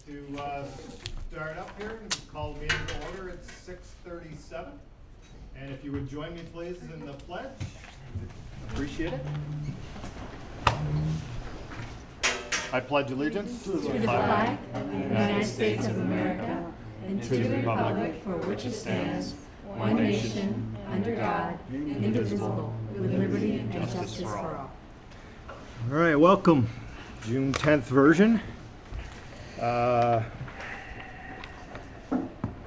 to start up here and call the meeting to order. It's 6:37. And if you would join me, please, in the pledge. Appreciate it. I pledge allegiance to the flag of the United States of America and to the republic for which it stands, one nation, under God, indivisible, with liberty and justice for all. All right, welcome. June 10th version.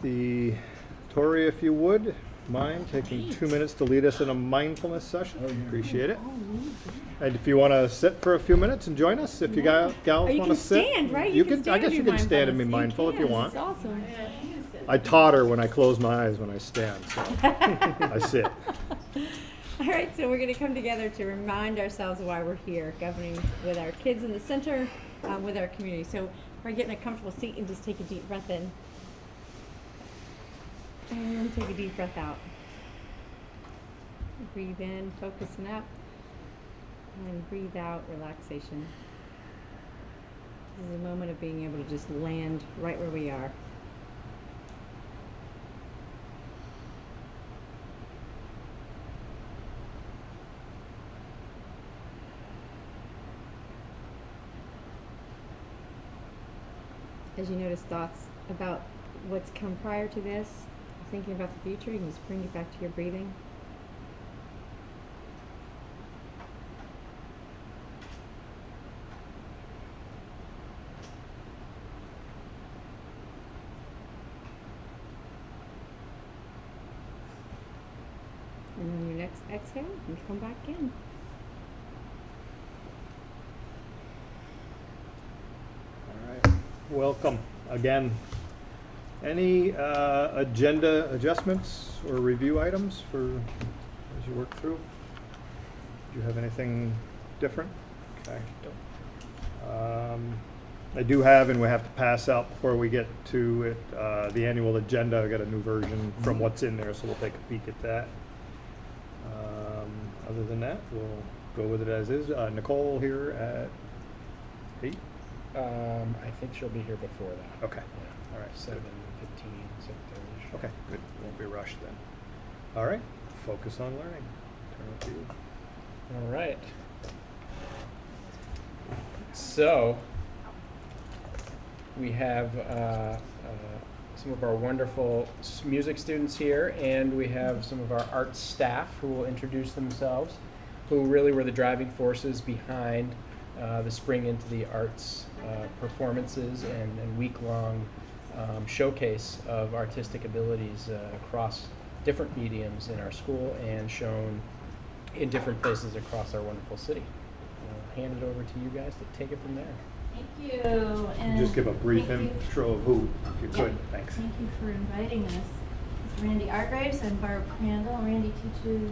The Tori, if you would mind taking 2 minutes to lead us in a mindfulness session. Appreciate it. And if you want to sit for a few minutes and join us, if you gals want to sit, stand, right? you can. I guess you can stand and be mindful if you want. That's awesome. I totter when I close my eyes when I stand, so I sit. All right, so we're going to come together to remind ourselves why we're here, governing with our kids in the center, with our community. So we're getting a comfortable seat and just take a deep breath in. And take a deep breath out. Breathe in, focusing up. And breathe out, relaxation. This is a moment of being able to just land right where we are. As you notice thoughts about what's come prior to this, thinking about the future, you can just bring it back to your breathing. And on your next exhale, you can come back in. All right, welcome again. Any agenda adjustments or review items for as you work through? Do you have anything different? Okay. I do have, and we have to pass out before we get to it, the annual agenda. I got a new version from what's in there, so we'll take a peek at that. Other than that, we'll go with it as is. Nicole here at 8? I think she'll be here before that. Okay. Yeah. All right. 7:15, 7:30. Okay, good. Won't be rushed then. All right. Focus on learning. Turn it to you. All right. So we have some of our wonderful music students here, and we have some of our art staff who will introduce themselves, who really were the driving forces behind the Spring into the Arts performances and week-long showcase of artistic abilities across different mediums in our school and shown in different places across our wonderful city. I'll hand it over to you guys to take it from there. Thank you. And Just give a brief thank you. intro of who, if you could. Yeah. Thanks. Thank you for inviting us. It's Randy Argraves. I'm Barb Crandall. Randy teaches.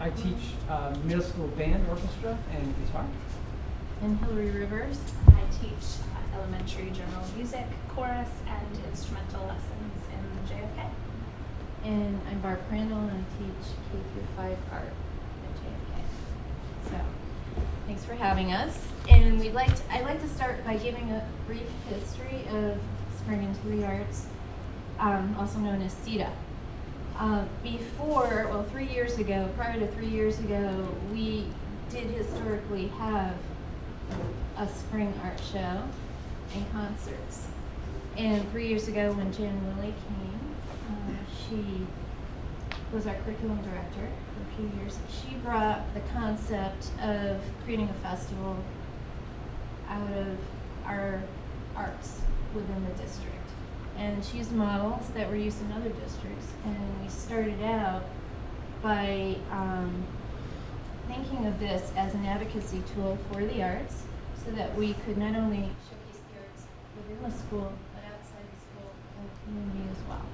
I teach middle school band, orchestra, and guitar. And Hillary Rivers. I teach elementary general music, chorus, and instrumental lessons in JFK. And I'm Barb Crandall, and I teach K-5 art at JFK. So, thanks for having us. And I'd like to start by giving a brief history of Spring into the Arts, also known as SETA. Prior to 3 years ago, we did historically have a spring art show and concerts. And 3 years ago, when Jan Willie came, she was our curriculum director for a few years. She brought the concept of creating a festival out of our arts within the district. And she used models that were used in other districts. And we started out by thinking of this as an advocacy tool for the arts, so that we could not only showcase the arts within the school, but outside the school and the community as well.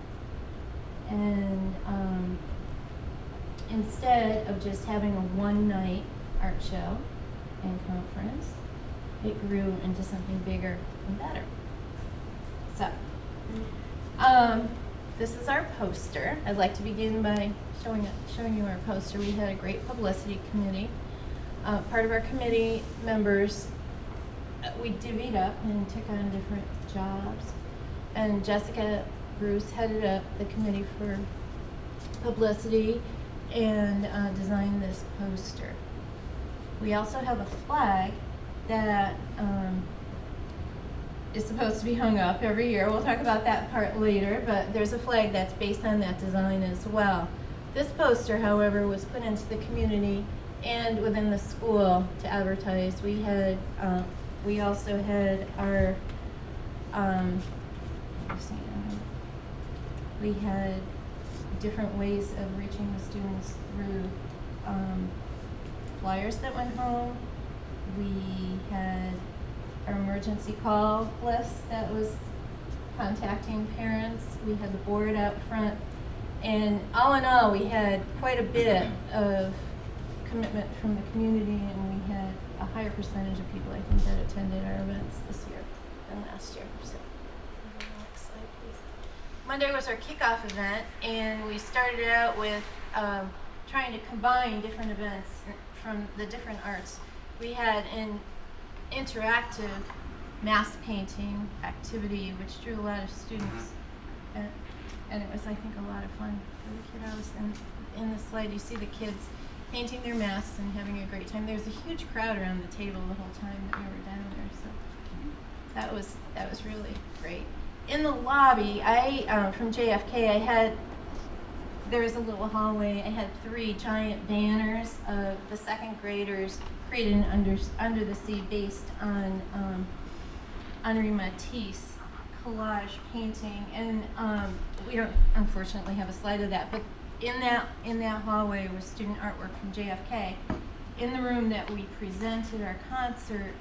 And instead of just having a one-night art show and conference, it grew into something bigger and better. So, this is our poster. I'd like to begin by showing you our poster. We had a great publicity committee. Part of our committee members we divvied up and took on different jobs. And Jessica Bruce headed up the committee for publicity and designed this poster. We also have a flag that is supposed to be hung up every year. We'll talk about that part later, but there's a flag that's based on that design as well. This poster, however, was put into the community and within the school to advertise. We also had our, we had different ways of reaching the students through flyers that went home. We had our emergency call list that was contacting parents. We had the board out front. And all in all, we had quite a bit of commitment from the community, and we had a higher percentage of people, I think, that attended our events this year than last year. So, next slide, please. Monday was our kickoff event, and we started out with trying to combine different events from the different arts. We had an interactive mass painting activity, which drew a lot of students, and it was, I think, a lot of fun for the kiddos. And in the slide, you see the kids painting their masks and having a great time. There was a huge crowd around the table the whole time that we were down there, so that was really great. In the lobby, from JFK, there was a little hallway. I had 3 giant banners of the second graders created an Under the Sea based on Henri Matisse collage painting, and we don't unfortunately have a slide of that, but in that hallway was student artwork from JFK. In the room that we presented our concert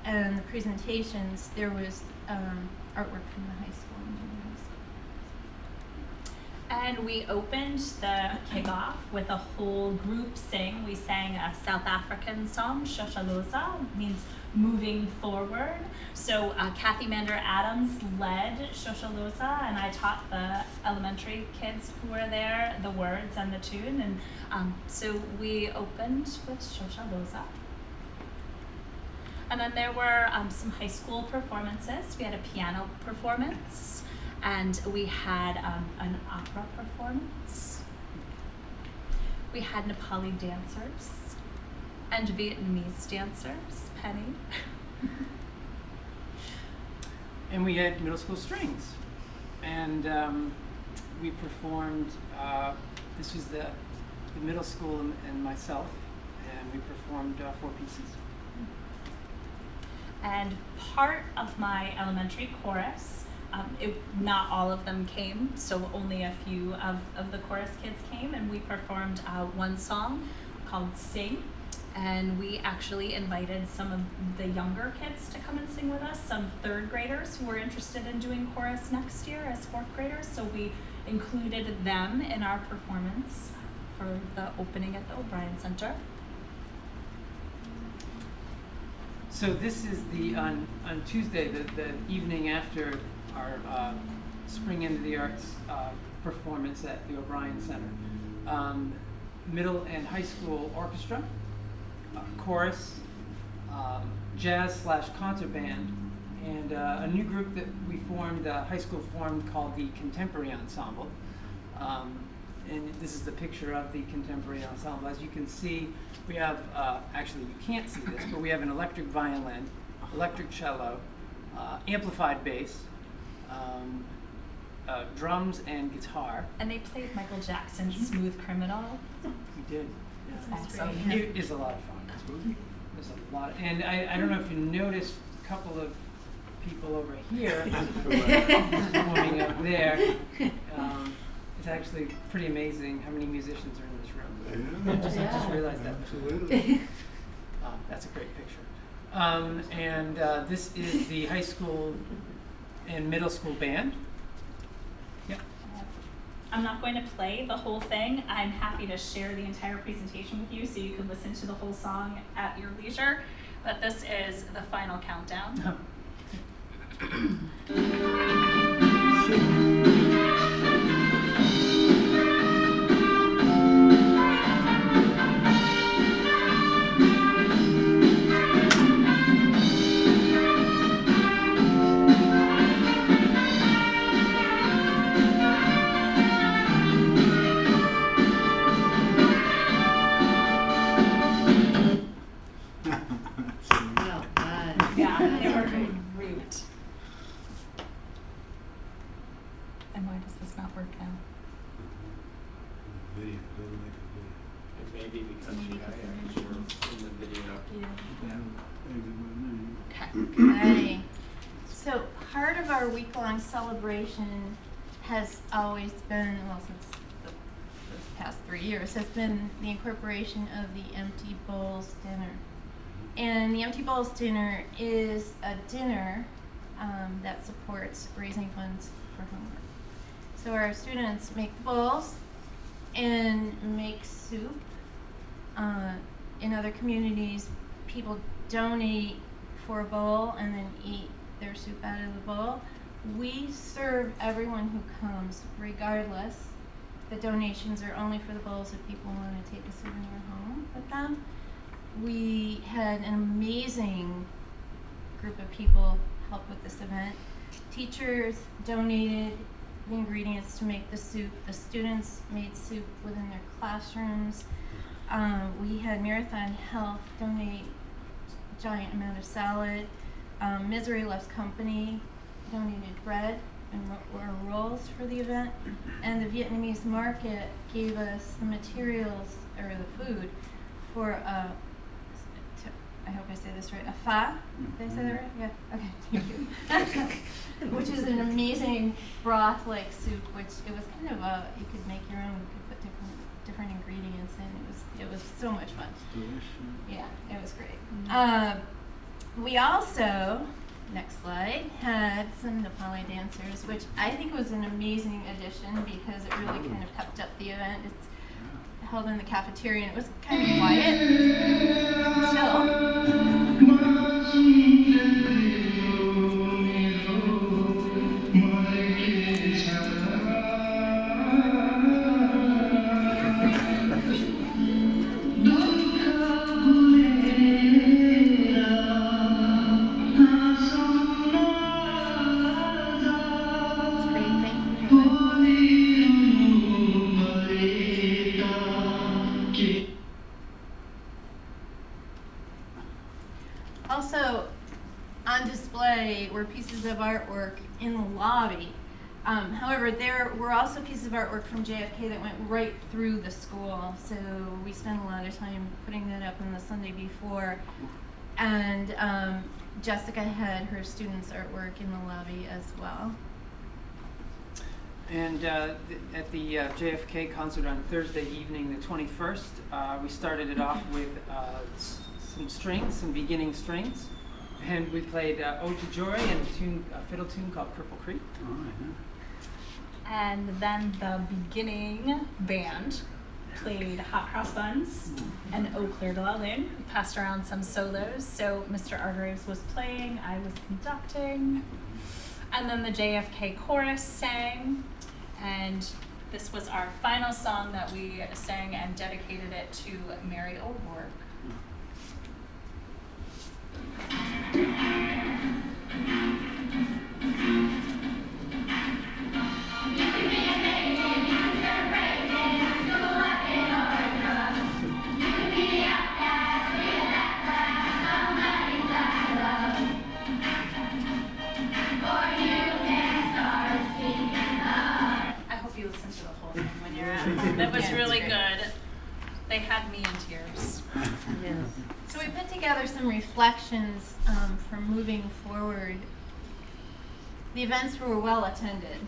and the presentations, there was artwork from the high school and junior high school. And we opened the kickoff with a whole group sing. We sang a South African song, Shoshaloza, means moving forward. So Kathy Mander Adams led Shoshaloza, and I taught the elementary kids who were there the words and the tune. And so we opened with Shoshaloza. And then there were some high school performances. We had a piano performance, and we had an opera performance. We had Nepali dancers and Vietnamese dancers, Penny. And we had middle school strings. And we performed, this was the middle school and myself, and we performed 4 pieces. And part of my elementary chorus, not all of them came, so only a few of the chorus kids came, and we performed one song called Sing. And we actually invited some of the younger kids to come and sing with us, some 3rd graders who were interested in doing chorus next year as 4th graders. So we included them in our performance for the opening at the O'Brien Center. So this is on Tuesday, the evening after our Spring Into the Arts performance at the O'Brien Center. Middle and high school orchestra, chorus, jazz/concert band, and a new group that we formed, high school formed, called the Contemporary Ensemble. And this is the picture of the Contemporary Ensemble. As you can see, we have, actually you can't see this, but we have an electric violin, electric cello, amplified bass, drums and guitar. And they played Michael Jackson's Smooth Criminal. We did. That's Yeah. awesome. It is a lot of fun. There's a lot, and I don't know if you noticed a couple of people over here warming up there. It's actually pretty amazing how many musicians are in this room. I just realized that. Absolutely. That's a great picture. And this is the high school and middle school band. Yep. I'm not going to play the whole thing. I'm happy to share the entire presentation with you so you can listen to the whole song at your leisure. But this is the final countdown. Yeah, they were great. And why does this not work now? Video, doesn't make a video. It may be because you got in the video. Okay. So part of our week-long celebration has always been, well, since the past 3 years, has been the incorporation of the Empty Bowls Dinner. And the Empty Bowls Dinner is a dinner that supports raising funds for homework. So our students make the bowls and make soup. In other communities, people donate for a bowl and then eat their soup out of the bowl. We serve everyone who comes, regardless. The donations are only for the bowls if people want to take a souvenir home with them. We had an amazing group of people help with this event. Teachers donated the ingredients to make the soup. The students made soup within their classrooms. We had Marathon Health donate a giant amount of salad. Misery Loves Company donated bread and rolls for the event. And the Vietnamese market gave us the materials, or the food, for I hope I say this right, a pho. Did I say that right? Yeah. Okay. Thank you. Which is an amazing broth-like soup. Which it was kind of you could make your own. You could put different ingredients in. It was so much fun. Yeah, it was great. We also, next slide, had some Nepali dancers, which I think was an amazing addition because it really kind of pepped up the event. It's held in the cafeteria and it was kind of quiet That's great, thank you. Also, on display were pieces of artwork in the lobby. However, there were also pieces of artwork from JFK that went right through the school, so we spent a lot of time putting that up on the Sunday before. And Jessica had her students' artwork in the lobby as well. And at the JFK concert on Thursday evening, the 21st, we started it off with some strings, some beginning strings. And we played Ode to Joy and a fiddle tune called Purple Creek. And then the beginning band played Hot Cross Buns and Eau Claire de la Lune. We passed around some solos. So Mr. Argraves was playing, I was conducting. And then the JFK chorus sang. And this was our final song that we sang and dedicated it to Mary O'Rourke. That was really good. They had me in tears. Yes. So we put together some reflections for moving forward. The events were well attended.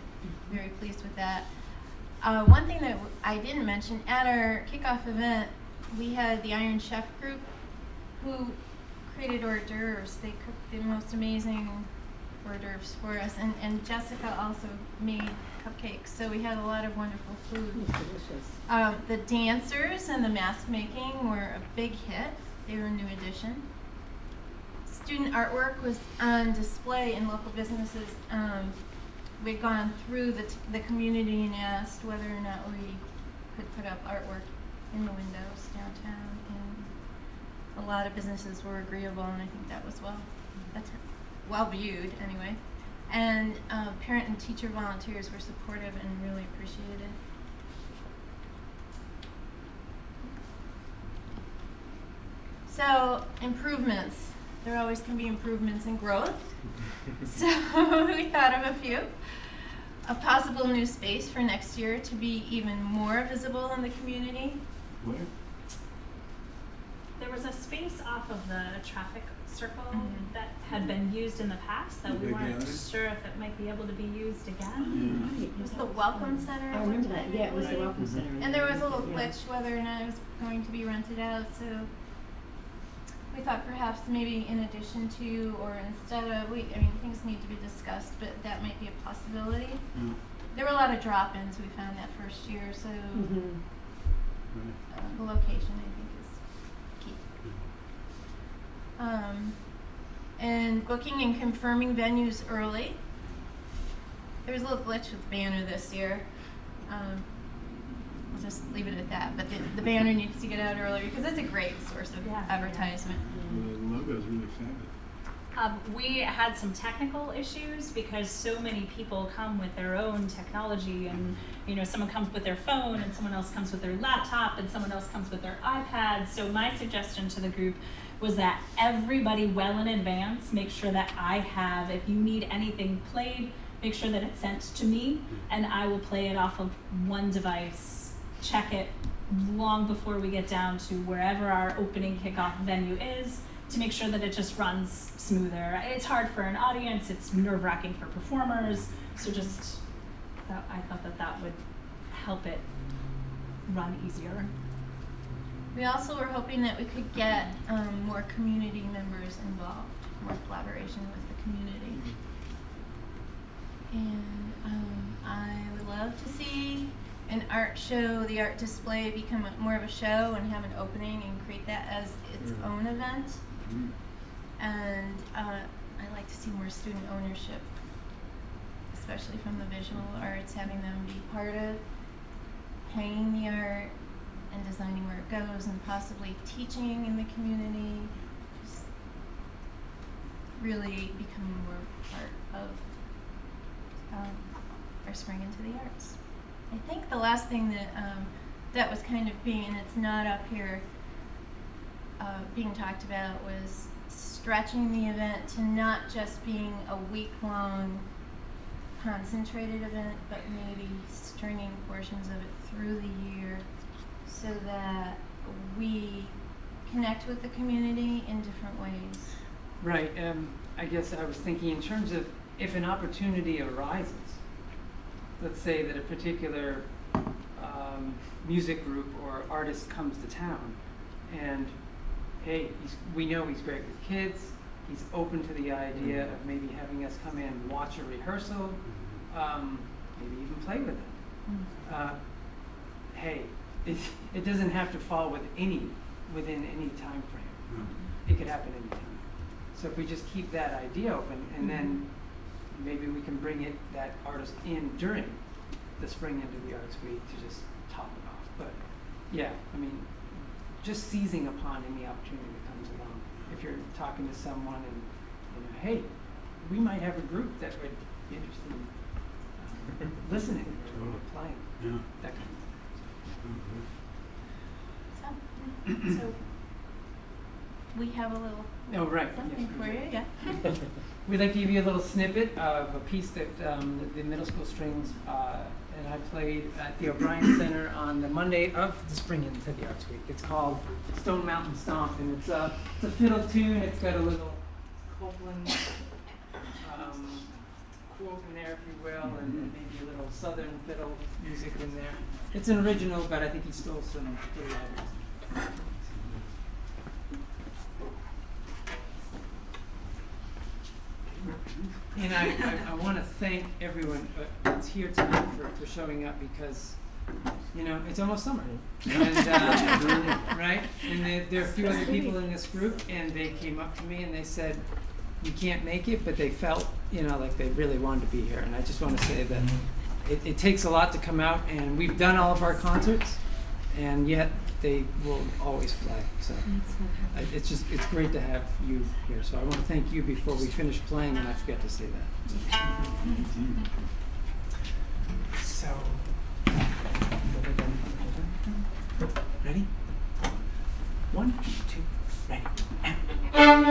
Very pleased with that. One thing that I didn't mention, at our kickoff event, we had the Iron Chef group who created hors d'oeuvres. They cooked the most amazing hors d'oeuvres for us, and Jessica also made cupcakes, so we had a lot of wonderful food. Delicious. The dancers and the mask making were a big hit. They were a new addition. Student artwork was on display in local businesses. We'd gone through the community and asked whether or not we could put up artwork in the windows downtown, and a lot of businesses were agreeable, and I think that was well viewed anyway. And parent and teacher volunteers were supportive and really appreciated it. So, improvements there always can be improvements and growth. So we thought of a few. A possible new space for next year to be even more visible in the community. Where? There was a space off of the traffic circle Mhm. that had been used in the past that The we big weren't gallery? sure if it might be able to be used again. Yeah. It was the Welcome Center. I remember that, yeah, it was the Right. Welcome Center. And there was a little Yeah. glitch whether or not it was going to be rented out, so we thought perhaps maybe in addition to or instead of, things need to be discussed, but that might be a possibility. Yeah. There were a lot of drop-ins we found that first year, so Mhm. Right. the location I think is key. And booking and confirming venues early. There was a little glitch with banner this year. I'll just leave it at that. But the banner needs to get out earlier because it's a great source of Yeah. advertisement. The logo's really fabulous. We had some technical issues because so many people come with their own technology, and someone comes with their phone and someone else comes with their laptop and someone else comes with their iPad. So my suggestion to the group was that everybody well in advance make sure that I have, if you need anything played, make sure that it's sent to me and I will play it off of one device, check it long before we get down to wherever our opening kickoff venue is, to make sure that it just runs smoother. It's hard for an audience, it's nerve-wracking for performers, so just I thought that would help it run easier. We also were hoping that we could get more community members involved, more collaboration with the community. And I would love to see an art show, the art display become more of a show and have an opening and create that as its own event. Mm. And I'd like to see more student ownership, especially from the visual arts, having them be part of hanging the art and designing where it goes and possibly teaching in the community. Just really becoming more part of our spring into the arts. I think the last thing that was kind of being, and it's not up here, being talked about was stretching the event to not just being a week-long concentrated event, but maybe stringing portions of it through the year so that we connect with the community in different ways. Right. I guess I was thinking in terms of if an opportunity arises, let's say that a particular music group or artist comes to town, and hey, we know he's great with kids, he's open to the idea of maybe having us come in and watch a rehearsal, maybe even play with it. Hey, it doesn't have to fall within any time frame. It could happen anytime. So if we just keep that idea open, and then maybe we can bring that artist in during the Spring Into the Arts Week to just top it off. But yeah, just seizing upon any opportunity that comes along. If you're talking to someone and hey, we might have a group that would be interested in listening or playing, Yeah. that kind Okay. So we have a little of. Oh, right. something Yes. for you, yeah. We'd like to give you a little snippet of a piece that the middle school strings and I played at the O'Brien Center on the Monday of the Spring Into the Arts Week. It's called Stone Mountain Stomp, and it's a fiddle tune. It's got a little Copeland quote in there, if you will, and maybe a little southern fiddle music in there. It's an original, but I think he stole some little ideas. And I want to thank everyone that's here tonight for showing up because, it's almost summer. And, right? And there are a few other people in this group, and they came up to me and they said, you can't make it, but they felt, like they really wanted to be here. And I just want to say that it takes a lot to come out, and we've done all of our concerts, and yet they will always play. So it's great to have you here. So I want to thank you before we finish playing, and I forget to say that. So, ready? 1, 2, ready. Oh.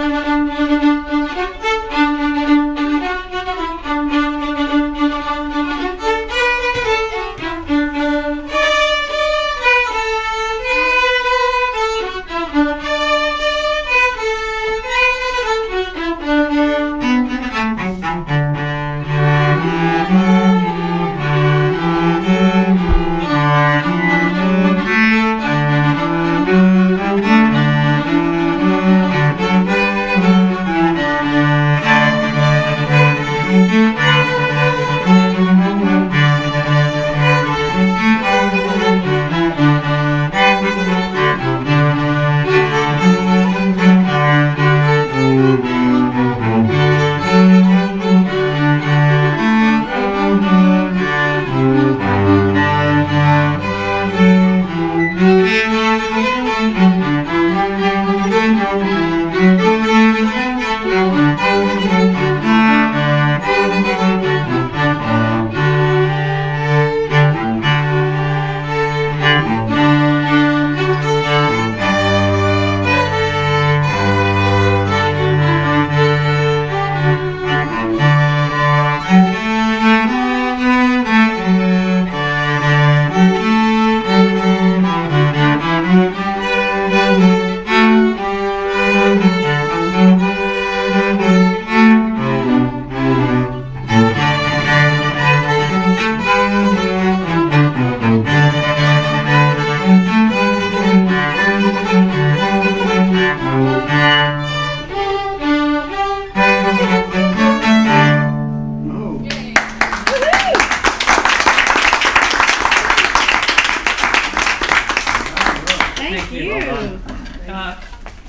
Thank you. Well done.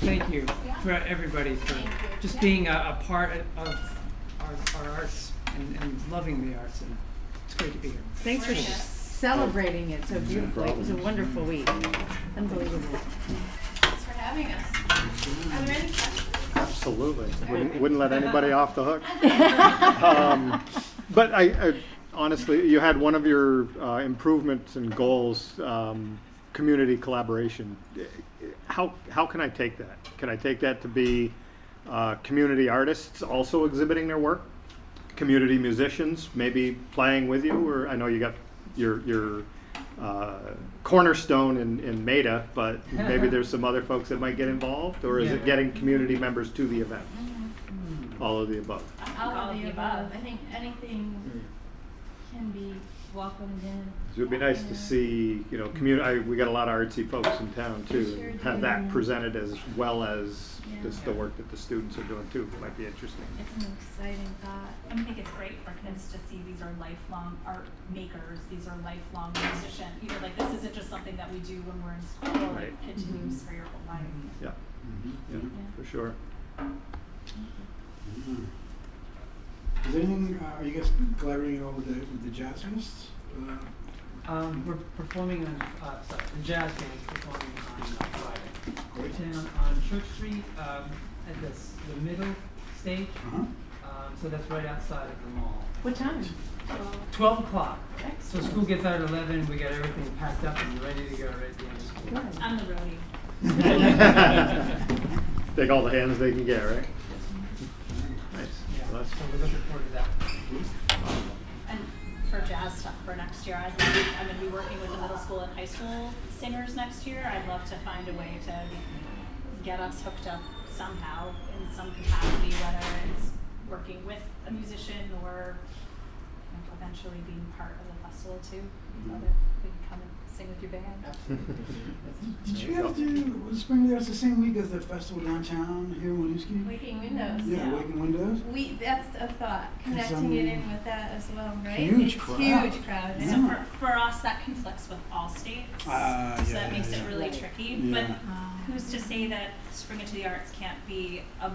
Thank you for everybody for just being a part of our arts and loving the arts, and it's great to be here. Thanks for celebrating it so beautifully. It was a wonderful week. Unbelievable. Thanks for having us. Are there any questions? Absolutely. Wouldn't let anybody off the hook. But I honestly, you had one of your improvements and goals, community collaboration. How can I take that? Can I take that to be community artists also exhibiting their work? Community musicians maybe playing with you? Or I know you got your cornerstone in Maida, but maybe there's some other folks that might get involved? Or is it getting community members to the event? All of the above. All of the above. I think anything can be welcomed in. It would be nice to see, you know, we got a lot of artsy folks in town too. Sure and have do. that presented as well as Yeah. just the work that the students are doing too. Might be interesting. It's an exciting thought. I think it's great for kids to see these are lifelong art makers, these are lifelong musicians. You know, like this isn't just something that we do when we're in school, Right. it continues for your whole life. Yeah, yeah, for sure. Is anything, are you guys collaborating at all with the Jazzmists? We're performing on, the jazz band is performing on Friday. Great. Down on Church Street, at the middle stage. Uh-huh. So that's right outside of the mall. What time? 12 o'clock. So school gets out at 11, we got everything packed up and ready to go right at the end of school. I'm the roadie. Take all the hands they can get, right? Nice. Yeah, Well, that's so we're looking forward to that. And for jazz stuff for next year, I'm going to be working with the middle school and high school singers next year. I'd love to find a way to get us hooked up somehow in some capacity, whether it's working with a musician or eventually being part of the festival too. Whether we can come and sing with your band. Did you guys do, was Spring Arts the same week as the festival downtown here in Winooski? Waking Windows. Yeah, Waking Windows. That's a thought, connecting it in with that as well, right? Huge It's crowd. Huge crowd. Yeah. So for us, that conflicts with all states, so Yeah, that makes yeah. it really tricky. Yeah. But who's to say that Spring Into the Arts can't be a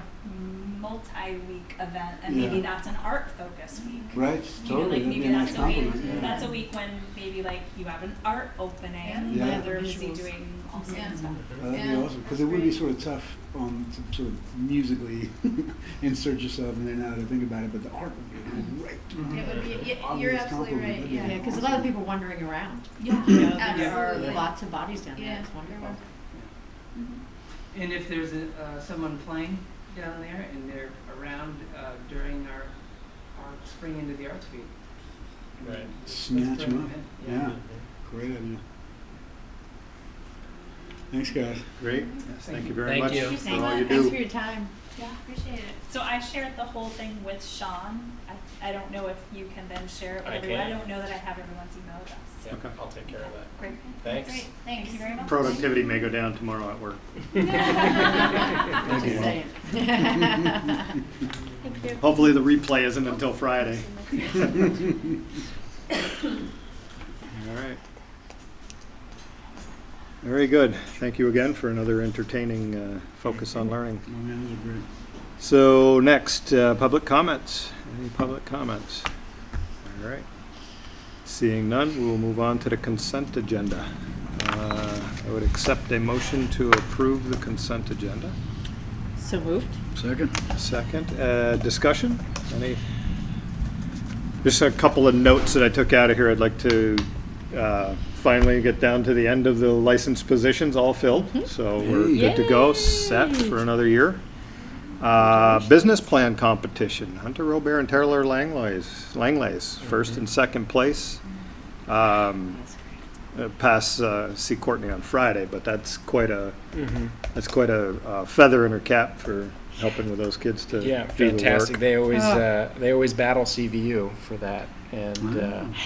multi-week event, and maybe Yeah. that's an art-focused week. Right, You know, totally. like That'd maybe be a nice that's a week. compliment. Yeah. That's a week when maybe like you have an art opening, Yeah. and they're busy Visuals. doing all sorts Yeah. of stuff. That'd be Yeah. awesome, because it would be sort of tough to sort of musically insert yourself in and out and think about it, but the art would be great. It would be, you're Obvious absolutely compliment, right, yeah. Yeah, because a lot of people wandering around. Yeah. You know, there are Absolutely. lots of bodies down there. Yeah. It's wonderful. And if there's someone playing down there, and they're around during our Spring Into the Arts Week. Right. Snatch That's them great, up. man. Yeah. Great idea. Thanks, guys. Great. Yes, thank you very Thank much you. for Thanks, all you thanks do. for your time. Yeah, appreciate it. So I shared the whole thing with Sean. I don't know if you can then share it with I everyone. I can. don't know that I have everyone's email address. Yeah, Okay. I'll take care of that. Great. Thanks. Great. Thank you very much. Productivity may go down tomorrow at work. Just saying. Thank you. Hopefully the replay isn't until Friday. All right. Very good. Thank you again for another entertaining focus on learning. Oh, man, those are great. So next, public comments. Any public comments? All right. Seeing none, we will move on to the consent agenda. I would accept a motion to approve the consent agenda. So moved. Second. Second, discussion? Any? Just a couple of notes that I took out of here. I'd like to finally get down to the end of the licensed positions, all filled. So we're good to go, set for another year. Business plan competition. Hunter Robert and Taylor Langlays, first and second place. Pass C. Courtney on Friday, but that's quite a feather in her cap for helping with those kids to Yeah, do the fantastic. work. They always battle CVU for that, and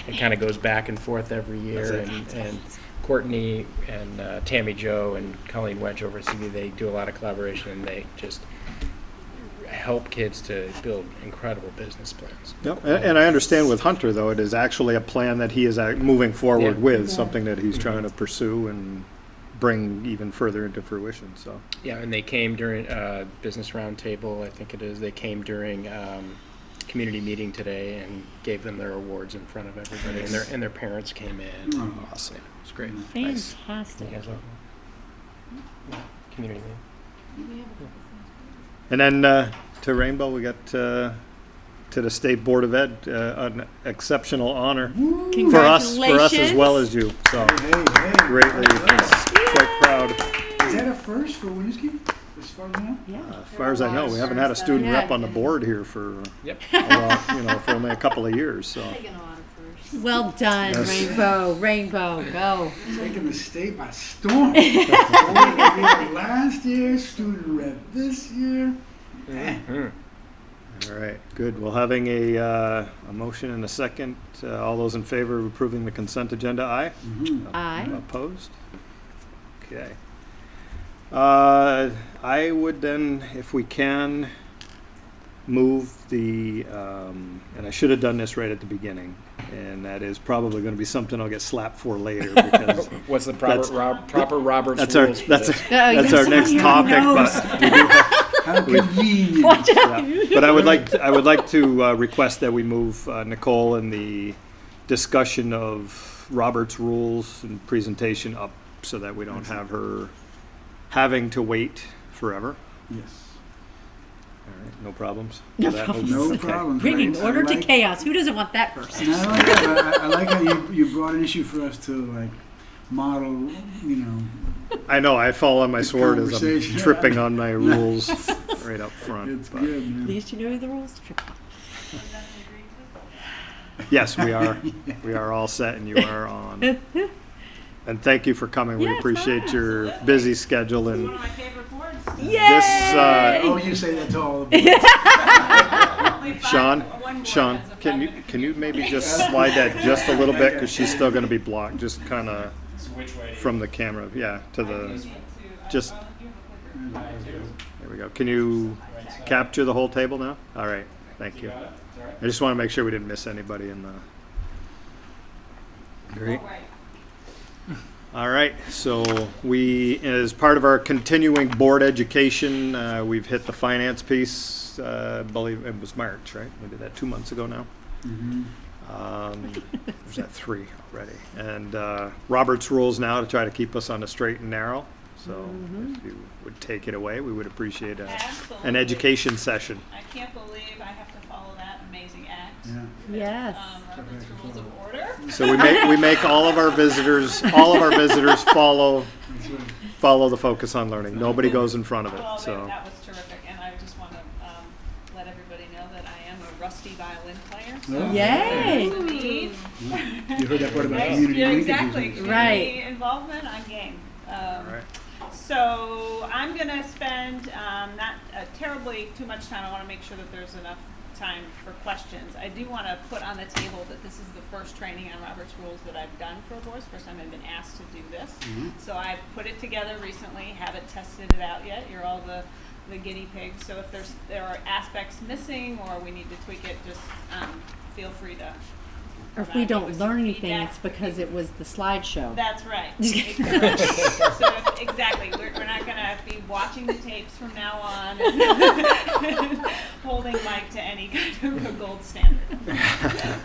it kind of goes back and forth every year. And Courtney and Tammy Jo and Colleen Wedge over at CVU, they do a lot of collaboration, and they just help kids to build incredible business plans. Yep. And I understand with Hunter, though, it is actually a plan that he is moving forward Yeah. with, something that he's trying to pursue and bring even further into fruition. So Yeah, and they came during business roundtable, I think it is. They came during community meeting today and gave them their awards in front of everybody, and their parents came in. Oh, awesome. It's great. Nice. Fantastic. You guys like that? Community meeting. And then to Rainbow, we got to the State Board of Ed, an exceptional honor for us as well as you. So Hey. greatly, quite proud. Is that a first for Winooski? As far as I know? Yeah. As far as I know, we haven't had a student rep on the board here for Yep. for only a couple of years. So Well done, Yes. Rainbow, go. Taking the state by storm. Last year, student rep this year. Mhm. all right, good. Well, having a motion and a second. All those in favor of approving the consent agenda, aye. Aye. Opposed? Okay. I would then, if we can, move the, and I should have done this right at the beginning, and that is probably going to be something I'll get slapped for later because What's the proper Robert's that's our rules for that's this? that's our next topic. But we do have, How convenient. Watch out. yeah. But I would like to request that we move Nicole and the discussion of Robert's rules and presentation up so that we don't have her having to wait forever. Yes. All right, no problems. No with that problems. motion? No Okay. problem. Bringing I order to like- chaos. Who doesn't want that first? And I like that, but I like how you brought an issue for us to like model, I know, I fall on my This sword as I'm conversation. tripping on my rules right up front. it's but- good, At man. least you know the rules. Yes, we are. We are all set and you are on. And thank you for coming. We Yes, appreciate your busy schedule and my favorite boards. Yay! Oh, you say that to all of us. Sean, can you maybe just slide that just a little bit because she's still going to be blocked, just kind of from the camera, yeah, to the just. There we go. Can you capture the whole table now? All right, thank you. I just want to make sure we didn't miss anybody in the. Great. All right, so we, as part of our continuing board education, we've hit the finance piece. I believe it was March, right? We did that 2 months ago now. Was that 3 already? And Robert's rules now to try to keep us on the straight and narrow. So if you would take it away, we would appreciate an Absolutely. education session. I can't believe I have to follow that amazing act. Yeah. Yes. Robert's Rules of Order. So we make all of our visitors follow the focus on learning. Nobody goes in front of Well, it. So that was terrific, and I just want rusty violin player. Oh. Yay! There's a need. You heard that part about Right? community Yeah, linkages. exactly. and stuff. Right. Community involvement, I'm game. All right. So I'm gonna spend not terribly too much time. I want to make sure that there's enough time for questions. I do want to put on the table that this is the first training on Robert's Rules that I've done for boards. First time I've been asked to do this. Mhm. So I've put it together recently. Haven't tested it out yet. You're all the guinea pigs. So if there are aspects missing or we need to tweak it, just feel free to. Or if we provide me don't with learn some anything, feedback. it's because it was the slideshow. That's right. So exactly, we're not gonna be watching the tapes from now on and holding Mike to any kind of a gold standard.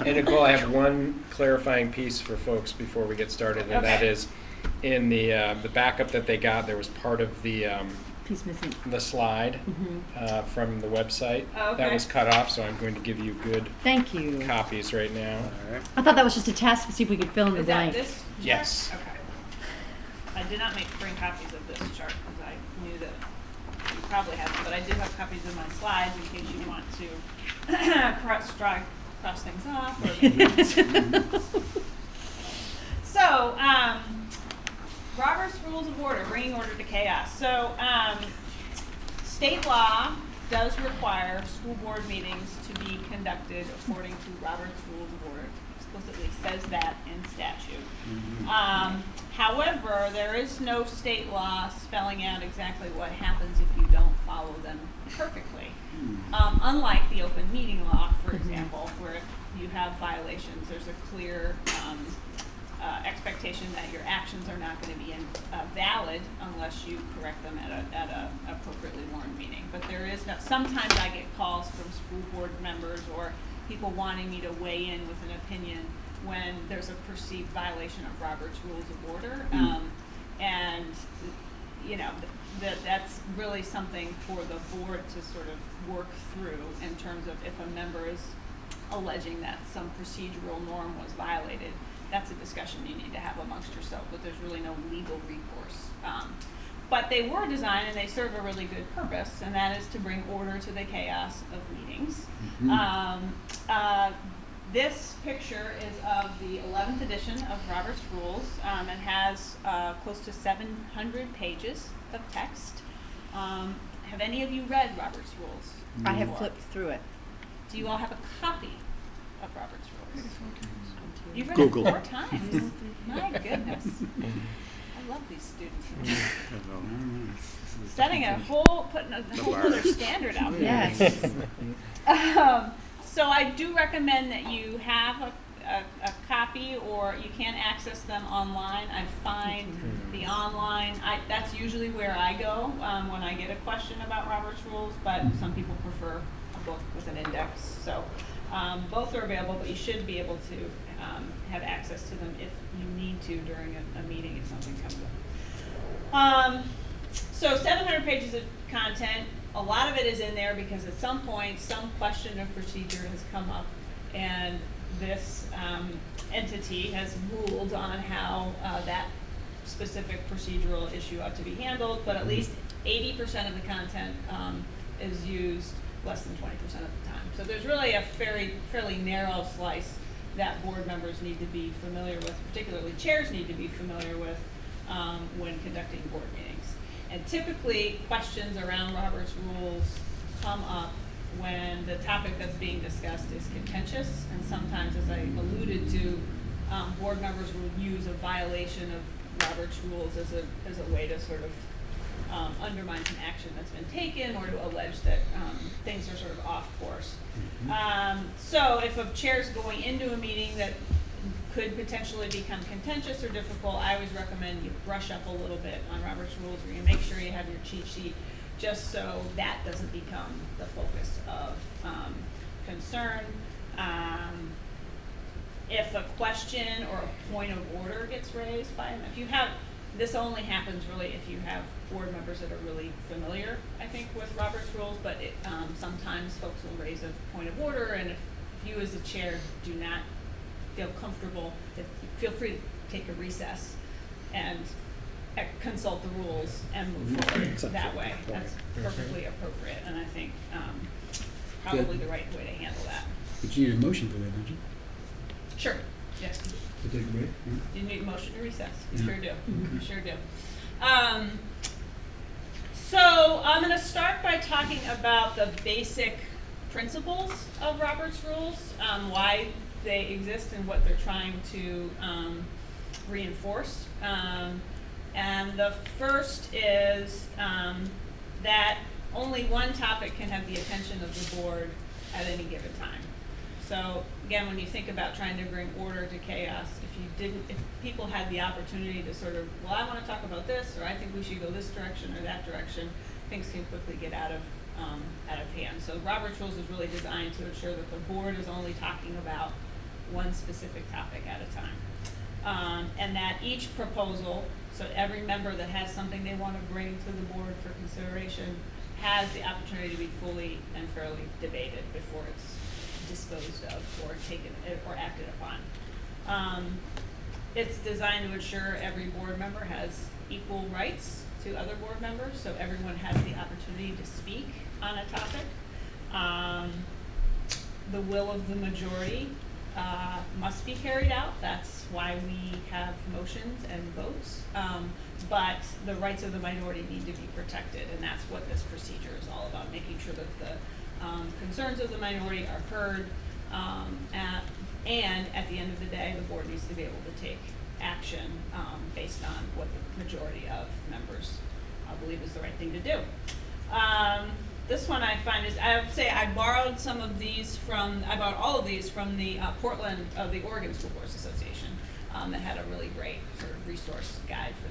And Nicole, I have one clarifying piece for folks before we get started, and that Okay. is in the backup that they got, there was part of the Piece missing. slide Mhm. from the website Oh, that okay. was cut off, so I'm going to give you good Thank you. copies right now. All right. I thought that was just a test to see if we could fill in the Is that blank. this chart? Yes. Okay. I did not bring copies of this chart because I knew that you probably have them, but I do have copies of my slides in case you want to cross things off. Or So, Robert's Rules of Order, bringing order to chaos. So, state law does require school board meetings to be conducted according to Robert's Rules of Order. Explicitly says that in statute. However, there is no state law spelling out exactly what happens if you don't follow them perfectly. Unlike the open meeting law, for example, where if you have violations, there's a clear expectation that your actions are not going to be valid unless you correct them at a appropriately warned meeting. But there is no, sometimes I get calls from school board members or people wanting me to weigh in with an opinion when there's a perceived violation of Robert's Rules of Order. And, you know, that's really something for the board to sort of work through in terms of if a member is alleging that some procedural norm was violated. That's a discussion you need to have amongst yourself, but there's really no legal recourse. But they were designed and they serve a really good purpose, and that is to bring order to the chaos of meetings. This picture is of the 11th edition of Robert's Rules and has close to 700 pages of text. Have any of you read Robert's Rules? I have before? flipped through it. Do you all have a copy of Robert's Rules? You've read Google. it 4 times. My goodness. I love these students. Setting putting a whole other standard out there. Yes. So I do recommend that you have a copy, or you can access them online. I find the online, that's usually where I go when I get a question about Robert's Rules, but some people prefer a book with an index. So both are available, but you should be able to have access to them if you need to during a meeting if something comes up. So 700 pages of content. A lot of it is in there because at some point some question of procedure has come up, and this entity has ruled on how that specific procedural issue ought to be handled, but at least 80% of the content is used less than 20% of the time. So there's really a fairly narrow slice that board members need to be familiar with, particularly chairs need to be familiar with when conducting board meetings. And typically, questions around Robert's Rules come up when the topic that's being discussed is contentious, and sometimes, as I alluded to, board members will use a violation of Robert's Rules as a way to sort of undermine some action that's been taken, or to allege that things are sort of off course. So if a chair's going into a meeting that could potentially become contentious or difficult, I always recommend you brush up a little bit on Robert's Rules, or you make sure you have your cheat sheet, just so that doesn't become the focus of concern. If a question or a point of order gets raised by if you have, this only happens really if you have board members that are really familiar, I think, with Robert's Rules, but sometimes folks will raise a point of order, and if you as the chair do not feel comfortable, feel free to take a recess and consult the rules and move forward that way. That's perfectly appropriate, and I think probably the right way to handle that. But you need a motion for that, don't you? Sure, yes. To take a break? You need a motion to recess, you Yeah. sure do, you sure do. So I'm gonna start by talking about the basic principles of Robert's Rules, why they exist and what they're trying to reinforce. And the first is that only one topic can have the attention of the board at any given time. So again, when you think about trying to bring order to chaos, if people had the opportunity to sort of, well, I want to talk about this, or I think we should go this direction or that direction, things can quickly get out of hand. So Robert's Rules is really designed to ensure that the board is only talking about one specific topic at a time. And that each proposal, so every member that has something they want to bring to the board for consideration, has the opportunity to be fully and fairly debated before it's disposed of or taken or acted upon. It's designed to ensure every board member has equal rights to other board members, so everyone has the opportunity to speak on a topic. The will of the majority must be carried out. That's why we have motions and votes. But the rights of the minority need to be protected, and that's what this procedure is all about, making sure that the concerns of the minority are heard, and at the end of the day, the board needs to be able to take action based on what the majority of members believe is the right thing to do. This one I find is, I would say I borrowed some of these I bought all of these from the Portland, the Oregon School Boards Association, that had a really great sort of resource guide for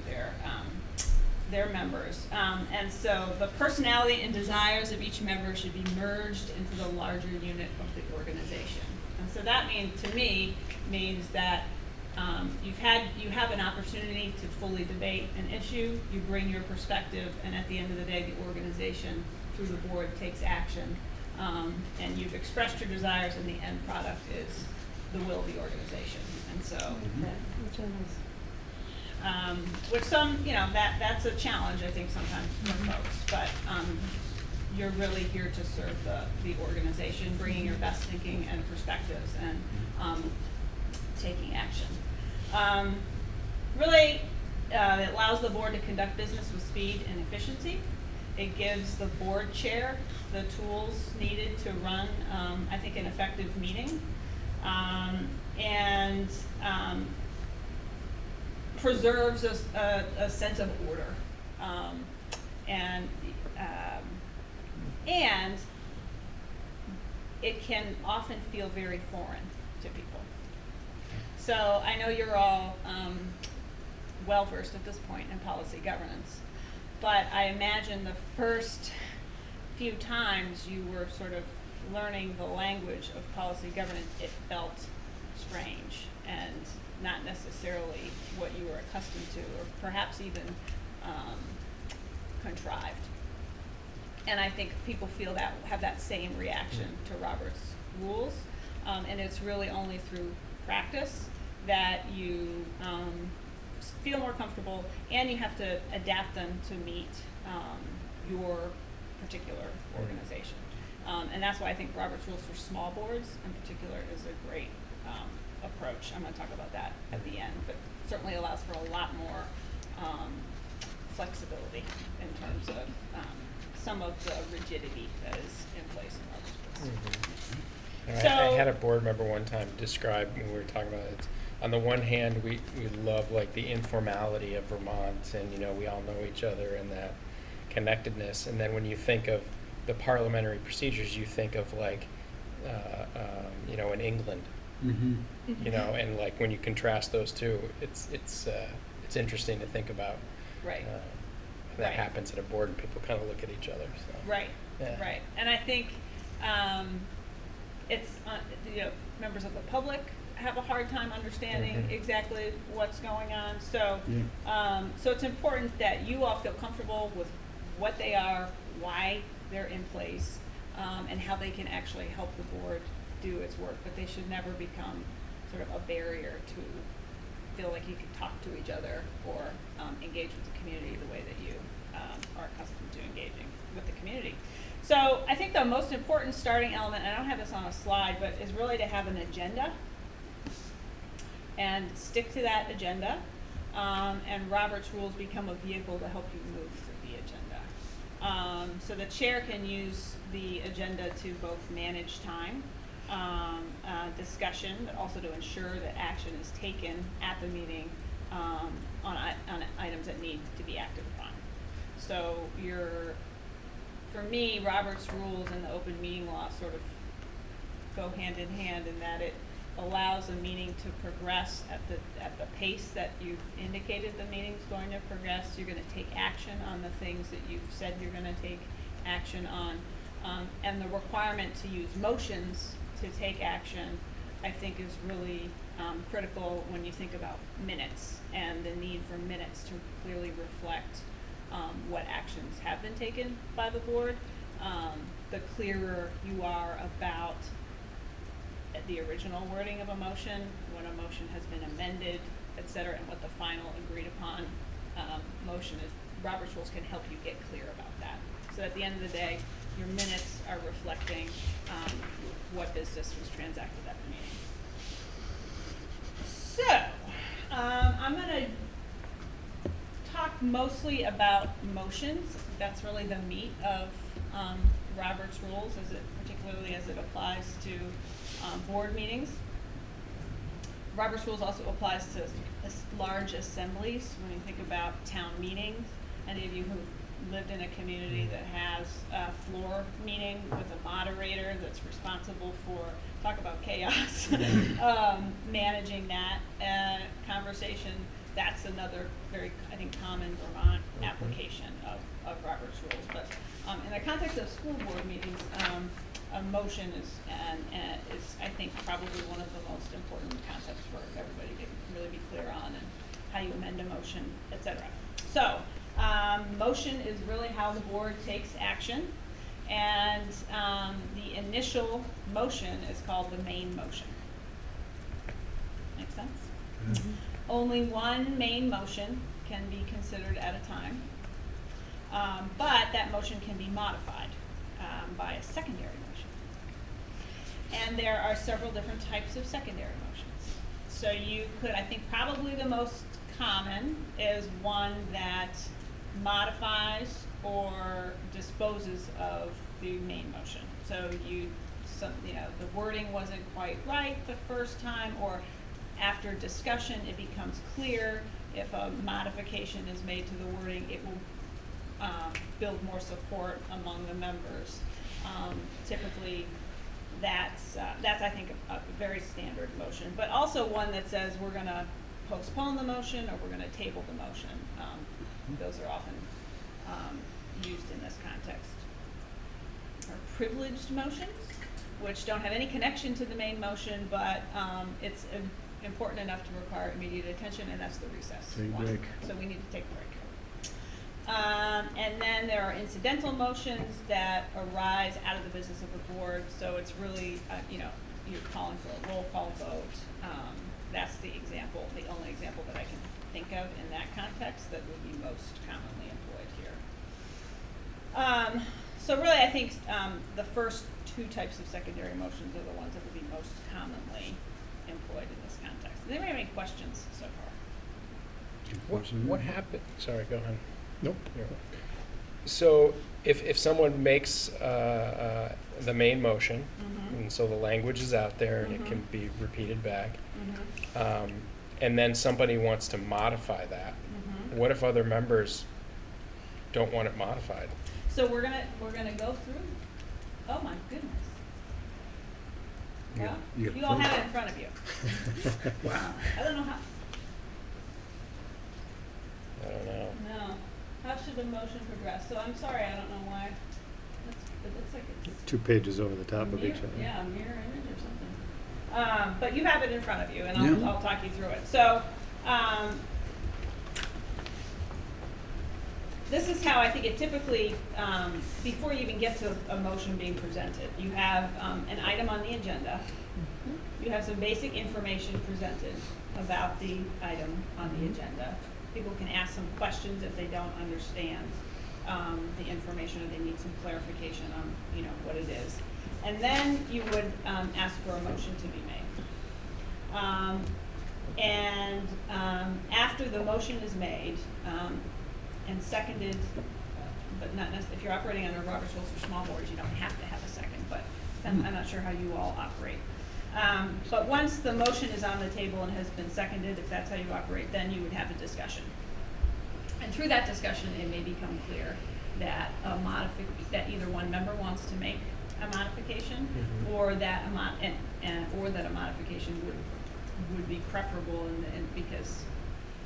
their members. And so the personality and desires of each member should be merged into the larger unit of the organization. And so that means that you have an opportunity to fully debate an issue, you bring your perspective, and at the end of the day, the organization, through the board, takes action, and you've expressed your desires, and the end product is the will of the organization. And so, Which one is? which that's a challenge, I think, sometimes for folks, but you're really here to serve the organization, bringing your best thinking and perspectives, and taking action. Really, it allows the board to conduct business with speed and efficiency. It gives the board chair the tools needed to run, I think, an effective meeting, and preserves a sense of order, and it can often feel very foreign to people. So I know you're all well versed at this point in policy governance, but I imagine the first few times you were sort of learning the language of policy governance, it felt strange and not necessarily what you were accustomed to, or perhaps even contrived. And I think people have that same reaction to Robert's Rules, and it's really only through practice that you feel more comfortable, and you have to adapt them to meet your particular organization. And that's why I think Robert's Rules for small boards in particular is a great approach. I'm going to talk about that at the end, but certainly allows for a lot more flexibility in terms of some of the rigidity that is in place in Robert's Rules. Mm-hmm. So, I had a board member one time describe, when we were talking about it, on the one hand, we love like the informality of Vermont, and we all know each other and that connectedness. And then when you think of the parliamentary procedures, you think of like, in England, and like when you contrast those two, it's interesting to think about. Right. That Right. happens at a board, and people kind of look at each other. So. Right, Yeah. right. And I think it's, members of the public have a hard time understanding exactly what's going on. So, so it's important that you all feel comfortable with what they are, why they're in place, and how they can actually help the board do its work. But they should never become sort of a barrier to feel like you can talk to each other or engage with the community the way that you are accustomed to engaging with the community. So I think the most important starting element, and I don't have this on a slide, but is really to have an agenda and stick to that agenda. And Robert's rules become a vehicle to help you move through the agenda. So the chair can use the agenda to both manage time, discussion, but also to ensure that action is taken at the meeting on items that need to be acted upon. So for me, Robert's rules and the open meeting law sort of go hand in hand in that it allows a meeting to progress at the pace that you've indicated the meeting's going to progress. You're going to take action on the things that you've said you're going to take action on. And the requirement to use motions to take action, I think, is really critical when you think about minutes and the need for minutes to clearly reflect what actions have been taken by the board. The clearer you are about the original wording of a motion, when a motion has been amended, et cetera, and what the final agreed upon motion is, Robert's rules can help you get clear about that. So at the end of the day, your minutes are reflecting what business was transacted at the meeting. So, I'm going to talk mostly about motions. That's really the meat of Robert's rules, particularly as it applies to board meetings. Robert's rules also applies to large assemblies. When you think about town meetings, any of you who lived in a community that has a floor meeting with a moderator that's responsible for, talk about chaos, managing that conversation, that's another very, I think, common Vermont application of Robert's rules. But in the context of school board meetings, a motion is, I think, probably one of the most important concepts for everybody to really be clear on, and how you amend a motion, et cetera. So, motion is really how the board takes action, and the initial motion is called the main motion. Make sense? Mm-hmm. Only one main motion can be considered at a time, but that motion can be modified by a secondary motion. And there are several different types of secondary motions. So you could, I think probably the most common is one that modifies or disposes of the main motion. So the wording wasn't quite right the first time, or after discussion it becomes clear. If a modification is made to the wording, it will build more support among the members. Typically, that's I think a very standard motion, but also one that says we're going to postpone the motion or we're going to table the motion. Those are often used in this context. Or privileged motions, which don't have any connection to the main motion, but it's important enough to require immediate attention, and that's the recess one. So we need to take a break. And then there are incidental motions that arise out of the business of the board. So it's really, you're calling for a roll call vote. That's the example, the only example that I can think of in that context that would be most commonly employed here. So really, I think the first two types of secondary motions are the ones that would be most commonly employed in this context. Does anybody have any questions so far? What happened? Sorry, go ahead. Nope. Yeah. So if someone makes the main motion, and so the language is out there and it can be repeated back, and then somebody wants to modify that, what if other members don't want it modified? So we're gonna go through. Oh my goodness. Well, you all have it in front of you. Wow. I don't know how. I don't know. No. How should the motion progress? So I'm sorry, I don't know why. It looks like it's 2 pages over the top of each other. Yeah, a mirror image or something. But you have it in front of you, and I'll talk you through it. So this is how I think it typically, before you even get to a motion being presented, you have an item on the agenda. You have some basic information presented about the item on the agenda. People can ask some questions if they don't understand the information, or they need some clarification on, you know, what it is. And then you would ask for a motion to be made. After the motion is made and seconded, but not necessarily, if you're operating under Robert's Rules for small boards, you don't have to have a second, but I'm not sure how you all operate. But once the motion is on the table and has been seconded, if that's how you operate, then you would have a discussion. And through that discussion, it may become clear that that either one member wants to make a modification, or that or that a modification would be preferable, and because,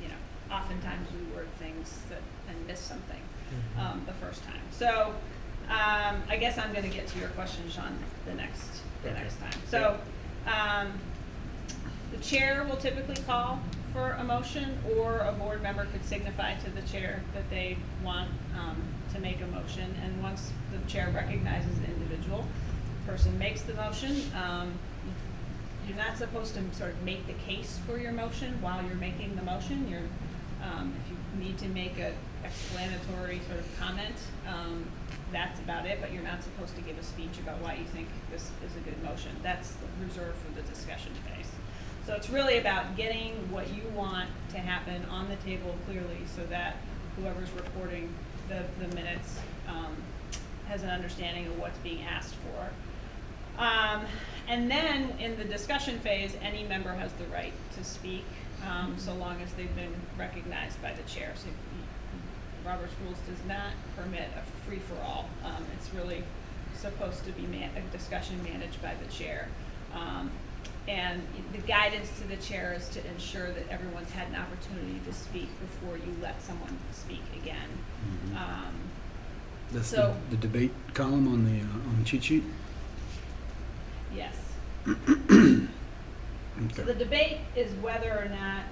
you know, oftentimes we word things and miss something the first time. So I guess I'm going to get to your question, Sean, the next time. So the chair will typically call for a motion, or a board member could signify to the chair that they want to make a motion. And once the chair recognizes the individual, the person makes the motion. You're not supposed to sort of make the case for your motion while you're making the motion. If you need to make an explanatory sort of comment, that's about it, but you're not supposed to give a speech about why you think this is a good motion. That's reserved for the discussion phase. So it's really about getting what you want to happen on the table clearly, so that whoever's reporting the minutes has an understanding of what's being asked for. And then in the discussion phase, any member has the right to speak, so long as they've been recognized by the chair. So Robert's Rules does not permit a free-for-all. It's really supposed to be a discussion managed by the chair. And the guidance to the chair is to ensure that everyone's had an opportunity to speak before you let someone speak again. That's so the debate column on the cheat sheet. Yes. Okay. So the debate is whether or not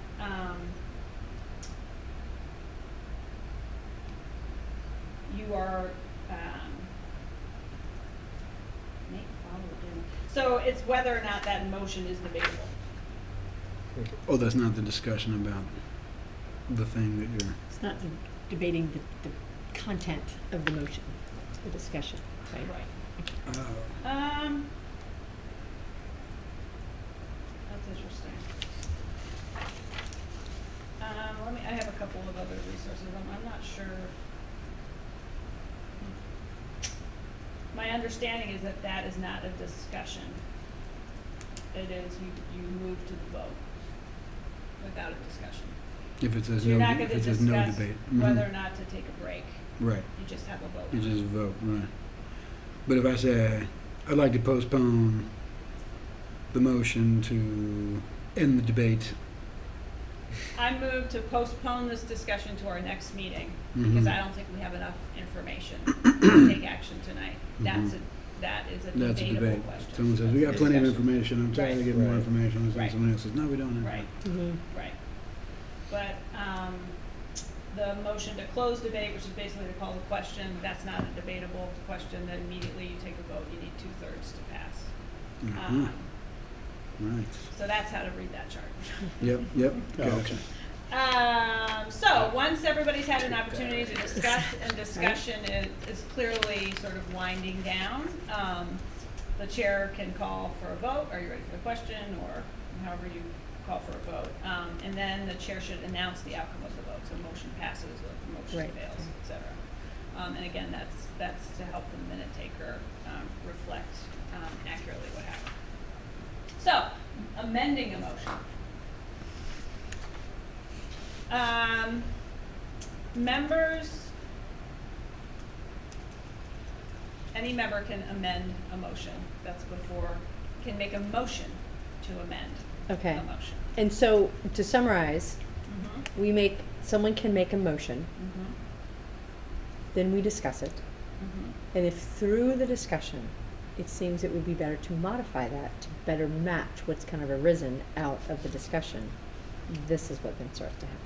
you are so it's whether or not that motion is debatable. Oh, that's not the discussion about the thing that you're. It's not debating the content of the motion, it's the discussion, right? Right. That's interesting. I have a couple of other resources. I'm not sure. My understanding is that is not a discussion. It is you move to the vote without a discussion. If it says So you're no, not going if to it says no discuss debate. whether or not to take a break. Right. You just have a vote. You just vote, right. But if I say, I'd like to postpone the motion to end the debate. I move to postpone this discussion to our next meeting, because Mhm. I don't think we have enough information to take action tonight. That is a That's a debatable debate. question. Someone says, we got plenty of Discussion. information, I'm tired of Right. getting more Right. information. And Right. someone else says, no, we don't have Right, Mm-hmm. right. But the motion to close debate, which is basically to call the question, that's not a debatable question, then immediately you take a vote, you need 2/3 to pass. Uh-huh. Right. So that's how to read that chart. Yep, Oh, gotcha. So once everybody's had an opportunity to discuss, and discussion is clearly sort of winding down, the chair can call for a vote. Are you ready for the question? Or however you call for a vote. And then the chair should announce the outcome of the vote. So motion passes or the motion Right. fails, et cetera. And again, that's to help the minute taker reflect accurately what happened. So, amending a motion. Members, any member can amend a motion. That's can make a motion to amend Okay. a motion. And so, to summarize, Mhm. someone can make a motion, Mhm. then we discuss it. Mhm. And if through the discussion, it seems it would be better to modify that to better match what's kind of arisen out of the discussion, this is what then starts to happen.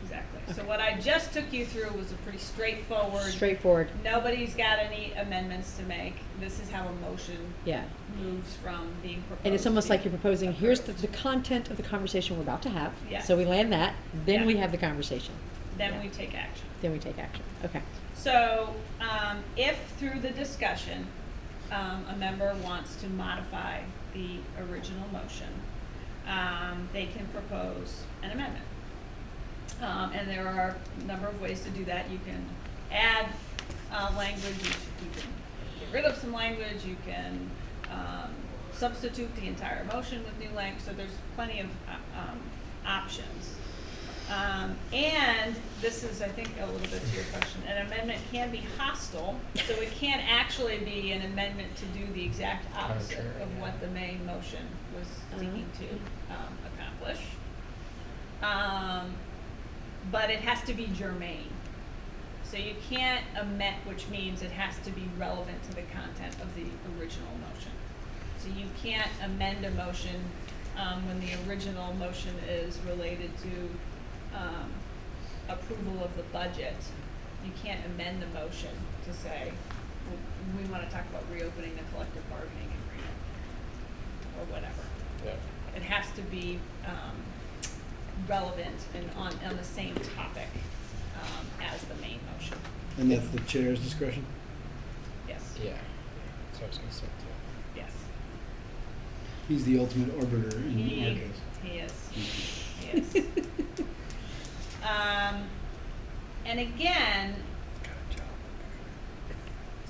Exactly. So Okay. what I just took you through was a pretty straightforward. Straightforward, Nobody's got any amendments to make. This is how a motion yeah. moves from being proposed. And it's almost to like you're being proposing, here's the approved. content of the conversation we're about to have. Yes. So we land that, then Yeah. we have the conversation. Then Yeah. we take action. Then we take action. Okay. So, if through the discussion, a member wants to modify the original motion, they can propose an amendment. And there are a number of ways to do that. You can add language, you can get rid of some language, you can substitute the entire motion with new language, so there's plenty of options. And this is, I think, a little bit to your question, an amendment can be hostile, so it can't actually be an amendment to do the exact opposite Contrary, of yeah. what the main motion was seeking to accomplish. But it has to be germane. So you can't amend, which means it has to be relevant to the content of the original motion. So you can't amend a motion when the original motion is related to approval of the budget. You can't amend the motion to say, we want to talk about reopening the collective bargaining agreement, or whatever. Yeah. It has to be relevant and on the same topic as the main motion. And that's the chair's discretion? Yes. Yeah. So I was gonna say too. Yes. He's the ultimate arbiter in He- our case. He is. He is. And again,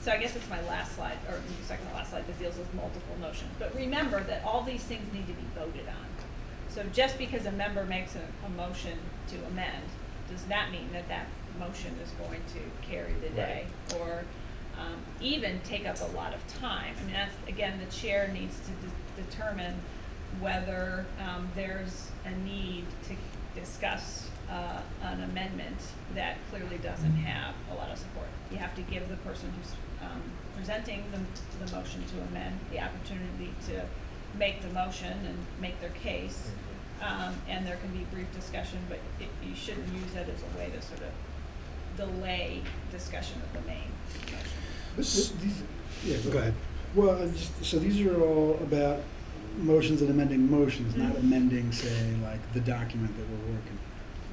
so I guess it's my last slide, or second to last slide, that deals with multiple motions. But remember that all these things need to be voted on. So just because a member makes a motion to amend does not mean that that motion is going to carry the day or even take up a lot of time. I mean, that's, again, the chair needs to determine whether there's a need to discuss an amendment that clearly doesn't have a lot of support. You have to give the person who's presenting the motion to amend the opportunity to make the motion and make their case. And there can be brief discussion, but you shouldn't use it as a way to sort of delay discussion of the main motion. Go ahead. Well, so these are all about motions and amending motions, not amending, say, like the document that we're working.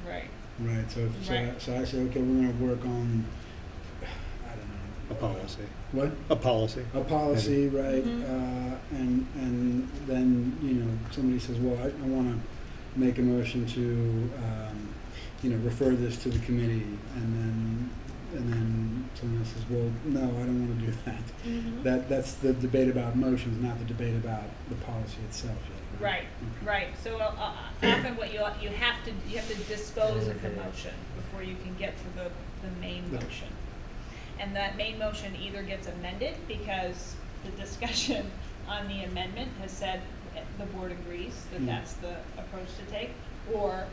Right. Right. Right. So I say, okay, we're going to work on, I don't know, A policy. What? A policy. A policy, right? Mhm. And then somebody says, well, I want to make a motion to refer this to the committee, and then someone else says, well, no, I don't want to do that. That's the debate about motions, not the debate about the policy itself yet. Right, Okay. right. So often what you have to dispose of the motion before you can get to the main Yeah. motion. And that main motion either gets amended because the discussion on the amendment has said the board agrees that that's the approach to take, or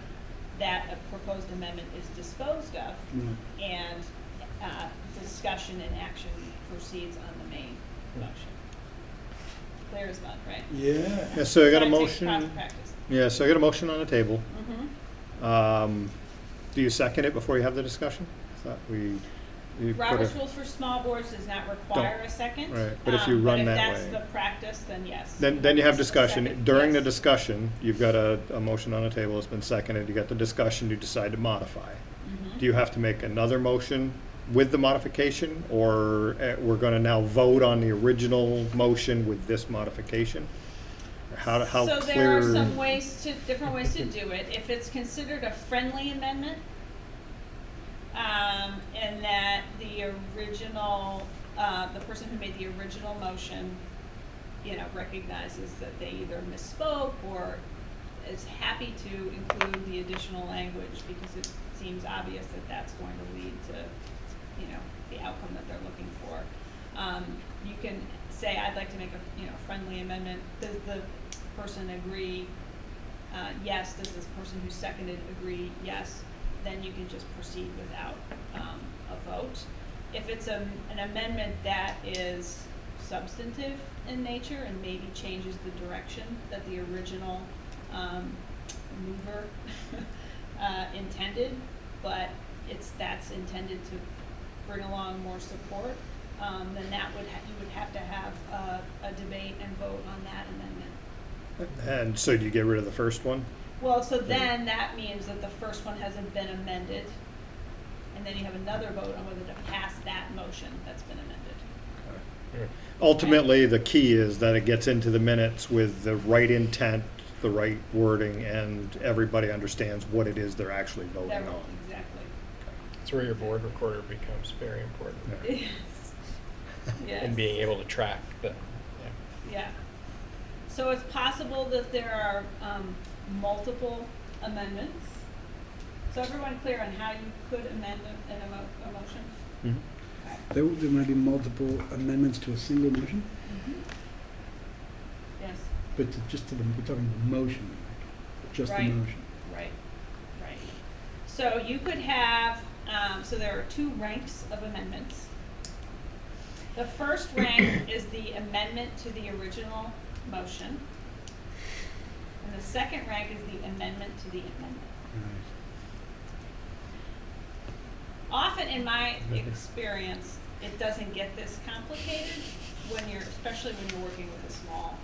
that a proposed amendment is disposed of Right. and discussion and action proceeds on the main motion. Clear as mud, right? Yeah. Yeah, so I got a It takes motion. practice. Yeah, so I got a motion on the table. Mm-hmm. Do you second it before you have the discussion? Thought you put Robert's a- rules for small boards does not require a second. Right, but if you run that But way- if that's the practice, then yes. Then you have discussion. Second, During the yes. discussion, you've got a motion on the table, it's been seconded, you got the discussion, you decide to modify. Mhm. Do you have to make another motion with the modification, or we're gonna now vote on the original motion with this modification? Or how So clear? there are some different ways to do it. If it's considered a friendly amendment, and that the original, the person who made the original motion, recognizes that they either misspoke or is happy to include the additional language because it seems obvious that that's going to lead to, the outcome that they're looking for. You can say, I'd like to make a friendly amendment. Does the person agree? Yes. Does this person who seconded agree? Yes. Then you can just proceed without a vote. If it's an amendment that is substantive in nature and maybe changes the direction that the original mover intended, but that's intended to bring along more support, then you would have to have a debate and vote on that amendment. And so do you get rid of the first one? Well, so then that means that the first one hasn't been amended, and then you have another vote on whether to pass that motion that's been amended. Ultimately, the key is that it gets into the minutes with the right intent, the right wording, and everybody understands what it is they're actually voting That- on. Exactly. That's where your board recorder becomes very important. Yeah. Yes. Yes. And being able to track the, Yeah. So it's possible that there are multiple amendments. So everyone clear on how you could amend a motion? Mhm. Okay. There might be multiple amendments to a single motion, Yes, but we're talking the motion, just the Right. motion. right, right. So you could have, so there are two ranks of amendments. The first rank is the amendment to the original motion. And the second rank is the amendment to the amendment. Often in my experience, it doesn't get this complicated when especially when you're working with a small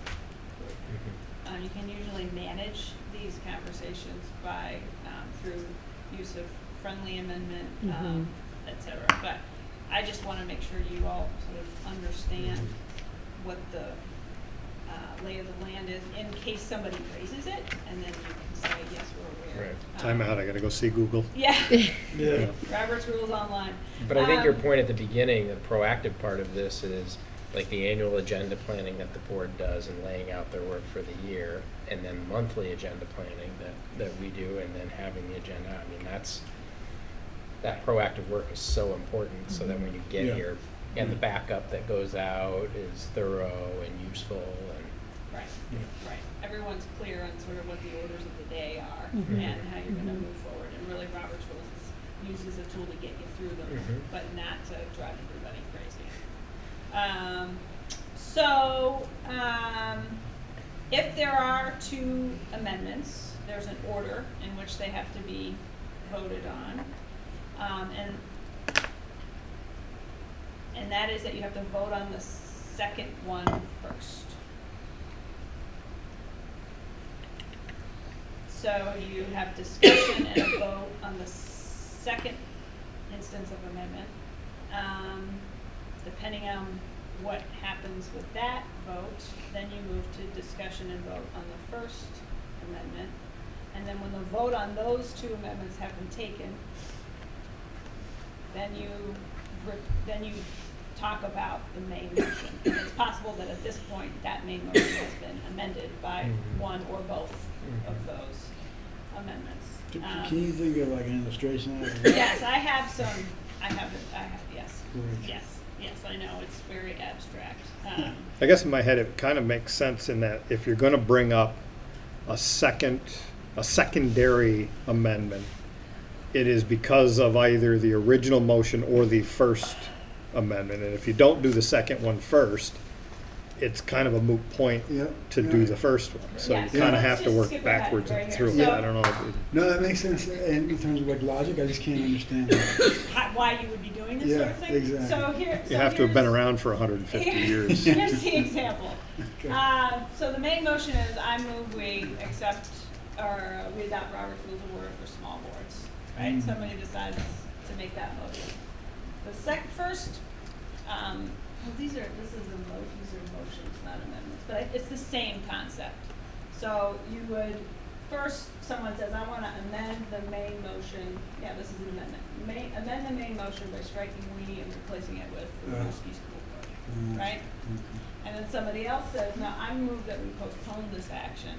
group. You can usually manage these conversations by, through use of friendly amendment, et cetera. But I just want to make sure you all sort of understand what the lay of the land is in case somebody raises it, and then you can say, yes, we're aware. Right. Time out, I gotta go see Google. Yeah. Yeah. Robert's Rules Online. but I think your Um, point at the beginning, the proactive part of this is like the annual agenda planning that the board does and laying out their work for the year, and then monthly agenda planning that we do, and then having the agenda. I mean, that proactive work is so important, so that when you get Yeah. here, and the backup that goes out is thorough and useful, and Right, Yeah. right. Everyone's clear on sort of what the orders of the day are Mhm. and how you're gonna move forward. And really Robert's Rules uses a tool to get you through them, Mhm. but not to drive everybody crazy. If there are two amendments, there's an order in which they have to be voted on. And that is that you have to vote on the second one first. So you have discussion and a vote on the second instance of amendment. Depending on what happens with that vote, then you move to discussion and vote on the first amendment. And then when the vote on those two amendments have been taken, then you talk about the main motion. And it's possible that at this point, that main motion has been amended by Mhm. one or both of Mhm. those amendments. Can you think of like an illustration of it? Yes, I have, yes, Great. yes, I know, it's very abstract. I guess in my head, it kind of makes sense in that if you're gonna bring up a secondary amendment, it is because of either the original motion or the first amendment. And if you don't do the second one first, it's kind of a moot point Yep. to do the first one. So Yeah, you so kind of let's have to just work skip ahead backwards right and here. through. So- I don't know. No, that makes sense in terms of like logic. I just can't understand that. Why you would be doing this sort of Yeah, thing? exactly. So You have to have been here's- around for 150 years. Here's the example. Okay. So the main motion is I move we accept or we adopt Robert's Rules of Order for small boards, right? Mm. Somebody decides to make that motion. The first, well, these are motions, not amendments, but it's the same concept. So you would, first, someone says, I wanna amend the main motion, yeah, this is an amendment. Amend the main motion by striking we and replacing it with the Winooski School Board, right? And then somebody else says, no, I move that we postpone this action,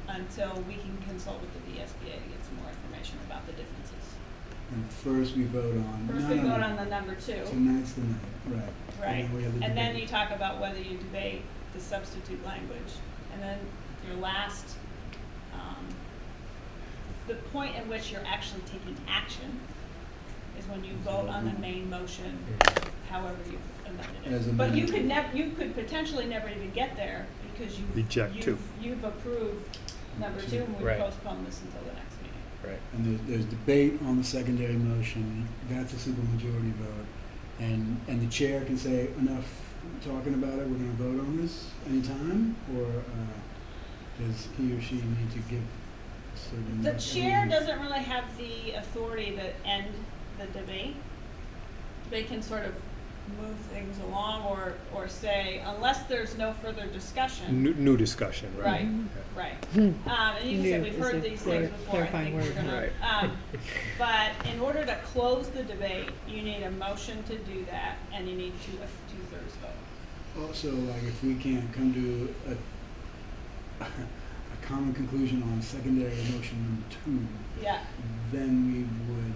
until we can consult with the VSBA to get some more information about the differences. And first we vote on. First we vote on the number two. Tonight's the night, right. Right, And then we have the and then debate. you talk about whether you debate the substitute language. And then your last, the point in which you're actually taking action is when you vote on the main motion, however you've amended As it. But you amended. could you could potentially never even get there because Reject two. you've approved number two and we Right. postpone this until the next meeting. right. And there's debate on the secondary motion. That's a supermajority vote. And the chair can say, enough talking about it, we're gonna vote on this anytime? Or does he or she need to give So then The that's chair everyone- doesn't really have the authority to end the debate. They can sort of move things along or say, unless there's no further discussion. New discussion, right? Right, Okay. right. And you can say, New we've is heard a these things before, I clarifying think we're word. gonna. But in order to close the debate, you need a motion to do that, and you need a 2/3 vote. Also, like, if we can't come to a common conclusion on secondary motion number 2, Yeah, then we would,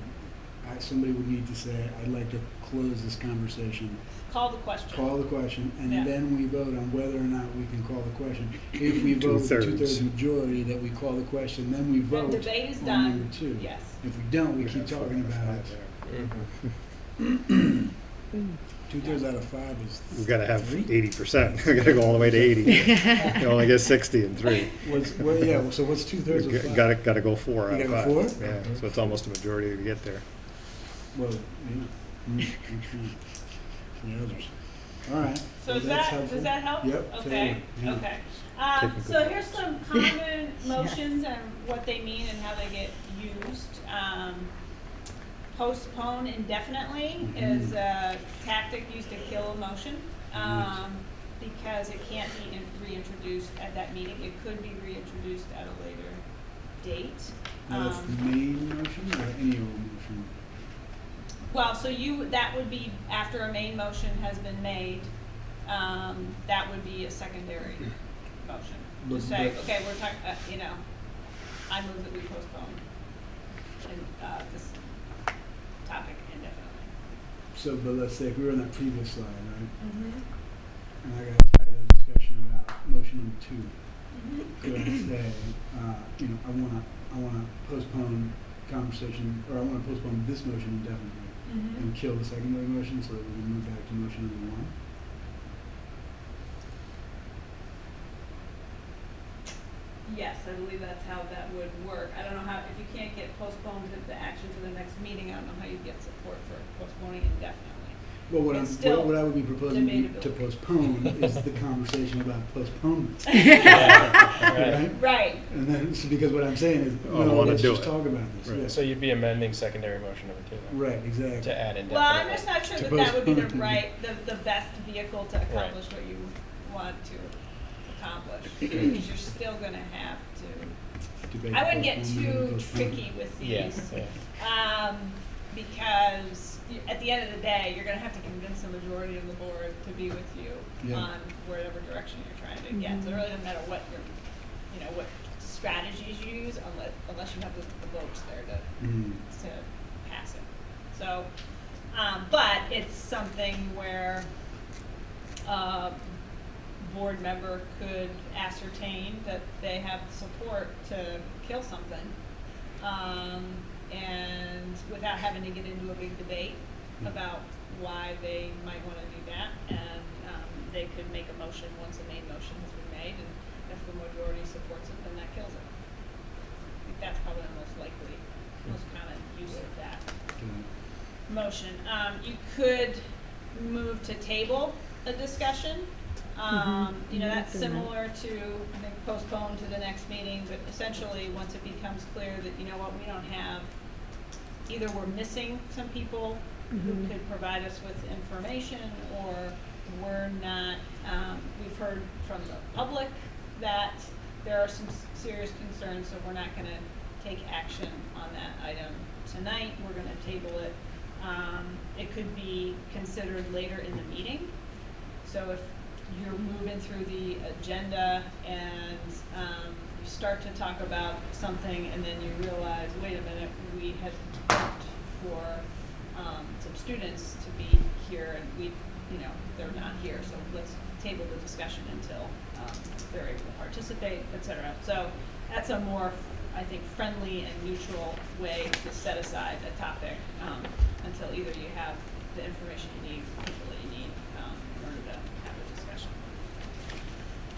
somebody would need to say, I'd like to close this conversation, call the question. call the question, and Yeah. then we vote on whether or not we can call the question. If we vote with a 2/3. 2/3 majority that we call the question, then we Then vote debate is on done. number 2. Yes. If we don't, we keep talking about it. Mhm. 2/3 out of 5 is. We've got to have 3? 80%. We've got to go all the way to 80. You only get 60 in 3. Yeah, so what's 2/3 of 5? Got to go 4 out You of gotta 5. go 4? Yeah, so it's almost a majority to get there. Well, yeah. The others. All right. So Well, is that's that, helpful. does that help? Yep, Okay, totally, yeah. okay. Technical. So here's some common motions and what they mean and how they get used. Postpone indefinitely is a tactic used to kill a motion, because it can't be reintroduced at that meeting. It could be reintroduced at a later date. Now, that's the main motion or any old motion? Well, so that would be after a main motion has been made, that would be a secondary motion. But- To say, but- okay, we're talking, I move that we postpone this topic indefinitely. So, but let's say if we were on that previous slide, right, Mm-hmm. and I got tired of the discussion about motion number 2, could I say, I wanna postpone conversation, or I wanna postpone this motion indefinitely Mm-hmm. and kill the secondary motion so that we can move back to motion number 1? Yes, I believe that's how that would work. I don't know how, if you can't get postponed the action to the next meeting, I don't know how you'd get support for postponing indefinitely. Well, It's still what I would be proposing debatable. to postpone is the conversation about postponement, Right. right? Right. And then, because what I'm saying is, Oh, I no, wanna let's do just it. talk about this. Right. Yeah. So you'd be amending secondary motion number 2 then? Right, exactly. To add indefinitely. Well, I'm just not sure To that that would be the postpone. the best vehicle to accomplish what you want to accomplish. Because you're still gonna have to, Debate I wouldn't get postponement and too postponement. tricky with Yeah, these. yeah. Because at the end of the day, you're gonna have to convince the majority of the board to be with you Yeah. on whatever direction you're trying to get. So it really doesn't matter what what strategies you use unless you have the votes there to pass it. So, but it's something where a board member could ascertain that they have support to kill something, and without having to get into a big debate about why they might want to do that, and they could make a motion once a main motion has been made, and if the majority supports it, then that kills it. I think that's probably the most likely, most common use of that motion. You could move to table a discussion. That's similar to, I think, postpone to the next meeting, but essentially, once it becomes clear that, we don't have, either we're missing some people who could provide us with information, or we're not, we've heard from the public that there are some serious concerns, so we're not gonna take action on that item tonight, we're gonna table it. It could be considered later in the meeting. So if you're moving through the agenda and you start to talk about something and then you realize, wait a minute, we had hoped for some students to be here and they're not here, so let's table the discussion until they're able to participate, et cetera. So that's a more, I think, friendly and neutral way to set aside a topic until either you have the information you need, the people that you need in order to have a discussion.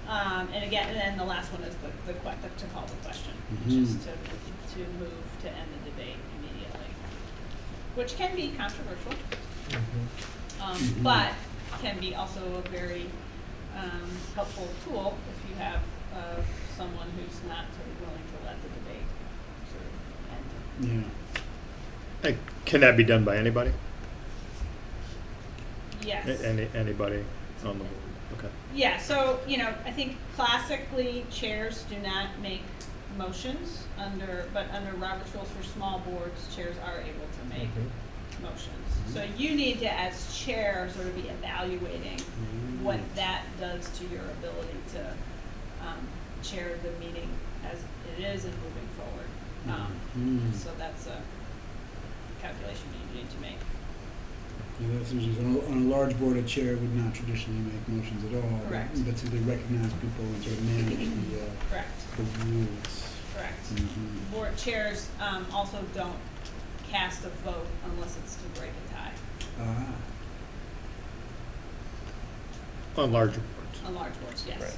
And then the last one is to call the question, which is to move to end the debate immediately, which can be controversial, but can be also a very helpful tool if you have someone who's not sort of willing to let the debate sort of end. Yeah. Can that be done by anybody? Yes. Anybody on the board? Okay. Yeah, so, I think classically, chairs do not make motions but under Robert's Rules for small boards, chairs are able to make motions. So you need to, as chair, sort of be evaluating what that does to your ability to chair the meeting as it is and moving forward. So that's a calculation you need to make. Yeah, that's usually on a large board, a chair would not traditionally make motions at all. Correct. But to recognize people and sort of manage Correct. the rules. Correct. Mhm. Board chairs also don't cast a vote unless it's to break a tie Ah. On larger boards. on large boards, yes. Right.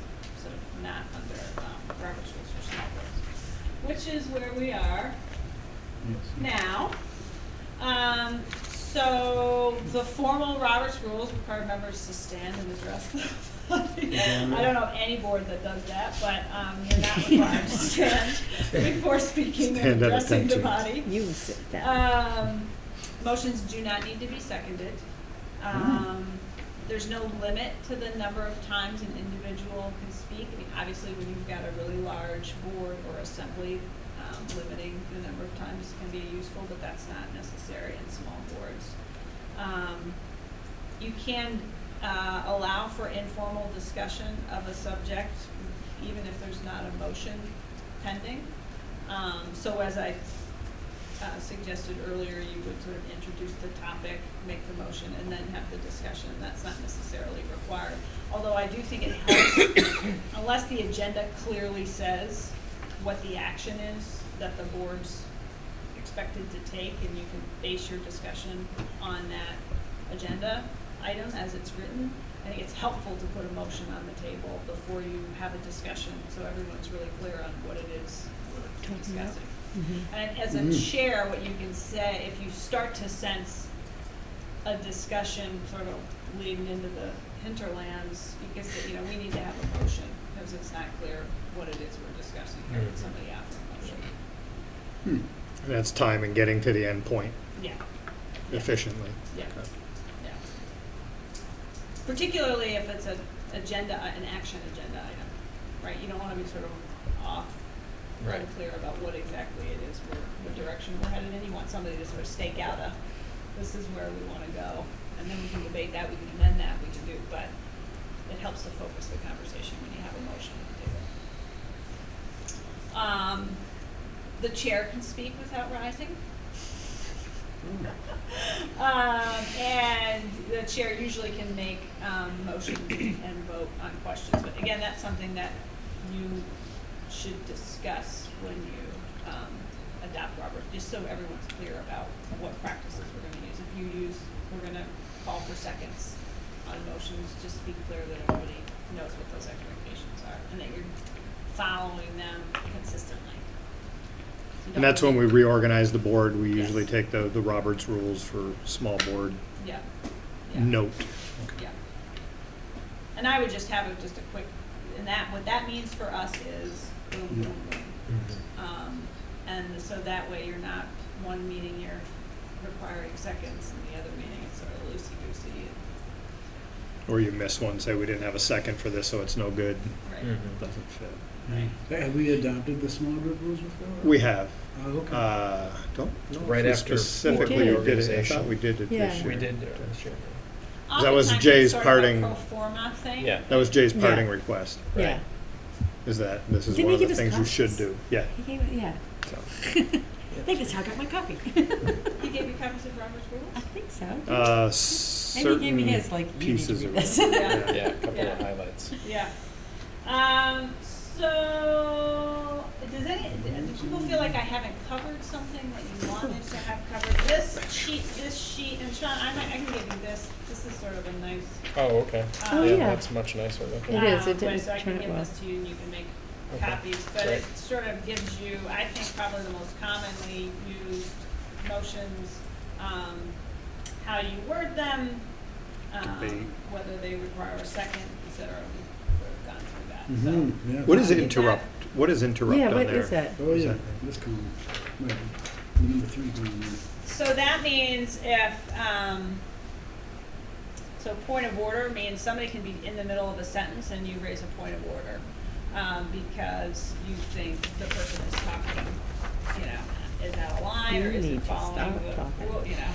So not under Robert's Rules for small boards, which is where we are Yes. now. So the formal Robert's Rules require members to stand and address them. I don't know of any board that does that, but you're not required to stand before speaking and Stand at addressing the attention. body. You sit down. Motions do not need to be seconded. There's no limit to the number of times an individual can speak. I mean, obviously, when you've got a really large board or assembly, limiting the number of times can be useful, but that's not necessary in small boards. You can allow for informal discussion of a subject, even if there's not a motion pending. So as I suggested earlier, you would sort of introduce the topic, make the motion, and then have the discussion. That's not necessarily required. Although I do think it helps, unless the agenda clearly says what the action is that the board's expected to take, and you can base your discussion on that agenda item as it's written. I think it's helpful to put a motion on the table before you have a discussion, so everyone's really clear on what it is we're discussing. And as a chair, what you can say, if you start to sense a discussion sort of leading into the hinterlands, you can say, we need to have a motion, because it's not clear what it is we're discussing here. Would somebody offer a motion? That's time and getting to the end point Yeah. efficiently. Yeah. Okay. Yeah. Particularly if it's an action agenda item, right? You don't want to be sort of off, Right. unclear about what exactly it is, what direction we're headed in. You want somebody to sort of stake out this is where we want to go, and then we can debate that, we can amend that, we can do, but it helps to focus the conversation when you have a motion at the table. The chair can speak without rising. And the chair usually can make motions and vote on questions. But again, that's something that you should discuss when you adopt Robert, just so everyone's clear about what practices we're going to use. If we're going to call for seconds on motions, just be clear that everybody knows what those expectations are and that you're following them consistently. And that's when we reorganize the board. We Yes. usually take the Roberts rules for small board Yeah. Yeah. note. Yeah. And I would just have a quick, and what that means for us is boom, boom, boom. And so that way you're not, one meeting you're requiring seconds and the other meeting it's sort of loosey-goosey. Or you miss one, say we didn't have a second for this, so it's no good. Right. Doesn't fit. Right. Have we adopted the small group rules before? We have. Oh, okay. Don't know if Right we after specifically board did it. I organization. thought we did it Yeah. this year. We did do it this year. That was Oftentimes it's Jay's sort parting- of a pro forma thing. Yeah. That was Jay's Yeah. parting request, Yeah. is that this is Didn't one he of the give us things you should copies? do. Yeah. He gave it, yeah. So, I think that's how I got my copy. He gave you copies of Robert's I rules? think so. uh, And he gave me certain his, like, you need to pieces do of this. Yeah. Yeah, a couple Yeah. of highlights. Yeah. So, do people feel like I haven't covered something that you wanted to have covered? This sheet, and Sean, I can give you this. This is sort of a nice. Oh, okay. Oh, Yeah, yeah. that's much nicer looking. It is, it but did so I turn can it give well. this to you and you can make Okay. copies, but Great. it sort of gives you, I think, probably the most commonly used motions, how you word them, Debate. whether they require a second, et cetera. We've sort of gone through that, so. Yeah. What is Get that. interrupt? What is interrupt Yeah, on what there? is that? Oh, Is yeah, that- this column. Right. Number 3 going there. So that means if, so point of order means somebody can be in the middle of a sentence and you raise a point of order, because you think the person is talking, you know, is out of line or You isn't need to following stop the talking. rule, you know.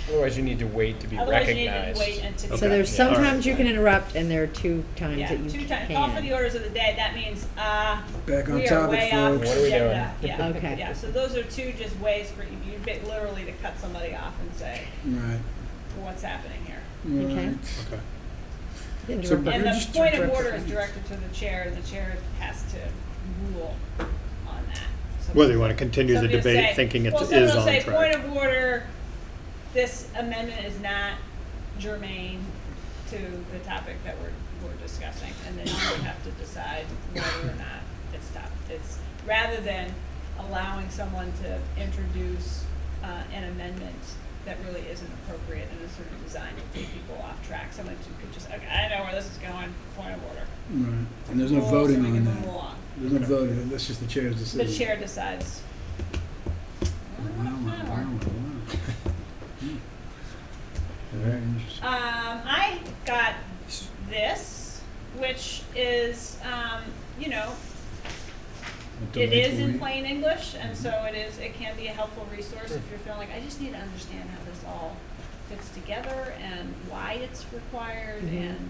Otherwise, you need to wait to be Otherwise, you recognized. need to wait and to be So there's Okay. Yeah. sometimes you can interrupt, and there are 2 times Yeah, that you 2 can. times. Call for the orders of the day. That means, Back on we are topic, way off folks. What are we agenda. doing? Yeah. Okay. Yeah. So those are 2 just ways for you, literally to cut somebody off and say, Right. what's happening here? Okay. Right. Okay. Interrupt. So, but And the registered point of direct order is appointments. directed to the chair. The chair has to rule on that. So Whether you want to continue the somebody will debate say- thinking it well, is somebody on will say, track. point of order, this amendment is not germane to the topic that we're discussing, and then you would have to decide whether or not it's it's rather than allowing someone to introduce an amendment that really isn't appropriate and is sort of designed to take people off track. Someone could just, okay, I know where this is going, point of order. Right. And there's no Rules, voting so we on can that. move along. There's no voting. That's just the chair's decision. The chair decides. Wow, wow, wow, wow. Very interesting. I got this, which is, you know, it is in plain English, and so it can be a helpful resource if you're feeling like, I just need to understand how this all fits together and why it's required, and,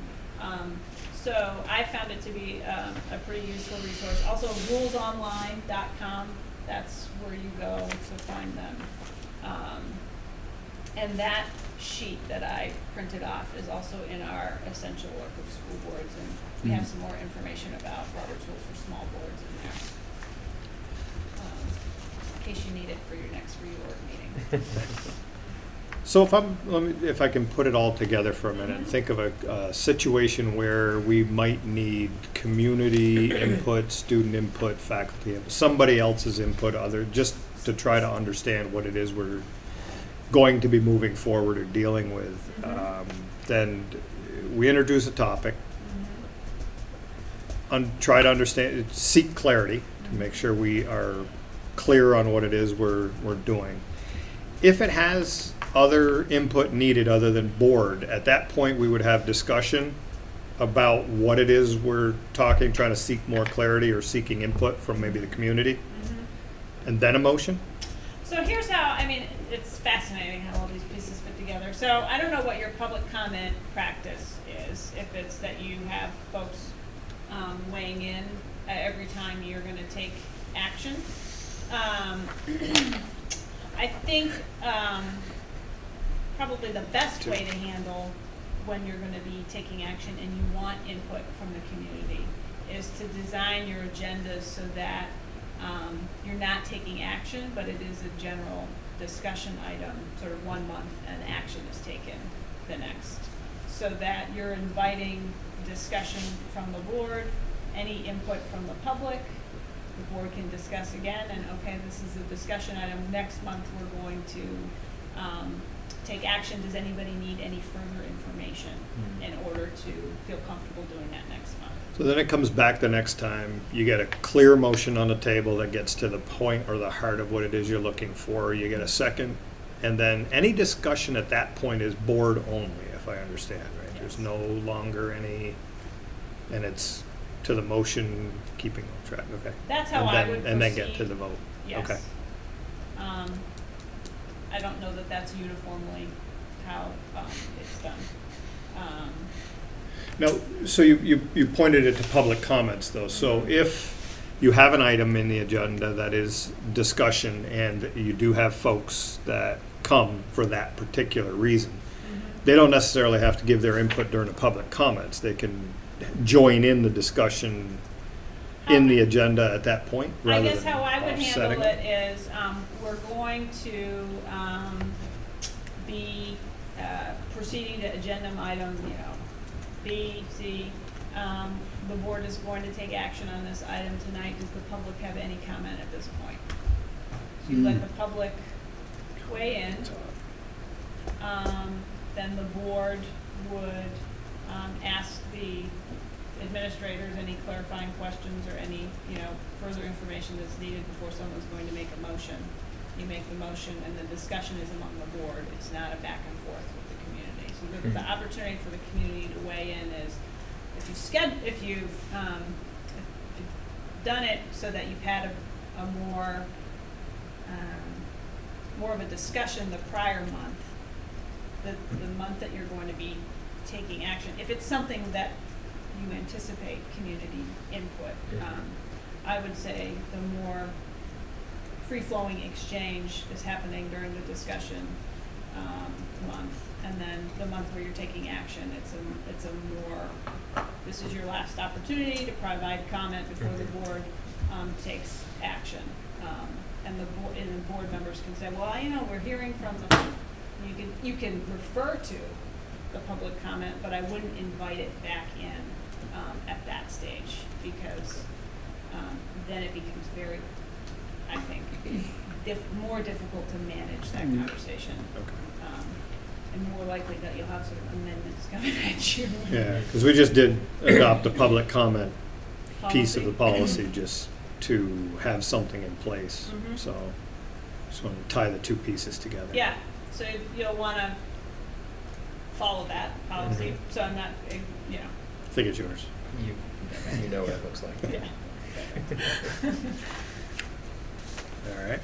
so I found it to be, a pretty useful resource. Also, rulesonline.com, that's where you go to find them. And that sheet that I printed off is also in our essential work of school boards, and we have some more information about Robert's Rules for small boards in there, in case you need it for your next reorg meeting. So if I can put it all together for a minute, and think of a situation where we might need community input, student input, faculty, somebody else's input, just to try to understand what it is we're going to be moving forward or dealing with. Then we introduce a topic, try to understand, seek clarity to make sure we are clear on what it is we're doing. If it has other input needed other than board, at that point we would have discussion about what it is we're trying to seek more clarity or seeking input from maybe the community, and then a motion. So here's how, I mean, it's fascinating how all these pieces fit together. So I don't know what your public comment practice is, if it's that you have folks weighing in every time you're going to take action. I think probably the best way to handle when you're going to be taking action and you want input from the community is to design your agendas so that you're not taking action, but it is a general discussion item, sort of 1 month, and action is taken the next. So that you're inviting discussion from the board, any input from the public. The board can discuss again, and okay, this is a discussion item. Next month, we're going to take action. Does anybody need any further information in order to feel comfortable doing that next month? So then it comes back the next time, you get a clear motion on the table that gets to the point or the heart of what it is you're looking for, you get a second, and then any discussion at that point is board only, if I understand, right? Yes. There's no longer any, and it's to the motion, keeping on track, okay. That's how And I then- would And then get to proceed. the vote, Yes. okay. I don't know that that's uniformly how it's done. Now, so you pointed it to public comments though, so if you have an item in the agenda that is discussion and you do have folks that come for that particular reason, they don't necessarily have to give their input during the public comments, they can join in the discussion in the agenda at that point I rather guess than how I would offsetting handle it is, we're going to be proceeding to agenda item, you know, B, C. The board is going to take action on this item tonight. Does the public have any comment at this point? So you let the public weigh in. Then the board would ask the administrators any clarifying questions or any, further information that's needed before someone's going to make a motion. You make the motion and the discussion is among the board. It's not a back and forth with the community. So the opportunity for the community to weigh in is if you've done it so that you've had a more of a discussion the prior month, the month that you're going to be taking action, if it's something that you anticipate community input, I would say the more free-flowing exchange is happening during the discussion month, and then the month where you're taking action, it's a more, this is your last opportunity to provide comment before the board takes action. And the board members can say, well, we're hearing from the, you can refer to the public comment, but I wouldn't invite it back in at that stage, because then it becomes very, I think, more difficult to manage that conversation. And more likely that you'll have sort of amendments coming at you. Yeah, because we just did adopt a public comment piece of the policy just to have something in place. So just want to tie the two pieces together. Yeah, so you'll want to follow that policy. So I'm not, I think it's yours. You know what it looks like. Yeah. All right.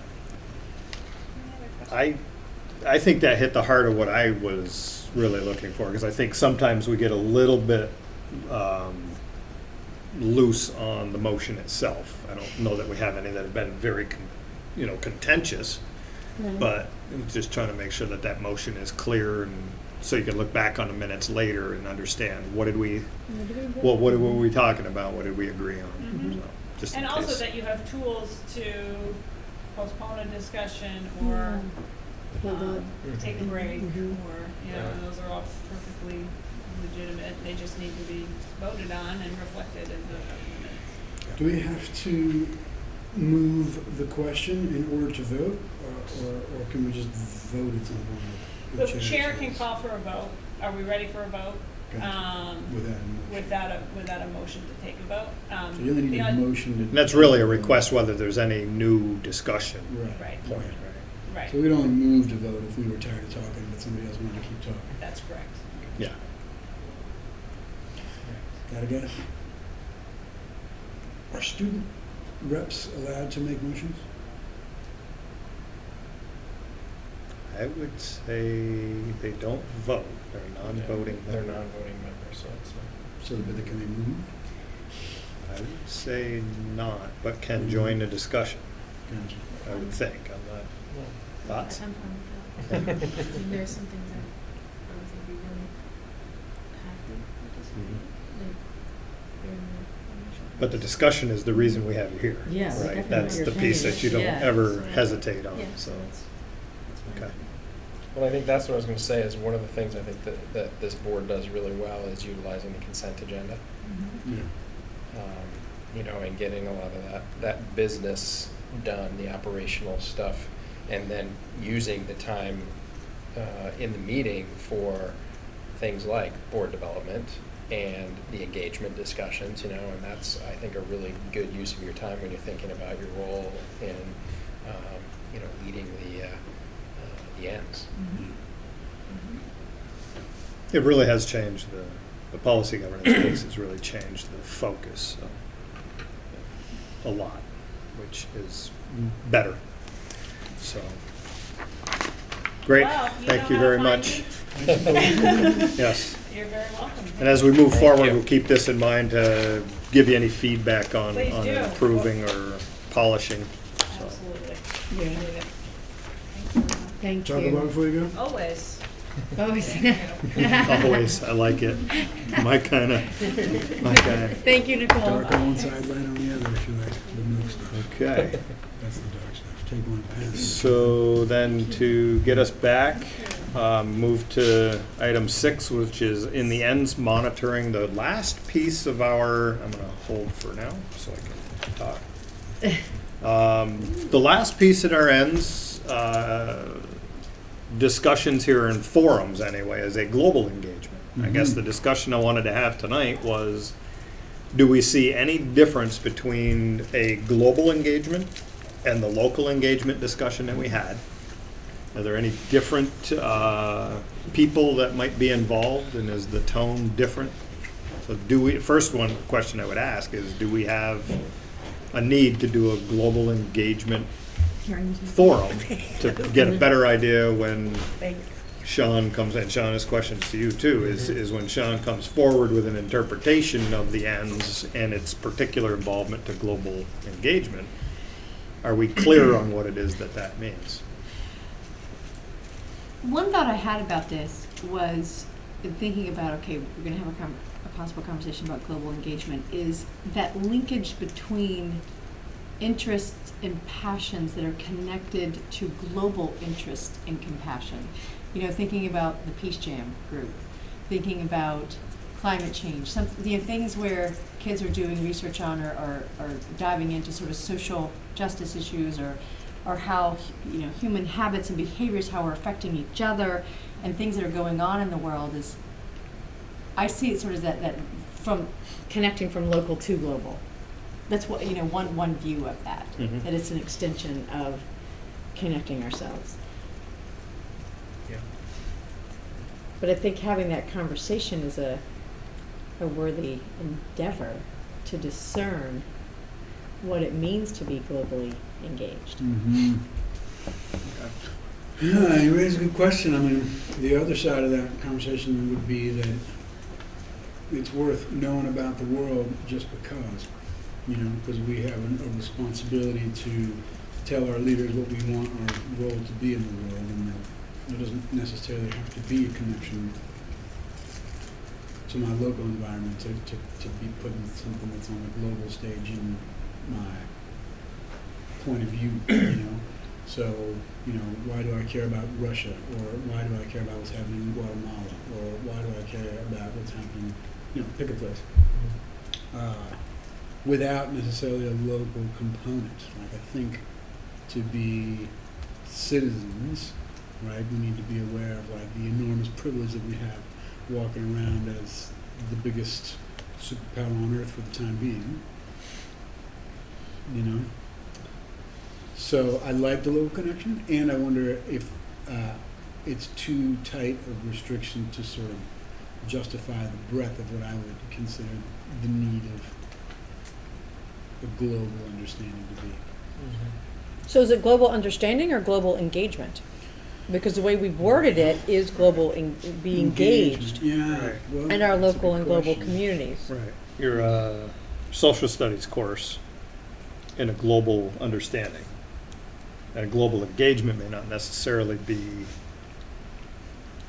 I think that hit the heart of what I was really looking for, because I think sometimes we get a little bit loose on the motion itself. I don't know that we have any that have been very, contentious, but just trying to make sure that that motion is clear, and so you can look back on the minutes later and understand what were we talking about? What did we agree on? So, just And in also case. that you have tools to postpone a discussion or take a break, or, and those are all perfectly legitimate. They just need to be voted on and reflected in the minutes. Do we have to move the question in order to vote, or can we just vote at some point? The chair can call for a vote. Are we ready for a vote? Gotcha. Without a motion to take a vote. So you only need a motion to. And that's really a request whether there's any new discussion. Right. Point. Right. So we'd only move to vote if we were tired of talking, but somebody else wanted to keep talking. That's correct. Yeah. Got a guess? Are student reps allowed to make motions? I would say they don't vote. They're non-voting. They're non-voting members, so it's But can they move? I would say not, but can join the discussion. Gotcha. I would think. I'm not. Thoughts? I'm fine with that. I mean, there's some things that I don't think we really have to participate. Like, during the initial But the discussion is the reason we have you here. Yeah, Right. definitely That's what the you're piece saying. that you don't Yeah. ever So- hesitate on. Yeah, So. that's fine. Okay. Well, I think that's what I was going to say, is one of the things I think that this board does really well is utilizing the consent agenda. Yeah. And getting a lot of that business done, the operational stuff, and then using the time in the meeting for things like board development and the engagement discussions, and that's, I think, a really good use of your time when you're thinking about your role in, leading the ends. It really has changed the policy governance piece has really changed the focus a lot, which is better. So, great. Well, Thank you know very how to much. find me. Yes. You're very welcome. And as we move Thank forward, you. we'll keep this in mind to give you any feedback on Please do. improving or polishing. So. Absolutely. Yeah. Appreciate it. Thank you. Thank Talk you. about it before you go? Always. Always. Always, I like it. My kind of. Thank you, Nicole. Dark on one side, light on the other, if you like the milk stuff. Okay. That's the dark stuff. Take one pass. So then to get us back, move to item 6, which is in the ends monitoring the last piece of our, I'm going to hold for now so I can talk. The last piece at our ends, discussions here in forums anyway, is a global engagement. I guess the discussion I wanted to have tonight was do we see any difference between a global engagement and the local engagement discussion that we had? Are there any different people that might be involved, and is the tone different? So first one question I would ask is, do we have a need to do a global engagement forum to get a better idea when Sean comes in? Sean, this question's to you too, is when Sean comes forward with an interpretation of the ends and its particular involvement to global engagement, are we clear on what it is that means? One thought I had about this was in thinking about, okay, we're going to have a possible conversation about global engagement, is that linkage between interests and passions that are connected to global interest and compassion. You know, thinking about the Peace Jam group, thinking about climate change, things where kids are doing research on or diving into sort of social justice issues or how, you know, human habits and behaviors, how we're affecting each other, and things that are going on in the world. Is I see it sort of that from connecting from local to global. That's what, you know, one view of that. Mhm. That it's an extension of connecting ourselves. Yeah. But I think having that conversation is a worthy endeavor to discern what it means to be globally engaged. Mm-hmm. Yeah, you raise a good question. I mean, the other side of that conversation would be that it's worth knowing about the world just because, you know, because we have a responsibility to tell our leaders what we want our role to be in the world, and that there doesn't necessarily have to be a connection to my local environment to be putting something that's on the global stage in my point of view, you know. So, you know, why do I care about Russia, or why do I care about what's happening in Guatemala, or why do I care about what's happening, you know, pick a place, without necessarily a local component. Like, I think to be citizens, right, we need to be aware of like the enormous privilege that we have walking around as the biggest superpower on earth for the time being, you know. So I like the local connection, and I wonder if it's too tight of restriction to sort of justify the breadth of what I would consider the need of a global understanding to be. Mm-hmm. So is it global understanding or global engagement? Because the way we've worded it is global, be engaged Yeah. Right. Well, in our that's a local good and global question. communities. Right. Your social studies course in a global understanding. And a global engagement may not necessarily be,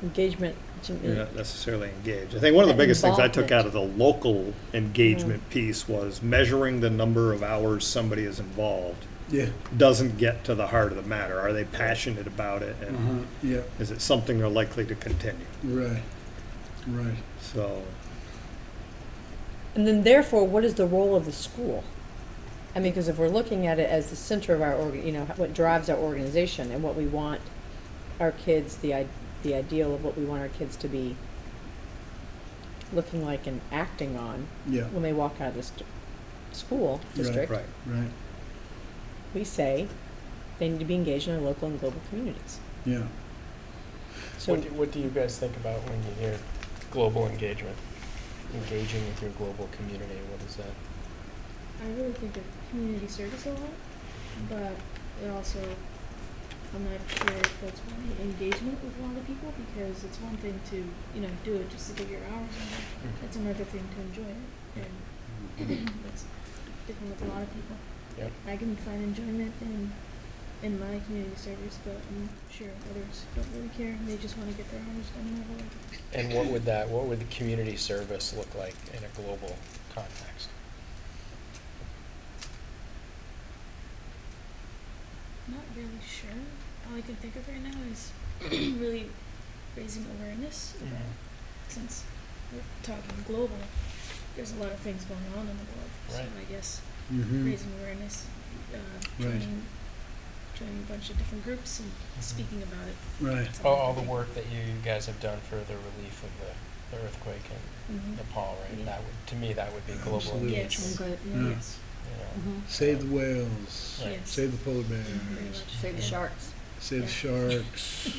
Engagement. you're not necessarily engaged. I think one of the biggest things I took Involvement. out of the local engagement piece was measuring the number of hours somebody is involved Yeah. doesn't get to the heart of the matter. Are they passionate about it, and Yeah. is it something they're likely to continue? Right. Right. So, And then therefore, what is the role of the school? I mean, because if we're looking at it as the center of our, you know, what drives our organization and what we want our kids, the ideal of what we want our kids to be looking like and acting on Yeah. when they walk out of this school district, right. Right. we say they need to be engaged in our local and global communities. Yeah. So What do you guys think about when you hear global engagement? Engaging with your global community, what is that? I really think of community service a lot, but it also, I'm not sure if that's really engagement with a lot of people, because it's one thing to, you know, do it just to get your hours on it. It's another thing to enjoy it, and that's different with a lot of people. Yep. I can find enjoyment in my community service, but I'm sure others don't really care, and they just want to get their hours done and over with. And what would the community service look like in a global context? Not really sure. All I can think of right now is really raising awareness about, since we're talking global, there's a lot of things going on in the world. Right. So I guess Mm-hmm. raising awareness, joining a bunch of different groups and speaking about it. Right. Something All like the that. work that you guys have done for the relief of the the earthquake in Mhm. Nepal, right? Yeah. That would, to me, that would be global Absolutely. engagement. Yeah. Yes. You know, Mhm. Save the whales. Right. Yes. Save the polar bears. Very much. Save the Yeah. sharks. Save the Yeah. sharks.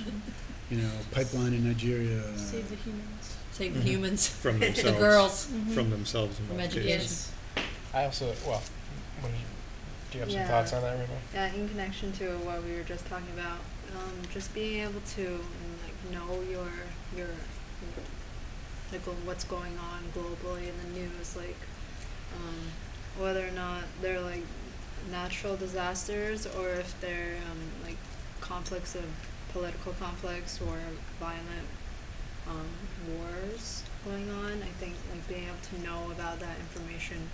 You know, pipeline in Nigeria. Save the humans. Save the Mhm. humans. From The themselves. girls. From themselves in From most education. cases. Yes. I also, well, when you, do you have some Yeah. thoughts on that, Rima? Yeah, in connection to what we were just talking about, just being able to know your like what's going on globally in the news, like whether or not they're like natural disasters or if they're like conflicts of political conflicts or violent wars going on. I think like being able to know about that information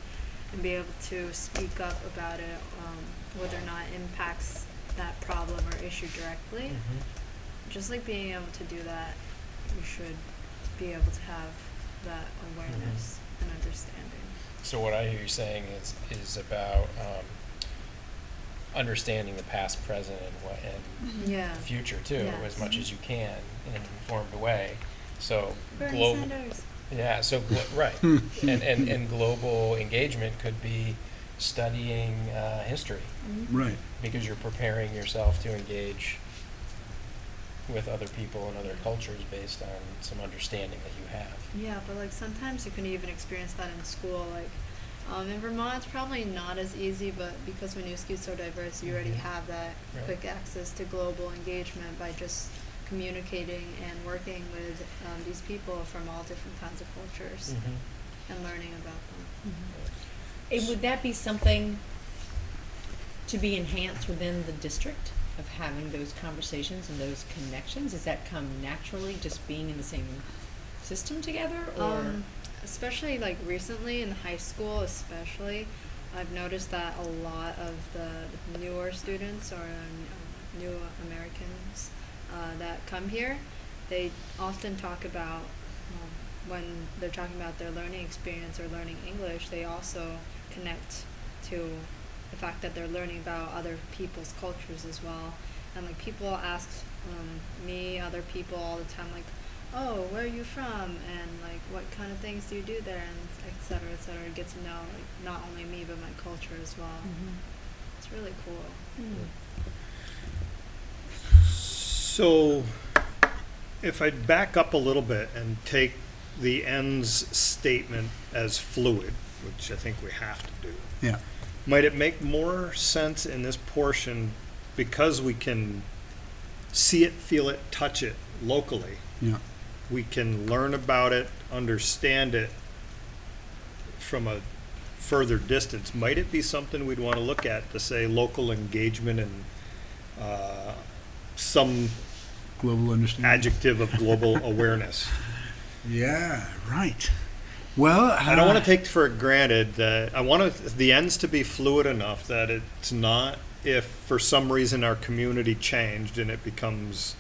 and be able to speak up about it, whether or not it impacts that problem or issue directly. Just like being able to do that, you should be able to have that awareness and understanding. So what I hear you saying is about understanding the past, present, and Yeah. the future too, Yes. as much as you can in an informed way. So Bernie global, Sanders. yeah. So right, and global engagement could be studying history Right. because you're preparing yourself to engage with other people and other cultures based on some understanding that you have. Yeah, but like sometimes you can even experience that in school. Like in Vermont, it's probably not as easy, but because Winooski is so diverse, you already have that Right. quick access to global engagement by just communicating and working with these people from all different kinds of cultures and learning about them. And would that be something to be enhanced within the district of having those conversations and those connections? Does that come naturally just being in the same system together, or? Especially like recently in high school, especially, I've noticed that a lot of the newer students or new Americans that come here, they often talk about when they're talking about their learning experience or learning English, they also connect to the fact that they're learning about other people's cultures as well. And like people ask me, other people all the time, like, oh, where are you from? And like, what kind of things do you do there? And et cetera, get to know like not only me, but my culture as well. It's really cool. So, if I back up a little bit and take the ends statement as fluid, which I think we have to do, Yeah. might it make more sense in this portion because we can see it, feel it, touch it locally? Yeah. We can learn about it, understand it from a further distance. Might it be something we'd want to look at to say local engagement and some Global understanding. adjective of global awareness? Yeah. Right. Well, I don't want to take for granted that I want the ends to be fluid enough that it's not if for some reason our community changed and it becomes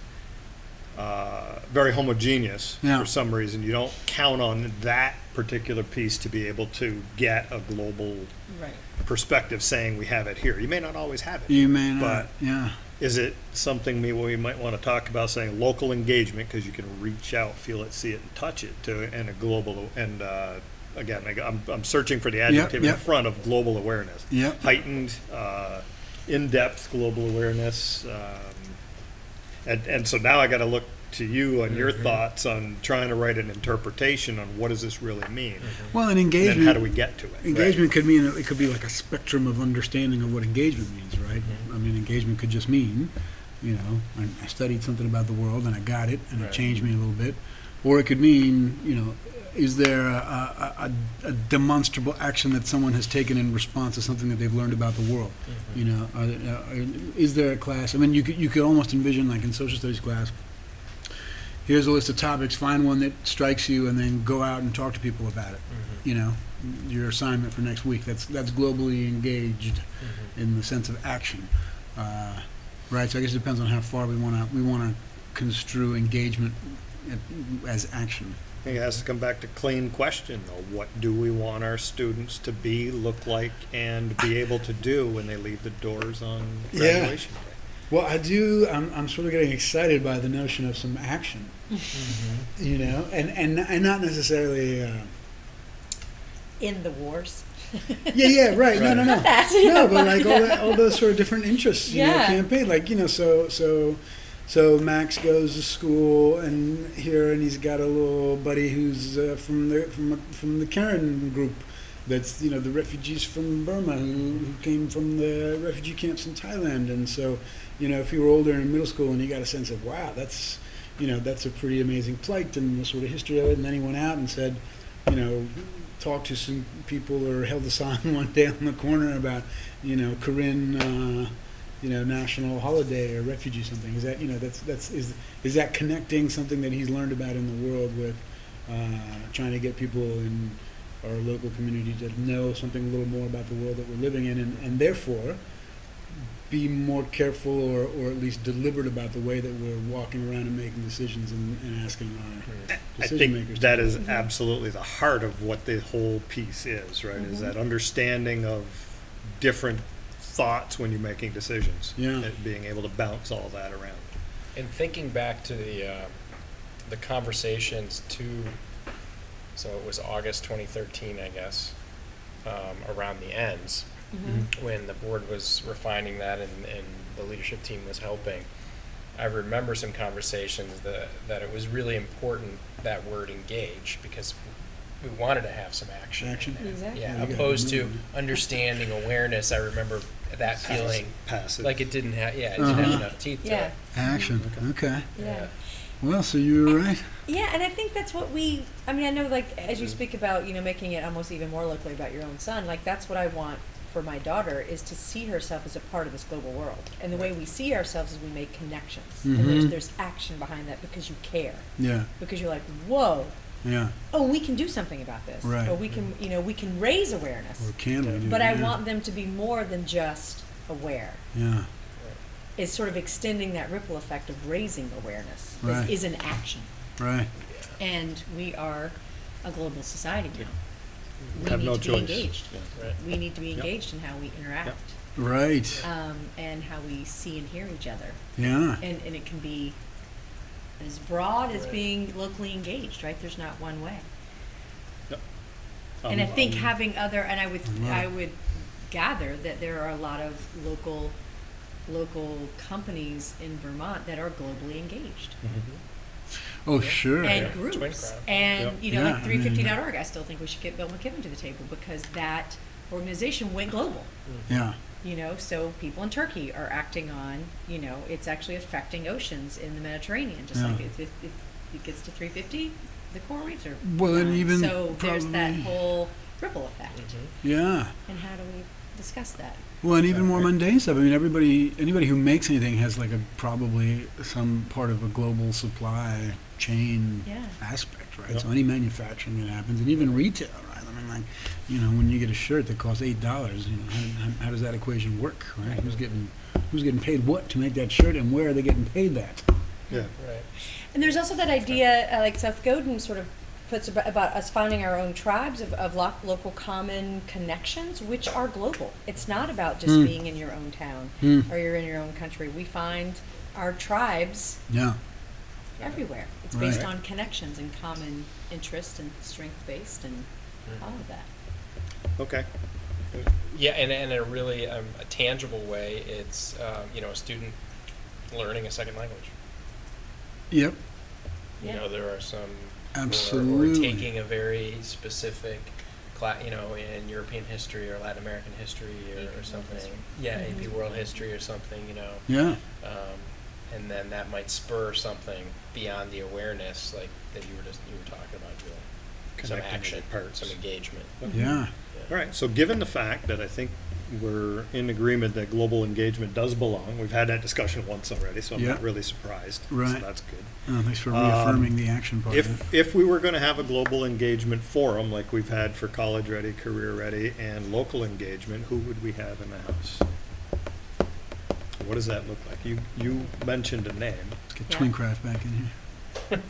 very homogeneous Yeah. for some reason. You don't count on that particular piece to be able to get a global Right. perspective saying we have it here. You may not always have it. You may not. But Yeah. is it something we might want to talk about saying local engagement because you can reach out, feel it, see it, and touch it to and a global and again I'm searching for the adjective yep. in front of global awareness. Yep. Heightened, in-depth global awareness, and so now I got to look to you on your thoughts on trying to write an interpretation on what does this really mean, Well, an and engagement. then how do we get to it? Engagement could mean it could be like a spectrum of understanding of what engagement means, right? I mean, engagement could just mean, you know, I studied something about the world and I got it and Right. it changed me a little bit, or it could mean, you know, is there a demonstrable action that someone has taken in response to something that they've learned about the world? You know, is there a class? I mean, you could almost envision like in social studies class. Here's a list of topics. Find one that strikes you, and then go out and talk to people about it. You know, your assignment for next week. That's globally engaged in the sense of action, right? So I guess it depends on how far we want to construe engagement as action. I think it has to come back to clean question, though. What do we want our students to be, look like, and be able to do when they leave the doors on Yeah. graduation day? Well, I do. I'm sort of getting excited by the notion of some action, you know, and not necessarily. In the wars. Yeah, right. No. Not that. No, but like all those sort of different interests, you know, Yeah. campaign. Like, you know, so Max goes to school and he's got a little buddy who's from the Karen group. That's, you know, the refugees from Burma who came from the refugee camps in Thailand. And so, you know, if you were older in middle school and you got a sense of, wow, that's a pretty amazing plight and the sort of history of it. And then he went out and said, you know, talked to some people or held a sign one day on the corner about, you know, Karen, you know, national holiday or refugee something. Is that, you know, is that connecting something that he's learned about in the world with trying to get people in our local community to know something a little more about the world that we're living in, and therefore be more careful or at least deliberate about the way that we're walking around and making decisions and asking our I decision think makers. that is absolutely the heart of what the whole piece is, right? Is that understanding of different thoughts when you're making decisions. Yeah. And being able to bounce all that around. And thinking back to the conversations so it was August 2013, I guess, around the ends, when the board was refining that and the leadership team was helping. I remember some conversations that it was really important, that word engage, because we wanted to have some action. Exactly. Yeah, You opposed gotta to move. understanding, awareness. I remember that feeling Passive. like it didn't have, it didn't have enough teeth to Yeah. it. Action. Okay. Yeah. Well, so you were right. Yeah, and I think that's what I know, like, as you speak about, you know, making it almost even more locally about your own son, like, that's what I want for my daughter, is to see herself as a part of this global world. And the way we see ourselves is we make connections. And Mhm. there's action behind that because you care. Yeah. Because you're like, whoa, Yeah. oh, we can do something about this. Right. Or we can, you know, we can raise awareness. Or can we do But I yeah. want them to be more than just aware. Yeah. It's sort of extending that ripple effect of raising awareness Right. is an action. Right. And we are a global society now. We Have need no to choice. be engaged. Yeah. Right. We need to be engaged in how we interact, Right. and how we see and hear each other. Yeah. And it can be as broad as Right. being locally engaged, right? There's not one way. Yep. And I think Um, having other, and I Right. would gather that there are a lot of local companies in Vermont that are globally engaged. Oh, sure. And Yeah. groups. Twincraft. And, Yep. you know, Yeah, like I mean- 350.org, I still think we should get Bill McKibben to the table because that organization went global. Yeah. You know, so people in Turkey are acting on, you know, it's actually affecting oceans in the Mediterranean, just like Yeah. if it gets to 350, the coral reefs are Well, and gone. even so there's that probably- whole ripple effect. Yeah. And how do we discuss that? Well, and even more mundane stuff. I mean, anybody who makes anything has like probably some part of a global supply chain Yeah. aspect, right? Yep. So any manufacturing that happens, and even retail, right? I mean, like, you know, when you get a shirt that costs $8, you know, how does that equation work, right? Who's getting paid what to make that shirt, and where are they getting paid that? Yeah. Right. And there's also that idea, like Seth Godin sort of puts about us finding our own tribes of local common connections, which are global. It's not about just being in your own town or you're in your own country. We find our tribes Yeah. everywhere. It's Right. based on connections and common interest and strength-based and all of that. Okay. Yeah, and in a really a tangible way, it's you know, a student learning a second language. Yep. You Yeah. know, there are some Absolutely. or taking a very specific class, you know, in European history or Latin American history or something. Yeah, AP World History or something, you know. Yeah. And then that might spur something beyond the awareness, like that you were talking about, Julie. Some Connecting action, the parts. some engagement. Yeah. All right, so given the fact that I think we're in agreement that global engagement does belong, we've had that discussion once already, so I'm Yeah. not really surprised. Right. So that's good. Thanks for reaffirming the action part of it. If we were going to have a global engagement forum like we've had for College Ready, Career Ready, and local engagement, who would we have in the house? What does that look like? You mentioned a name. Let's get Yeah. Twincraft back in here.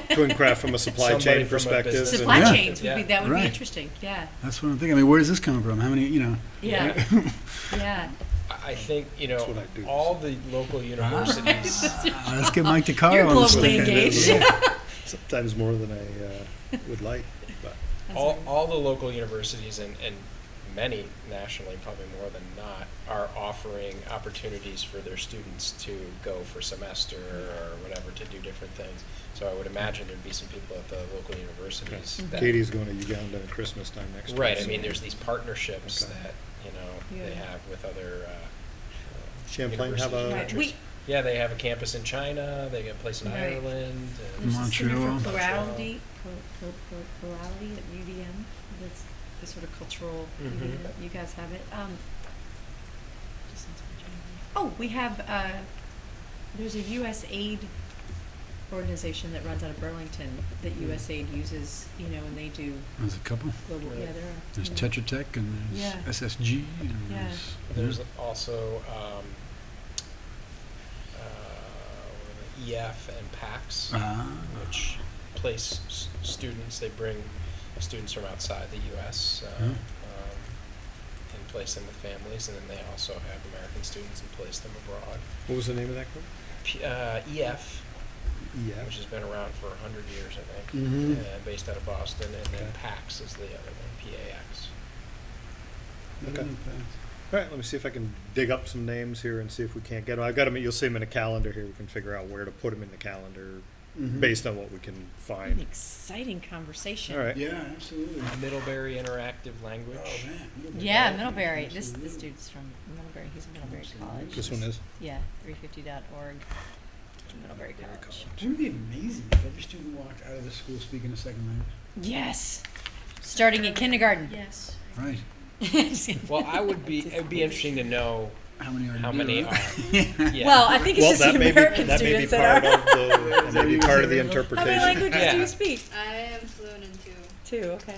Twincraft from a supply Somebody chain from a perspective. business. and- Supply Yeah. chains would be, that would Right. be interesting. Yeah. That's what I'm thinking. I mean, where does this come from? How many, you know? Yeah. Yeah. I think, That's what I do. all the local universities. Let's get Mike DeCaro You're on the globally stand. engaged. Sometimes more than I would like, but. All the local universities and many nationally, probably more than not, are offering opportunities for their students to go for semester or whatever to do different things. So I would imagine there'd be some people at the local universities that. Katie's going to Uganda at Christmas time next week. Right, I so- mean, there's these partnerships Okay. that, they Yeah. have with other, Champlain have universities and a- Right. countries. Yeah, they have a campus in China, they got a place in Right. Ireland. There's a Center Montreal. for Plurality, Plurality at UDM, that's the sort of cultural, Mhm. you guys have it. Just sounds like oh, we have, there's a USAID organization that runs out of Burlington that USAID uses, and they do There's a couple. global, Right. yeah, there are. There's you know. Tetra Tech and there's Yeah. SSG and Yeah. There's also EF and PAX, which place students. They bring students from outside the U.S. And place them with families, and then they also have American students and place them abroad. What was the name of that group? EF, Yeah. which has been around for 100 years, I think, Mhm. based out of Boston, and then Okay. PAX is the other one, PAX. Okay. All right, let me see if I can dig up some names here and see if we can't get them. I've got them, you'll see them in a calendar here. We can figure out where to put them in the calendar based on what we can An find. exciting conversation. All right. Yeah, absolutely. Middlebury Interactive Language. Oh, man. Yeah, Middlebury, this Absolutely. dude's from Middlebury, he's at Middlebury College. This one is? Yeah, 350.org, Middlebury College. Wouldn't it be amazing if every student walked out of the school speaking a second language? Yes, starting at kindergarten. Yes. Right. Well, it'd be interesting to know How many are? how to do, many right? are. Yeah. Well, I think it's Well, just the that may be, American that may be students part that are. of the, that may be part of the How many interpretation. languages do Yeah. you speak? I am fluent in two. Two, okay.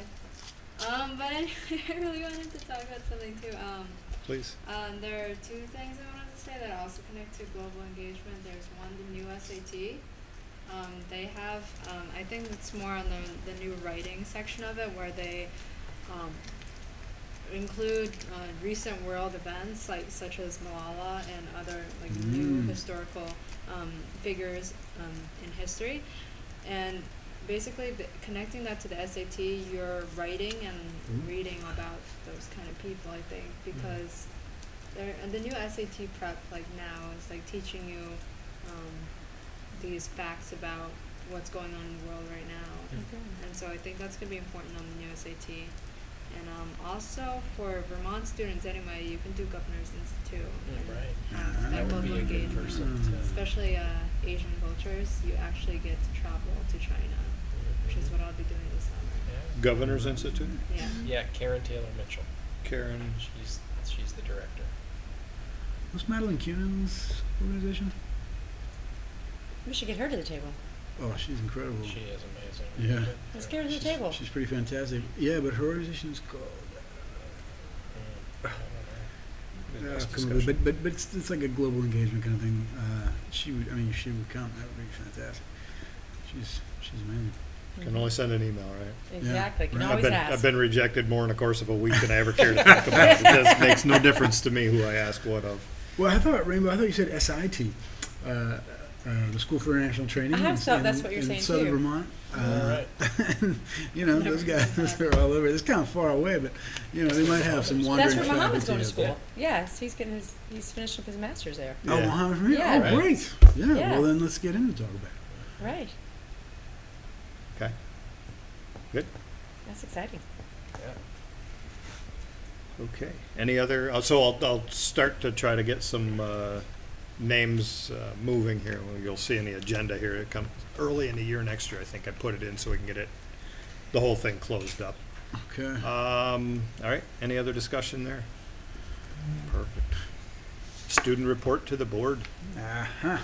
But I really wanted to talk about something too. Please. There are two things I wanted to say that also connect to global engagement. There's one, the new SAT. They have, I think it's more on the new writing section of it, where they include recent world events such as Malala and other new historical figures in history, and basically connecting that to the SAT, you're writing and reading about those kind of people, I think, because the new SAT prep now is teaching you these facts about what's going on in the world right now, and so I think that's going to be important on the new SAT. And also for Vermont students anyway, you can do Governor's Institute and Right. have That that would be global a good engagement. person to. Especially Asian cultures, you actually get to travel to China, which is what I'll be doing this summer. Yeah. Governors Institute? Yeah. Yeah, Karen Taylor Mitchell. Karen. She's the director. What's Madeline Cunan's organization? We should get her to the table. Oh, she's incredible. She is amazing. Yeah. Let's get her to the table. She's pretty fantastic. Yeah, but her organization is called. I don't know. Nice Come on, discussion. but it's like a global engagement kind of thing. She would come. That would be fantastic. She's amazing. Can only send an email, right? Exactly, can Right. always I've ask. been rejected more in the course of a week than I ever care to talk about. It just makes no difference to me who I ask what of. Well, I thought you said SIT, the School for International Training. I have in- thought that's in- what you're in saying, Southern too. Vermont. All right. Those guys are all over. It's kind of far away, but they might have some wandering That's where Mohammed's going to faculty out school. Yes, he's finishing up his master's there. there. Yeah. Oh, Mohammed from here? Yeah. Oh, Right. great. Yeah. Yeah. Well, then let's get in and talk about it. Right, Okay. Good. that's exciting. Yeah. Okay. Any other? So I'll start to try to get some names moving here. Well, you'll see in the agenda here. It comes early in the year next year. I think I put it in so we can get the whole thing closed up. Okay. All right. Any other discussion there? Perfect. Student report to the board. Uh-huh.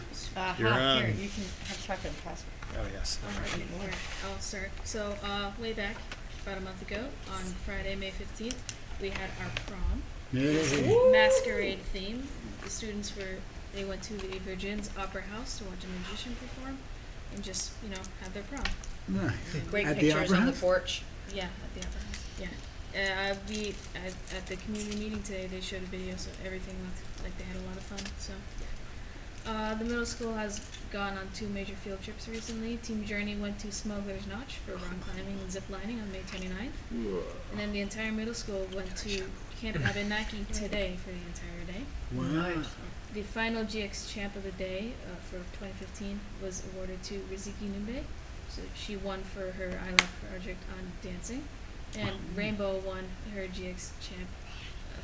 You're on. Here, you can have chocolate and pass. Oh yes. Alright, here, I'll start. So, way back, about a month ago, on Friday, May 15th, we had our prom. Yeah. Masquerade theme. The students they went to the Virgin's Opera House to watch a musician perform and just, have their prom. Nice. Great At the pictures Opera on the House? porch. Yeah, at the Opera House. Yeah. At the community meeting today, they showed a video, so everything looked like they had a lot of fun. So, the middle school has gone on 2 major field trips recently. Team Journey went to Smuggler's Notch for rock climbing and zip lining on May 29th. And then the entire middle school went to Camp Abenaki today for the entire day. Wow. The final GX champ of the day for 2015 was awarded to Riziki Numbe. So she won for her I Love project on dancing. And Rainbow won her GX champ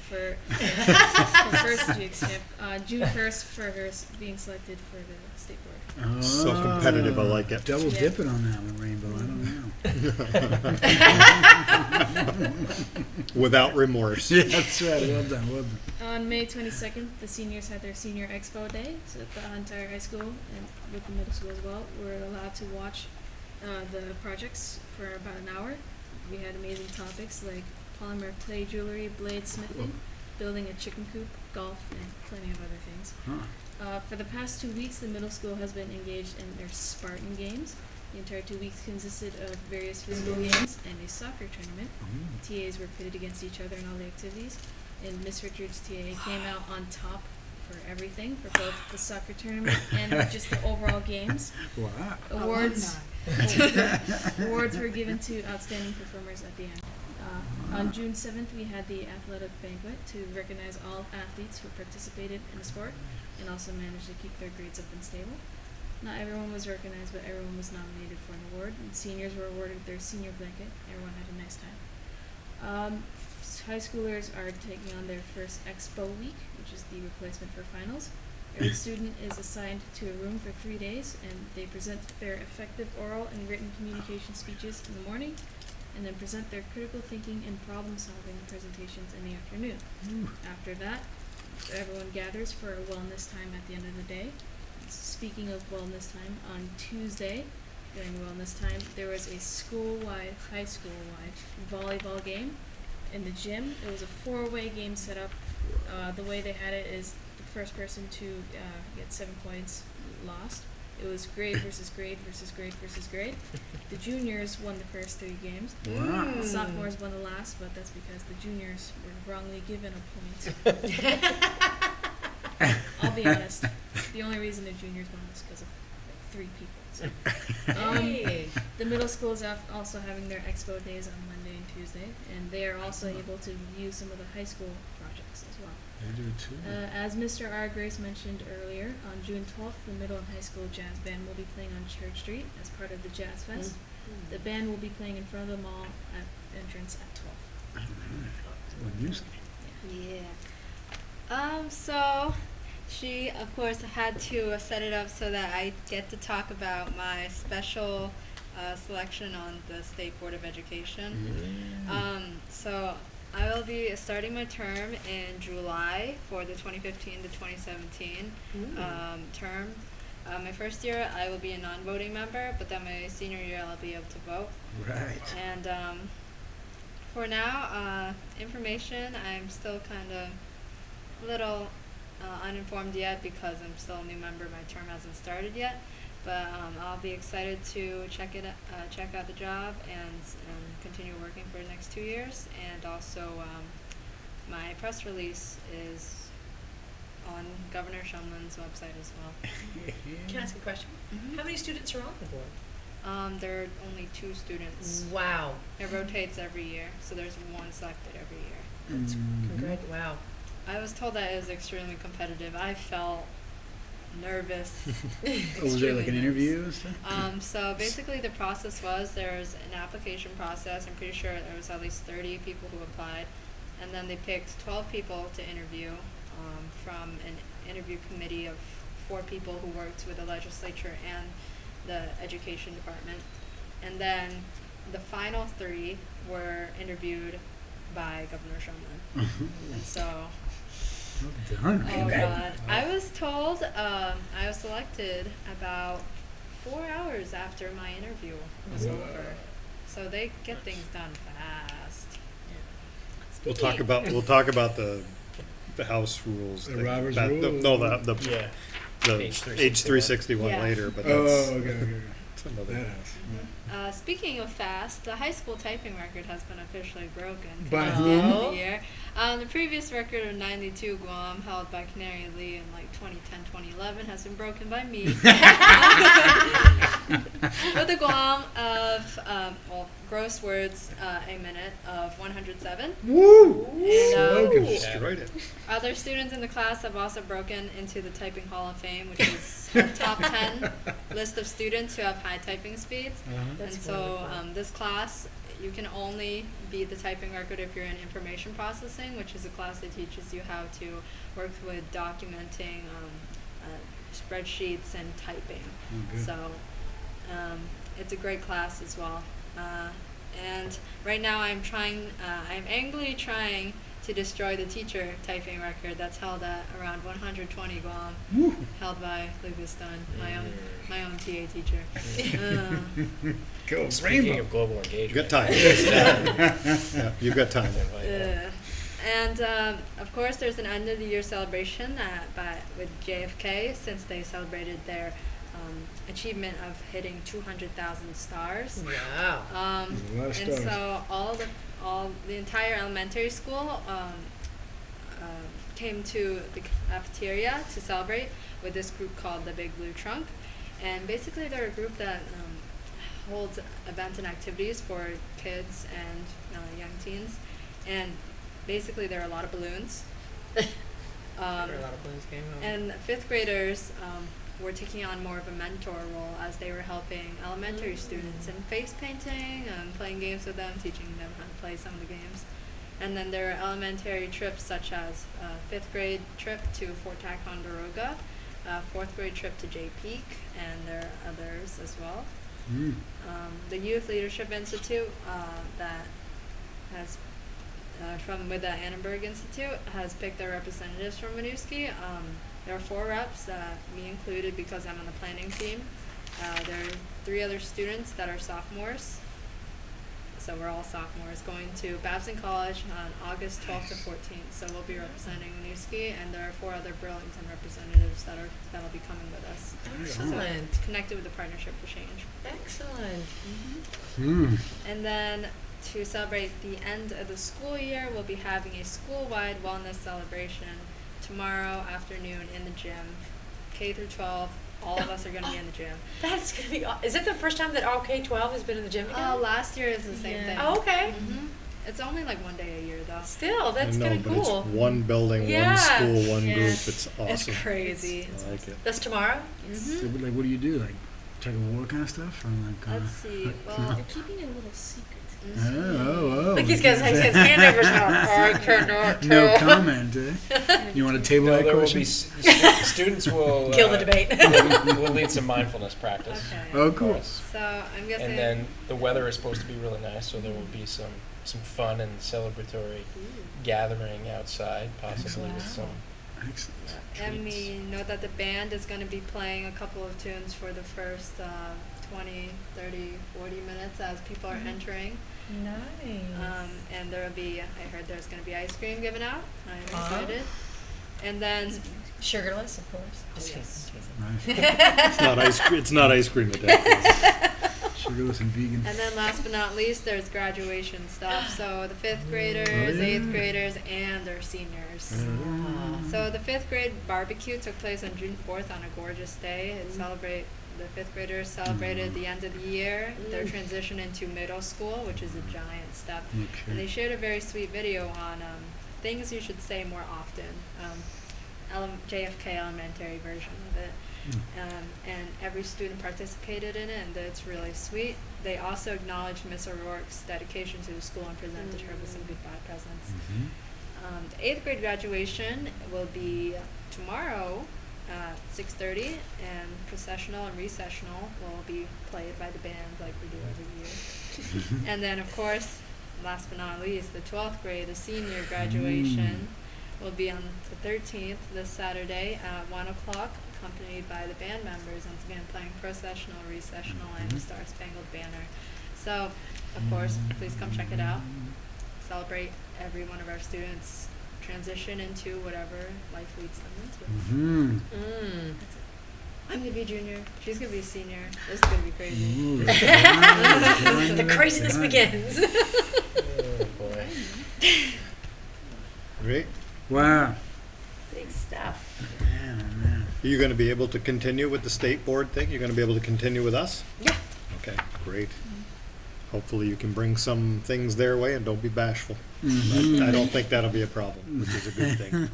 for her first GX champ. June 1st for her being selected for the state board. Oh, So competitive, I like it. Double Yeah. dipping on that one, Rainbow. I don't know. Without remorse. Yeah, that's right. Well done. Well done. On May 22nd, the seniors had their senior expo day. So the entire high school and with the middle school as well were allowed to watch the projects for about an hour. We had amazing topics like polymer clay jewelry, blade smithing, building a chicken coop, golf, and plenty of other things. Huh. For the past 2 weeks, the middle school has been engaged in their Spartan Games. The entire 2 weeks consisted of various physical games and a soccer tournament. TAs were pitted against each other in all the activities, and Miss Richards' TA came out on top for everything, for both the soccer tournament and just the overall games. Wow. Awards were given to outstanding performers at the end. On June 7th, we had the athletic banquet to recognize all athletes who participated in the sport and also managed to keep their grades up and stable. Not everyone was recognized, but everyone was nominated for an award. And seniors were awarded their senior blanket. Everyone had a nice time. High schoolers are taking on their first Expo Week, which is the replacement for finals. Every student is assigned to a room for 3 days, and they present their effective oral and written communication speeches in the morning, and then present their critical thinking and problem-solving presentations in the afternoon. After that, everyone gathers for a wellness time at the end of the day. Speaking of wellness time, on Tuesday, during wellness time, there was a school-wide, high school-wide volleyball game in the gym. It was a 4-way game set up. The way they had it is the first person to get 7 points lost. It was grade versus grade versus grade versus grade. The juniors won the first 3 games. Wow. The sophomores won the last, but that's because the juniors were wrongly given a point. I'll be honest. The only reason the juniors won was because of 3 people. So. The middle school is also having their expo days on Monday and Tuesday, and they are also able to review some of the high school projects as well. They do too. As Mr. R. Grace mentioned earlier, on June 12th, the middle and high school jazz band will be playing on Church Street as part of the Jazz Fest. The band will be playing in front of the mall at entrance at 12. What music? Yeah. So she, of course, had to set it up so that I get to talk about my special selection on the State Board of Education. So I will be starting my term in July for the 2015 to 2017 term. My first year I will be a non-voting member, but then my senior year I'll be able to vote. Right. And for now, information, I'm still kind of a little uninformed yet because I'm still a new member. My term hasn't started yet, but I'll be excited to check out the job and continue working for the next 2 years. And also, my press release is on Governor Shumlin's website as well. Can I ask a question? How many students are on the board? There are only 2 students. Wow. It rotates every year, so there's 1 selected every year. Wow. I was told that it was extremely competitive. I felt nervous. Was there like an interview and stuff? So basically the process was there's an application process. I'm pretty sure there was at least 30 people who applied. And then they picked 12 people to interview from an interview committee of 4 people who worked with the legislature and the education department. And then the final 3 were interviewed by Governor Shumlin. And so, Well done. oh God, I was told I was selected about 4 hours after my interview was over. So they get things done fast. We'll talk about the House rules. The Robert's that- rules? No, the Yeah. the H361. H361 Yeah. later, but Oh, that's okay. That's another. That has. Yeah. Speaking of fast, the high school typing record has been officially broken. By towards the end of who? the year. The previous record of 92 Guam, held by Canary Lee in like 2010-2011, has been broken by me. With a Guam of, gross words a minute of 107. Woo! And, Slogan. Destroyed it. other students in the class have also broken into the Typing Hall of Fame, which is a top 10 list of students who have high typing speeds. That's And so wonderful. this class, you can only beat the typing record if you're in information processing, which is a class that teaches you how to work with documenting spreadsheets and typing. Okay. So it's a great class as well. And right now I'm angrily trying to destroy the teacher typing record that's held at around 120 Guam, Woo. held by Lucas Dunn, my own TA teacher. Go Speaking Rainbow. of global You engagement. got time. Yeah, you've got time. And of course, there's an end of the year celebration with JFK, since they celebrated their achievement of hitting 200,000 stars. Wow. There's a lot of And stars. so the entire elementary school came to the cafeteria to celebrate with this group called the Big Blue Trunk. And basically they're a group that holds events and activities for kids and young teens. And basically there are a lot of balloons. There are a lot of balloons came home. And fifth graders were taking on more of a mentor role as they were helping elementary students in face painting, playing games with them, teaching them how to play some of the games. And then there are elementary trips such as fifth grade trip to Fort Ticonderoga, fourth grade trip to Jay Peak, and there are others as well. Mm. The Youth Leadership Institute that has with the Annenberg Institute has picked their representatives from Winooski. There are 4 reps, me included because I'm on the planning team. There are 3 other students that are sophomores. So we're all sophomores going to Babson College on August 12th to 14th. So we'll be representing Winooski, and there are 4 other Burlington representatives that'll be coming with us. So Excellent. it's connected with the Partnership for Change. Excellent. Mm. And then to celebrate the end of the school year, we'll be having a school-wide wellness celebration tomorrow afternoon in the gym. K through 12, all of us are going to be in the gym. That's gonna be. Is it the first time that all K-12 has been in the gym again? Last year is the same Yeah. thing. Oh, okay. hmm It's only like 1 day a year though. Still, that's I know, kind of but cool. it's one building, Yeah. one school, one Yeah. group. It's awesome. It's crazy. I like it. That's tomorrow. So, like, what do you do? Like, check a war kind of stuff? Or like, Let's see. Well, They're keeping a little secret. oh. Like he's got his hand over his mouth. I cannot No tell. comment, eh? You want to table No, that there will question? be students will Kill the debate. will lead some mindfulness practice. okay. Oh, cool. So I'm guessing. And then the weather is supposed to be really nice, so there will be some fun and celebratory gathering outside, possibly with some. Excellent. And treats. we know that the band is going to be playing a couple of tunes for the first 20, 30, 40 minutes as people are entering. Nice. And there will be, I heard there's going to be ice cream given out. I'm Aw. excited. And then, Sugarless, of course. Just yes. kidding. Nice. It's not ice. It's not ice cream at that place. Sugarless and vegan. and then last but not least, there's graduation stuff. So the 5th graders, yeah. 8th graders, and their seniors. So the 5th grade barbecue took place on June 4th on a gorgeous day. The 5th graders celebrated the end of the year, their transition into middle school, which is a giant step. And they Okay. shared a very sweet video on things you should say more often. JFK Elementary version of it. And every student participated in it, and it's really sweet. They also acknowledged Miss O'Rourke's dedication to the school and presented her with some goodbye presents. Mhm. The 8th grade graduation will be tomorrow at 6:30, and processional and recessional will be played by the band like we do every year. And then, of course, last but not least, the 12th grade, the senior graduation, will be on the 13th, this Saturday at 1 o'clock, accompanied by the band members, once again playing processional, recessional, and the Star Spangled Banner. So, of course, please come check it out. Celebrate every one of our students' transition into whatever life leads them into. Mhm. Mm. I'm gonna be a junior. She's gonna be a senior. This is gonna be crazy. Ooh, The craziness begins. Oh, boy. Great. Wow. Big stuff. Man, oh man. Are you going to be able to continue with the state board thing? You're going to be able to continue with us? Yeah. Okay, great. Hopefully you can bring some things their way and don't be bashful. I don't think that'll be a problem, which is a good thing.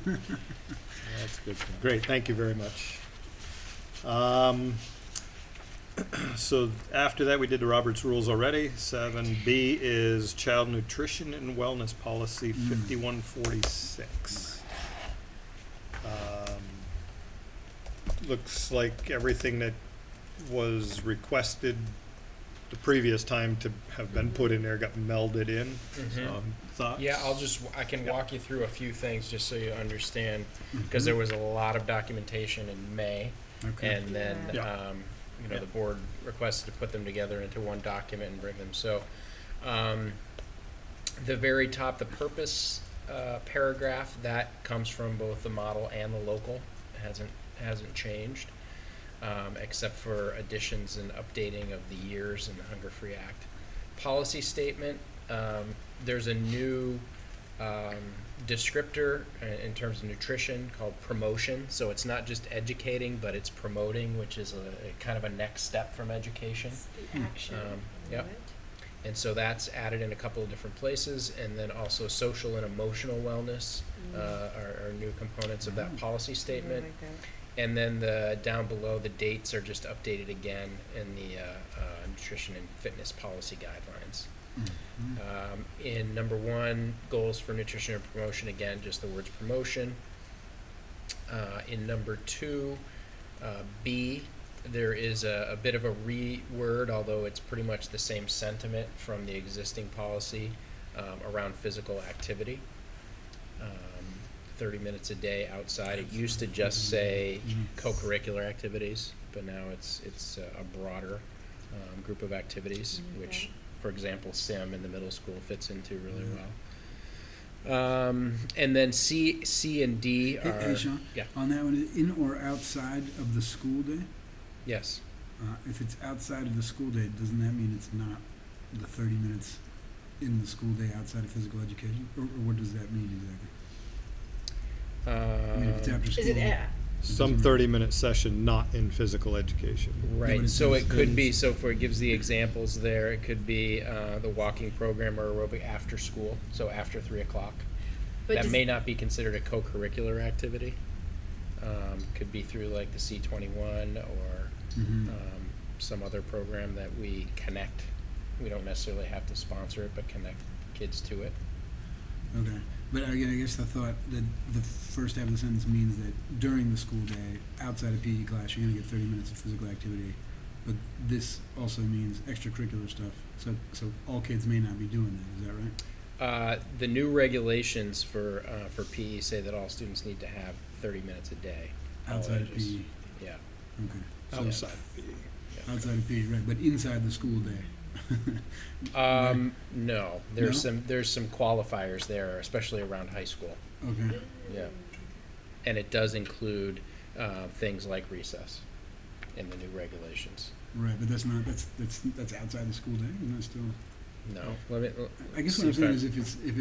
That's a good thing. Great, thank you very much. So after that, we did the Roberts Rules already. 7B is Child Nutrition and Wellness Policy 5146. Looks like everything that was requested the previous time to have been put in there got melded in. Thoughts? Yeah, I can walk you through a few things just so you understand, because there was a lot of documentation in May, Okay. and then Yeah. the board requested to put them together into one document and bring them. So, the very top, the purpose paragraph, that comes from both the model and the local. It hasn't changed, except for additions and updating of the years in the Hunger Free Act. Policy statement, there's a new descriptor in terms of nutrition called promotion. So it's not just educating, but it's promoting, which is a kind of a next step from education. The action. Yep. And so that's added in a couple of different places, and then also social and emotional wellness are new components of that policy statement. And then down below, the dates are just updated again in the nutrition and fitness policy guidelines. In number 1, goals for nutrition and promotion, again, just the words promotion. In number 2, B, there is a bit of a reword, although it's pretty much the same sentiment from the existing policy around physical activity. 30 minutes a day outside. It used to just say co-curricular activities, but now it's a broader group of activities, which, for example, SIM in the middle school fits into really well. And then C and D are Hey, Sean, yeah. on that one, in or outside of the school day? Yes. If it's outside of the school day, doesn't that mean it's not the 30 minutes in the school day outside of physical education? Or what does that mean exactly? I mean, if it's after school. Is it Some 30-minute session not in physical education. Right. but it So says it could be, those- so for it gives the examples there, it could be the walking program or aerobic after school, so after 3 o'clock. But That does- may not be considered a co-curricular activity. Could be through like the C21 or some other program that we connect. We don't necessarily have to sponsor it, but connect kids to it. Okay. But again, I guess I thought that the first half of the sentence means that during the school day, outside of PE class, you're going to get 30 minutes of physical activity. But this also means extracurricular stuff. So all kids may not be doing that. Is that right? The new regulations for PE say that all students need to have 30 minutes a day. all Outside of ages. PE. Yeah. Okay. So Outside. outside of PE, right? But inside the school day. No, there's No? some qualifiers there, especially around high school. Okay. Yeah, and it does include things like recess in the new regulations. Right, but that's not that's outside the school day, isn't that still? No, let me. I guess see what I'm if saying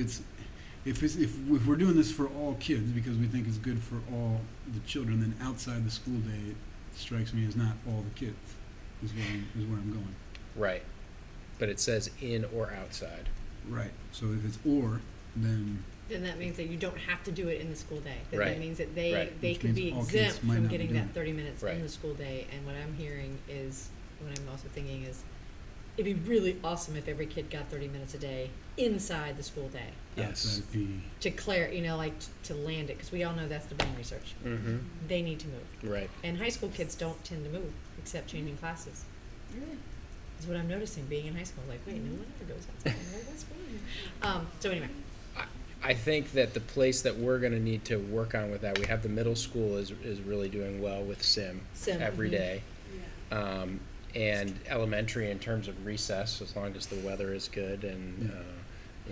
is if we're doing this for all kids because we think it's good for all the children, then outside the school day, it strikes me as not all the kids. Is where I'm going. Right, but it says in or outside. Right. So if it's or, then Then that means that you don't have to do it in the school day. That Right. means that they Right. they Which could be means all kids exempt might from not be getting doing that it. 30 minutes Right. in the school day. And what I'm hearing is, what I'm also thinking is, it'd be really awesome if every kid got 30 minutes a day inside the school day outside of PE. to to land it, because we all know that's the brain research. Mm-hmm. They need to move. Right. And high school kids don't tend to move except changing classes. Is what I'm noticing being in high school. Like, wait, no one ever goes outside. Well, what's going on? So anyway, I think that the place that we're going to need to work on with that, we have the middle school is really doing well with SIM every mhm. day. And elementary in terms of recess, as long as the weather is good and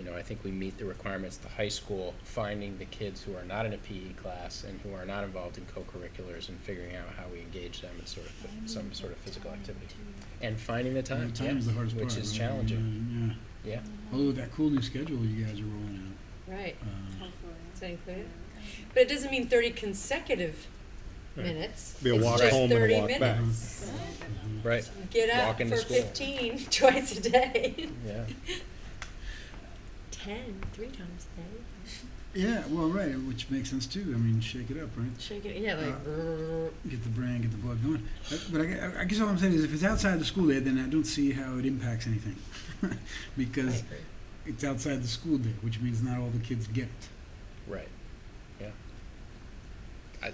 I think we meet the requirements of the high school, finding the kids who are not in a PE class and who are not involved in co-curriculars and figuring out how we engage them in some sort of physical activity. And finding the time, The time is the hardest part. which is right? challenging. Yeah. Yeah. Although that cool new schedule you guys are rolling Right. out. Is that included? But it doesn't mean 30 consecutive Right. minutes. Be a It's walk just home and a 30 walk back. minutes. Right. Get up Walk into for school. 15 twice a day. Yeah. 10 3 times a day. Yeah, well, right, which makes sense too. I mean, shake it up, right? Shake it, yeah, like. Get the brain, get the blood going. But I guess all I'm saying is if it's outside the school day, then I don't see how it impacts anything. Because it's outside the school day, which means not all the kids get it. Right. Yeah.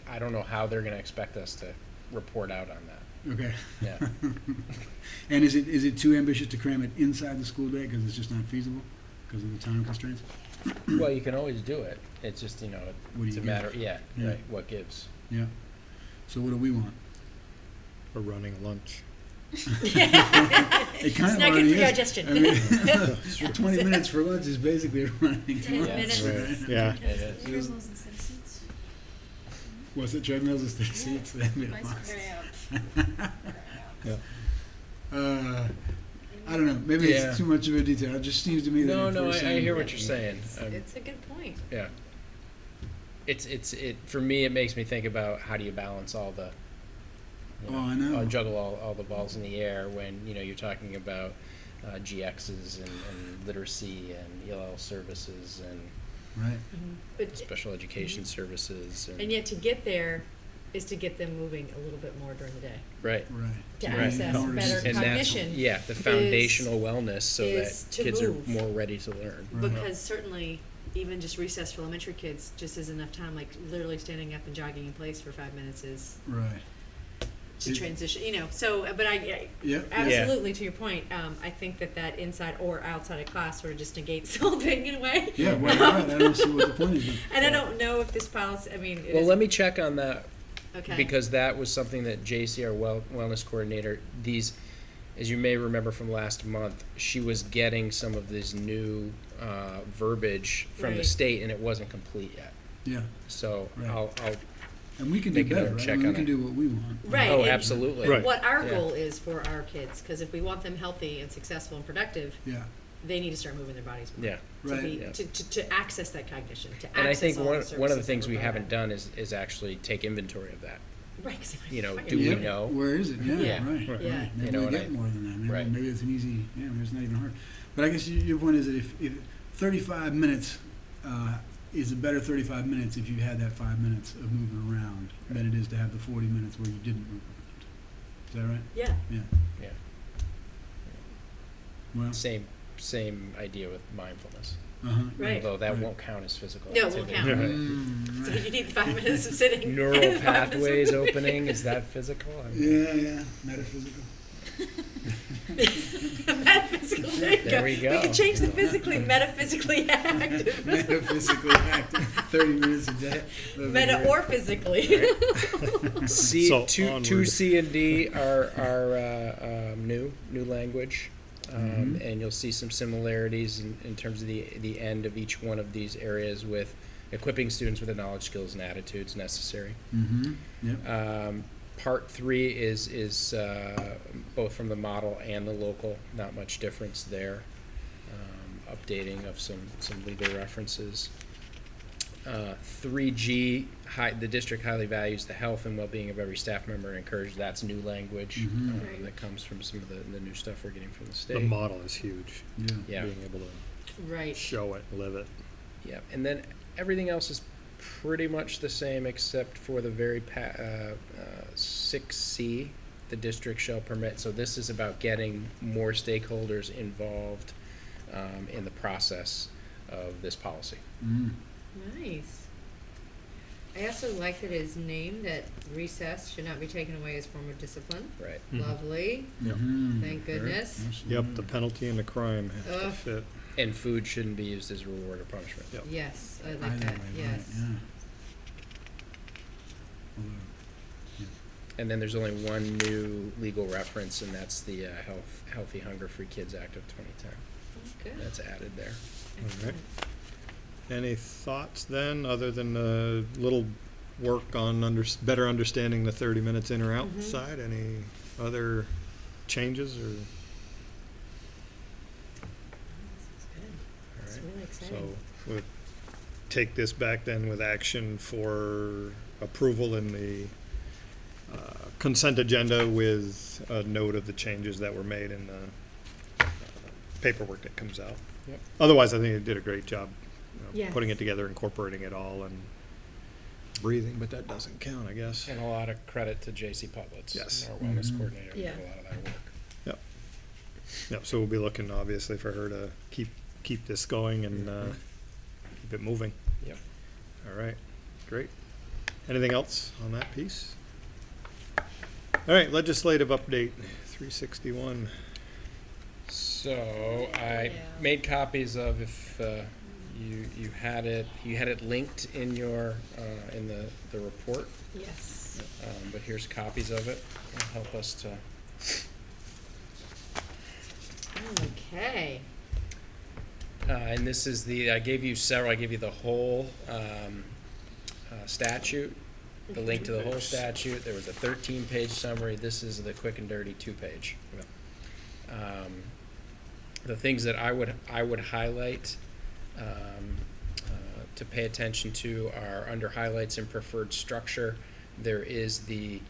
I don't know how they're going to expect us to report out on that. Okay. Yeah. And is it too ambitious to cram it inside the school day because it's just not feasible because of the time constraints? Well, you can always do it. It's just, What do it's you a give? matter, yeah, Yeah. right, what gives. Yeah. So what do we want? Or running lunch. It kind It's of not good already for is. digestion. I mean, 20 minutes for lunch is basically running. 10 lunch, minutes. right? Yeah. It is. Treadmills instead of seats. What's it? Treadmills instead of seats? That'd be awesome. Yeah. I don't know. Maybe Yeah. it's too much of a detail. It just seems to me that No, if no, we're I saying, hear what you're saying. It's a good point. Yeah. For me, it makes me think about how do you balance all the, Oh, I know. juggle all the balls in the air when, you're talking about GXs and literacy and ELL services and right? But, special education services. and yet to get there is to get them moving a little bit more during the day. Right. Right. To Right. access In order to better succeed. And cognition. the foundational wellness so is that to kids move. are more ready to learn. Right. Because certainly, even just recess for elementary kids just isn't enough time. Like literally standing up and jogging in place for 5 minutes is Right. to It- transition. So, but I Yep. absolutely to your point. I think that inside or outside of class sort of just negates the whole thing in a way. Yeah. Well, right. I don't see what the point is. And I don't know if this policy. I mean, it Well, is- let me check on that Okay. because that was something that JC, our wellness coordinator, as you may remember from last month, she was getting some of this new verbiage from the Right. state, and it wasn't complete yet. Yeah. so Right. I'll And we can do Make a note better, and right? check I mean, we on can it. do what we want. Right. oh, and absolutely. Right. what our Yeah. goal is for our kids, because if we want them healthy and successful and productive, Yeah. they need to start moving their bodies more. Yeah. To, Right. be, Yeah. to access that cognition, to And I access think all one of the services things that we we're haven't providing. done is actually take inventory of that. Right, 'cause You know, fucking- do we Yep. know? Where is it? Yeah. Yeah. Right. Right. Yeah. Maybe You know, we and get I- more than that. Maybe, right. maybe it's an easy. Yeah. Maybe it's not even hard. But I guess your point is that if 35 minutes is a better 35 minutes if you had that 5 minutes of moving around than it is to have the 40 minutes where you didn't move around. Is that right? Yeah. Yeah. Yeah. Well. Same idea with mindfulness. Uh-huh. Right. Although that Right. won't count as physical No, it won't activity. count. Mm, So right. you need 5 minutes of sitting. Neural and 5 minutes of pathways moving. opening, is that physical? I mean, Yeah. Metaphysical. Metaphysical. There you There go. we go. can change the physically, metaphysically active. Metaphysically active. 30 minutes a day. That'd be Meta great. or physically. C, So two onward. C and D are new language, Mhm. and you'll see some similarities in terms of the end of each one of these areas with equipping students with the knowledge, skills, and attitudes necessary. Mm-hmm. Yep. Part 3 is both from the model and the local, not much difference there. Updating of some legal references. 3G, the district highly values the health and well-being of every staff member and encourages, that's new language Mhm. Right. that comes from some of the new stuff we're getting from the state. The model is huge. Yeah. Yeah. Being able to Right. show it, live it. Yeah, and then everything else is pretty much the same except for the very 6C, the district shall permit. So this is about getting more stakeholders involved in the process of this policy. Mm. Nice. I also like that it is named that recess should not be taken away as form of discipline. Right. Mhm. Lovely. Yep. Mhm. Thank goodness. Yep, the penalty and the crime have to Ugh. fit. And food shouldn't be used as reward or punishment. Yep. Yes, I like Either that. way, Yes. Right, yeah. Although, And then there's only one new legal reference, and that's the Healthy Hunger Free Kids Act of 2010. Good. that's added there. All right. Any thoughts then, other than a little work on better understanding the 30 minutes in or out Mhm. side? Any other changes or? It's All really right. exciting. So we'll take this back then with action for approval in the consent agenda with a note of the changes that were made in the paperwork that comes out. Yep. Otherwise, I think they did a great job, Yes. putting it together, incorporating it all, and breathing, but that doesn't count, I guess. And a lot of credit to J.C. Putlitz, Yes. our wellness Mhm. coordinator, who Yeah. did a lot of that work. Yep, so we'll be looking, obviously, for her to keep this going and keep it moving. Yep. All right, great. Anything else on that piece? All right, legislative update, 361. So I Yeah. made copies of, if you had it linked in your in the report, Yes. but here's copies of it. It'll help us to. Okay. And this is I gave you several. I gave you the whole statute, the link to the whole statute. There was a 13-page summary. This is the quick and dirty 2-page. The things that I would highlight to pay attention to are under highlights and preferred structure. There is the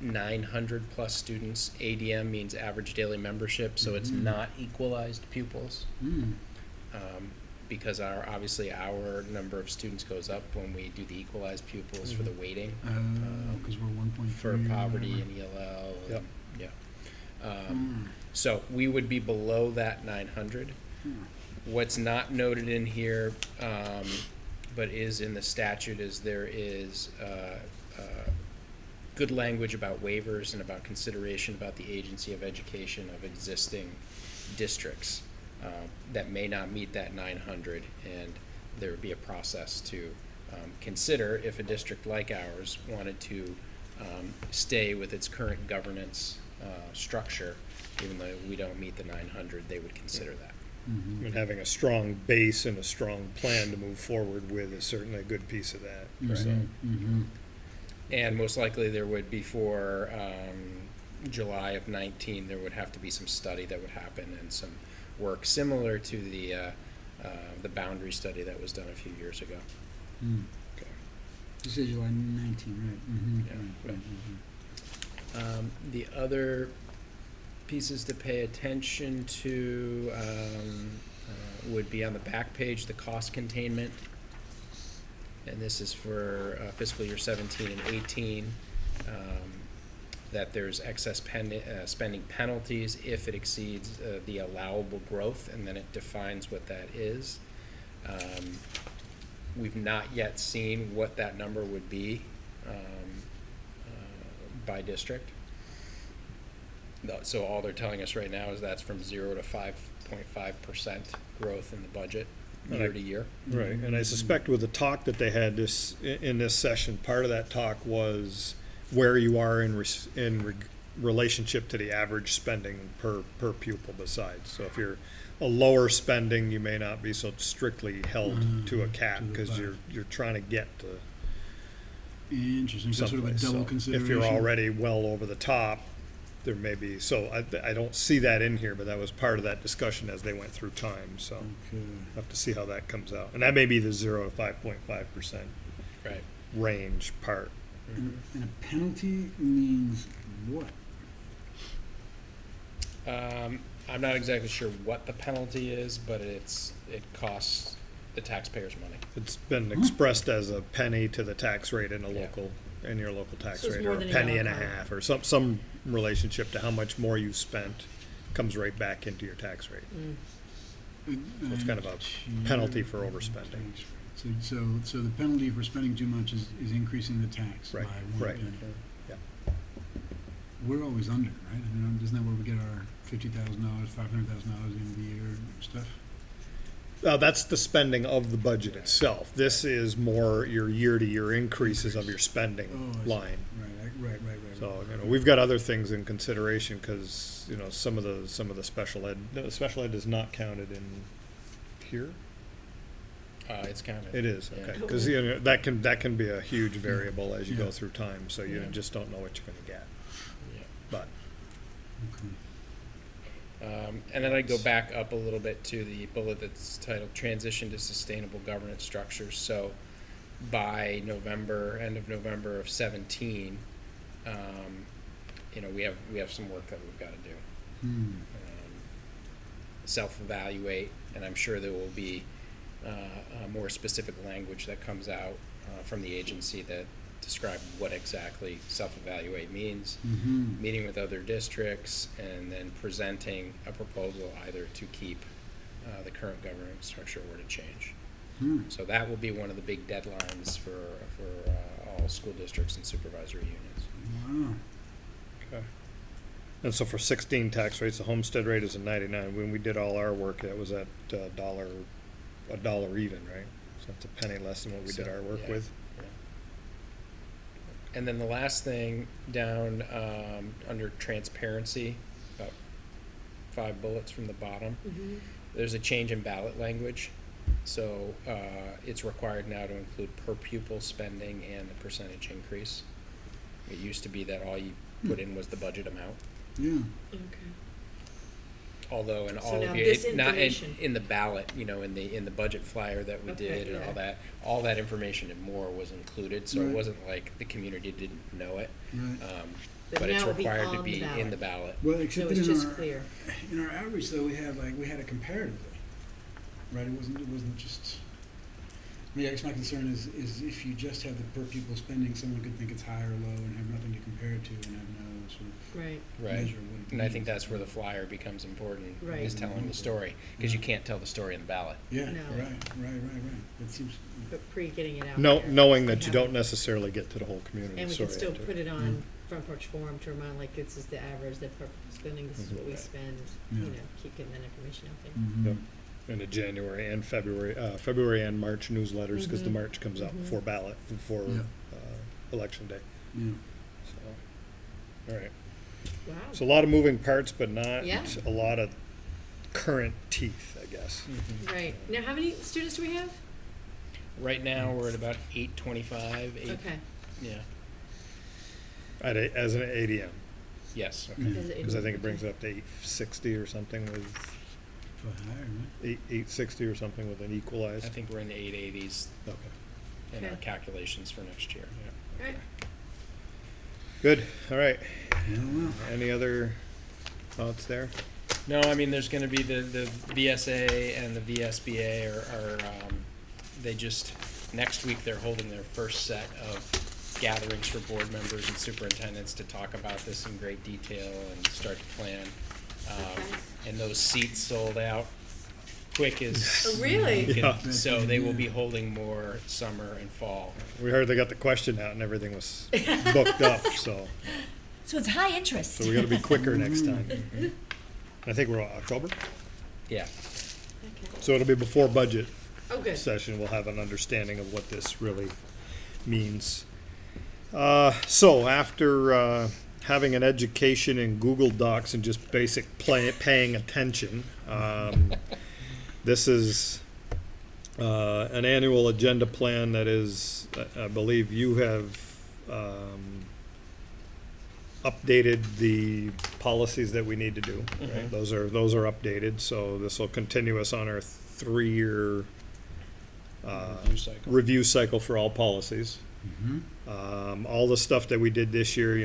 900 plus students. ADM means average daily membership, so it's not equalized pupils. Mm. Because obviously our number of students goes up when we do the equalized pupils for the weighting Because we're 1.3. for or poverty whatever. and ELL. Yep. Yeah. Mm. So we would be below that 900. Mm. What's not noted in here, but is in the statute, is there is good language about waivers and about consideration about the agency of education of existing districts that may not meet that 900, and there would be a process to consider if a district like ours wanted to stay with its current governance structure, even though we don't meet the 900, they would consider that. I Mhm. mean, having a strong base and a strong plan to move forward with is certainly a good piece of that. So, Mhm. Mhm. And most likely there would, before July of 19, there would have to be some study that would happen and some work similar to the boundary study that was done a few years ago. Mm. Okay. You said July 19, right? Mhm. Yeah, Right, right. The other pieces to pay attention to would be on the back page, the cost containment. And this is for fiscal year 17 and 18, that there's excess spending penalties if it exceeds the allowable growth, and then it defines what that is. We've not yet seen what that number would be by district. So all they're telling us right now is that's from 0 to 5.5% growth in the budget year to year. right, and I suspect with the talk that they had in this session, part of that talk was where you are in relationship to the average spending per pupil besides. So if you're a lower spending, you may not be so strictly held to a cap to the because five. you're trying to get to Interesting. So sort of a someplace. double So consideration. if you're already well over the top, there may be, so I don't see that in here, but that was part of that discussion as they went through time, so Okay. have to see how that comes out. And that may be the 0 to 5.5% Right. range part. And a penalty means what? I'm not exactly sure what the penalty is, but it costs the taxpayers money. It's been expressed as a penny to the tax rate in Yeah. your local tax So it's rate, more or a than a penny yellow and a card. half, or some relationship to how much more you spent comes right back into your tax rate. So it's kind of a penalty for overspending. So the penalty for spending too much is increasing the tax Right, by 1 right. penny. Yeah. We're always under, right? I mean, isn't that where we get our $50,000, $500,000 at the end of the year stuff? That's the spending of the budget itself. This is more your year-to-year increases of your spending Oh, I see. line. Right. So, we've got other things in consideration, because, some of the special ed, no, special ed is not counted in here? It's counted. It is, Yeah. okay, because, that can be a huge variable as you go through time, so you Yeah. just don't know what you're gonna get, Yeah. but. And then I'd go back up a little bit to the bullet that's titled Transition to Sustainable Governance Structures. So by end of November of 17, we have some work that we've got to do. Self-evaluate, and I'm sure there will be more specific language that comes out from the agency that describe what exactly self-evaluate means, meeting with other districts, and then presenting a proposal either to keep the current governance structure or to change. So that will be one of the big deadlines for all school districts and supervisory unions. Wow. Okay. And so for 16 tax rates, the homestead rate is at 99. When we did all our work, that was at a dollar even, right? So it's a penny less than what we did our work Yeah, with. yeah. And then the last thing down under transparency, about 5 bullets from the bottom, there's a change in ballot language. So it's required now to include per pupil spending and the percentage increase. It used to be that all you put in was the budget amount. Yeah. Okay. Although in So all now of your, this not information- in the ballot, in the budget flyer that we Okay, did and yeah. all that information and more was included. So it Right. wasn't like the community didn't know it, Right. But but it's now it'll be required on to the be in ballot. the ballot. Well, except So that it's in just our clear. in our outreach though we had it comparatively, right? It wasn't just. I guess my concern is if you just have the per pupil spending, someone could think it's high or low and have nothing to compare it to and have no sort of Right. Right. measure what it And I think means. that's where the flyer becomes important, Right. is telling the story, because you can't tell the story in the ballot. Yeah. No. Right. It seems. But pre-getting it out No, there. knowing We that you have don't it. necessarily get to the whole community. And we can sorry, still Ed. put it on Front Porch Forum to remind, like, this is the average, the per spending, this is what we Right. spend, Yeah. keep getting that information out there. Yep. In the January and February and March newsletters, because the Mhm. March comes out Mhm. before ballot, before Yeah. election day. Yeah. So, all right. Wow. So a lot of moving parts, but not Yeah. a lot of current teeth, I guess. Right. Now, how many students do we have? Right now, we're at about 825, Okay. yeah, As an ADM, yes. because I think it brings it up to 860 or something with For higher, right? 860 or something with an equalized. I think we're in the 880s Okay. in our Okay. calculations for next year. Right. Good. All right. Yeah, well. Any other thoughts there? No, I mean, there's gonna be the VSA and the VSBA they just, next week, they're holding their first set of gatherings for board members and superintendents to talk about this in great detail and start to plan. And those seats sold out quick as. Oh, really? you can- Yeah. So they will be holding more summer and fall. We heard they got the question out and everything was booked up, so So it's high interest. we got to be quicker next time. I think we're October, Yeah. Okay. so it'll be before budget Oh, good. session. We'll have an understanding of what this really means. So after having an education in Google Docs and just basic paying attention, this is an annual agenda plan that is, I believe you have updated the policies that we need to do. Right? Mhm. Those are updated. So this will continue us on our 3-year review cycle for all policies. All the stuff that we did this year,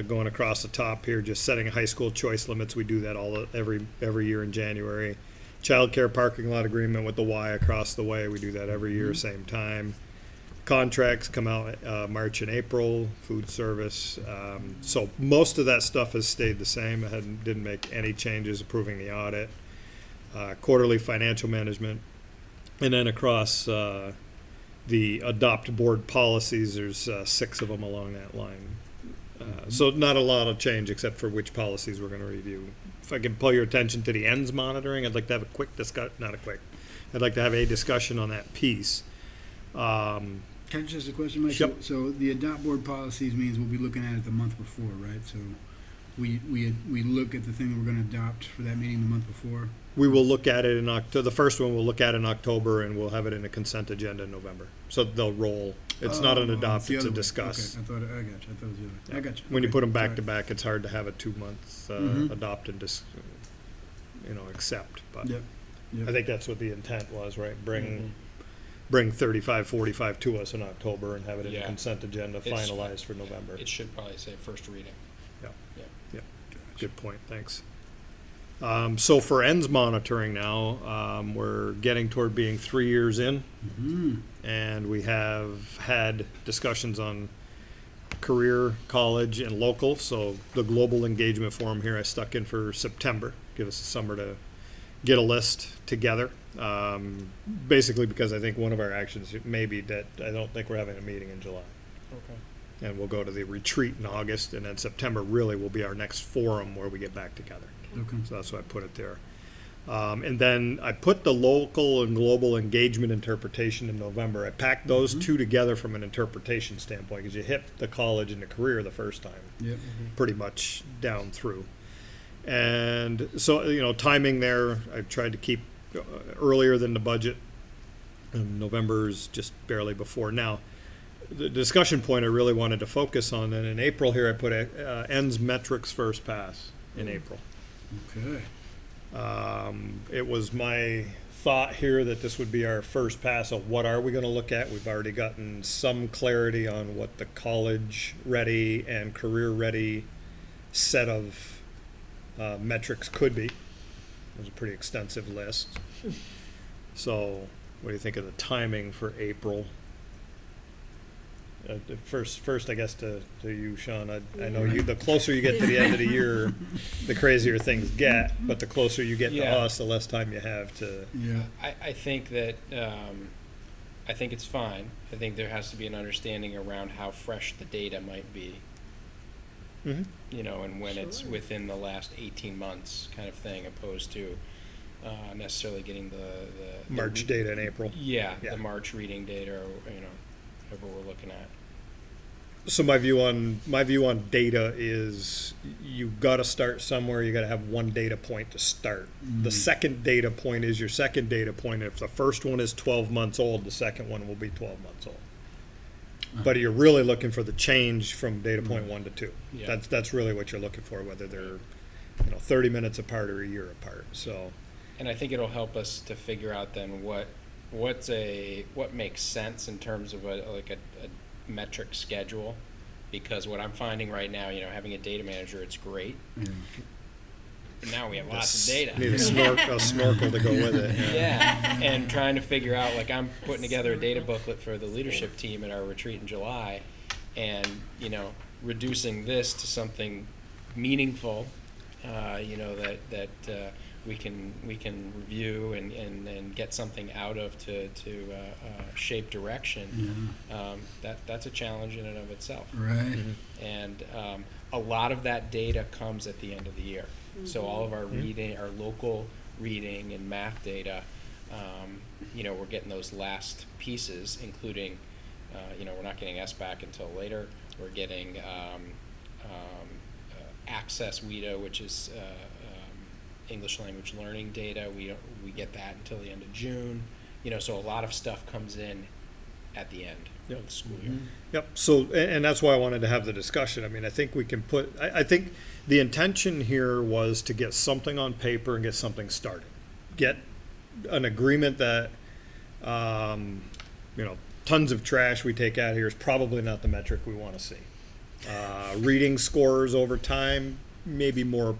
going across the top here, just setting high school choice limits. We do that every year in January. Childcare parking lot agreement with the Y across the way. We do that every year, same time. Contracts come out March and April. Food service. So most of that stuff has stayed the same. I didn't make any changes. Approving the audit. Quarterly financial management. And then across the adopt board policies, there's 6 of them along that line. So not a lot of change except for which policies we're going to review. If I can pull your attention to the ends monitoring, I'd like to have a quick discussion, not a quick, I'd like to have a discussion on that piece. Can I just ask a question, Mike? Yep. So the adopt board policies means we'll be looking at it the month before, right? So we look at the thing that we're going to adopt for that meeting the month before? We will look at it in October. The first one we'll look at in October, and we'll have it in a consent agenda in November. So they'll roll. It's not an adopt, the it's a other way. discuss. Okay, I got you. I thought it was the other way. I got you. When you Okay, put them back sorry. to back, it's hard to have a 2 month Mhm. adopt and accept. But Yep. Yep. I think that's what the intent was, right? Mhm. Bring 35, 45 to us in October and have it in a Yeah. consent agenda It's- finalized for November. It should probably say first reading. Good point, thanks. So for ends monitoring now, we're getting toward being 3 years in, Mhm. and we have had discussions on career, college, and local. So the global engagement forum here I stuck in for September, give us a summer to get a list together. Basically because I think one of our actions may be that I don't think we're having a meeting in July. Okay. And we'll go to the retreat in August, and then September really will be our next forum where we get back together. Okay. So that's why I put it there. And then I put the local and global engagement interpretation in November. I packed those two together from an interpretation standpoint, because you hit the college and the career the first time, Yep. pretty much down through. And so, timing there, I tried to keep earlier than the budget. November's just barely before. Now, the discussion point I really wanted to focus on, and in April here I put ends metrics first pass in April. Okay. It was my thought here that this would be our first pass of what are we going to look at. We've already gotten some clarity on what the college ready and career ready set of metrics could be. It was a pretty extensive list. So what do you think of the timing for April? First, I guess to you, Sean. I know you. The closer you get to the end of the year, the crazier things get. But the closer you get to Yeah. us, the less time you have to. Yeah. I think that I think it's fine. I think there has to be an understanding around how fresh the data might be, and when it's within the last 18 months kind of thing, opposed to necessarily getting the March data in April. Yeah, Yeah. the March reading data, or whatever we're looking at. So my view on data is you got to start somewhere. You got to have one data point to start. The second data point is your second data point. If the first one is 12 months old, the second one will be 12 months old. But you're really looking for the change from data point 1 to 2. Yeah. That's really what you're looking for, whether they're 30 minutes apart or a year apart. So And I think it'll help us to figure out then what makes sense in terms of a metric schedule, because what I'm finding right now, having a data manager, it's great. But now we have lots of data. need a snorkel to go with it. Yeah, and trying to figure out, I'm putting together a data booklet for the leadership team at our retreat in July, and reducing this to something meaningful, that we can review and get something out of to shape direction. That's a challenge in and of itself. Right. And a lot of that data comes at the end of the year. So all of our reading, our local reading and math data, we're getting those last pieces, including, we're not getting SBAC until later. We're getting Access WIDA, which is English language learning data. We get that until the end of June. So a lot of stuff comes in at the end of the school year. Yep. So, and that's why I wanted to have the discussion. I mean, I think we can I think the intention here was to get something on paper and get something started. Get an agreement that, tons of trash we take out of here is probably not the metric we want to see. Reading scores over time, maybe more,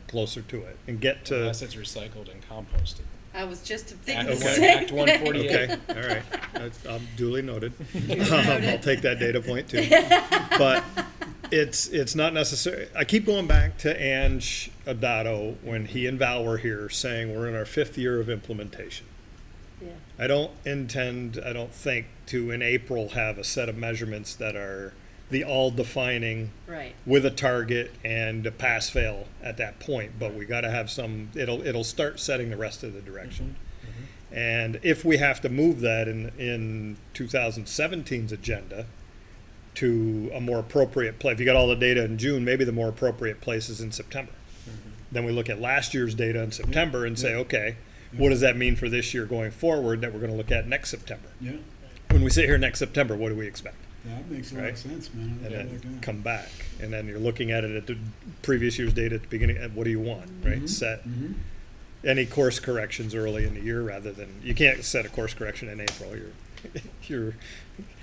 closer to it, and get to. Unless it's recycled and composted. I was just Act, thinking the Okay. same Act 148. Okay, all right. That's duly noted. I'll take that data point too. But it's not necessary. I keep going back to Ange Adato when he and Val were here saying we're in our 5th year of implementation. Yeah. I don't think to in April have a set of measurements that are the all-defining Right. with a target and a pass-fail at that point. But we got to have some. It'll start setting the rest of the direction. And if we have to move that in 2017's agenda to a more appropriate place, if you got all the data in June, maybe the more appropriate place is in September. Then we look at last year's data in September and say, okay, what does that mean for this year going forward that we're going to look at next September? Yeah, When we sit here next September, what do we expect? that makes a lot Right. of sense, man. I And like then that. come back. And then you're looking at it at the previous year's data at the beginning. And what do you want, right? Mhm. Set Mhm. any course corrections early in the year rather than, you can't set a course correction in April. You're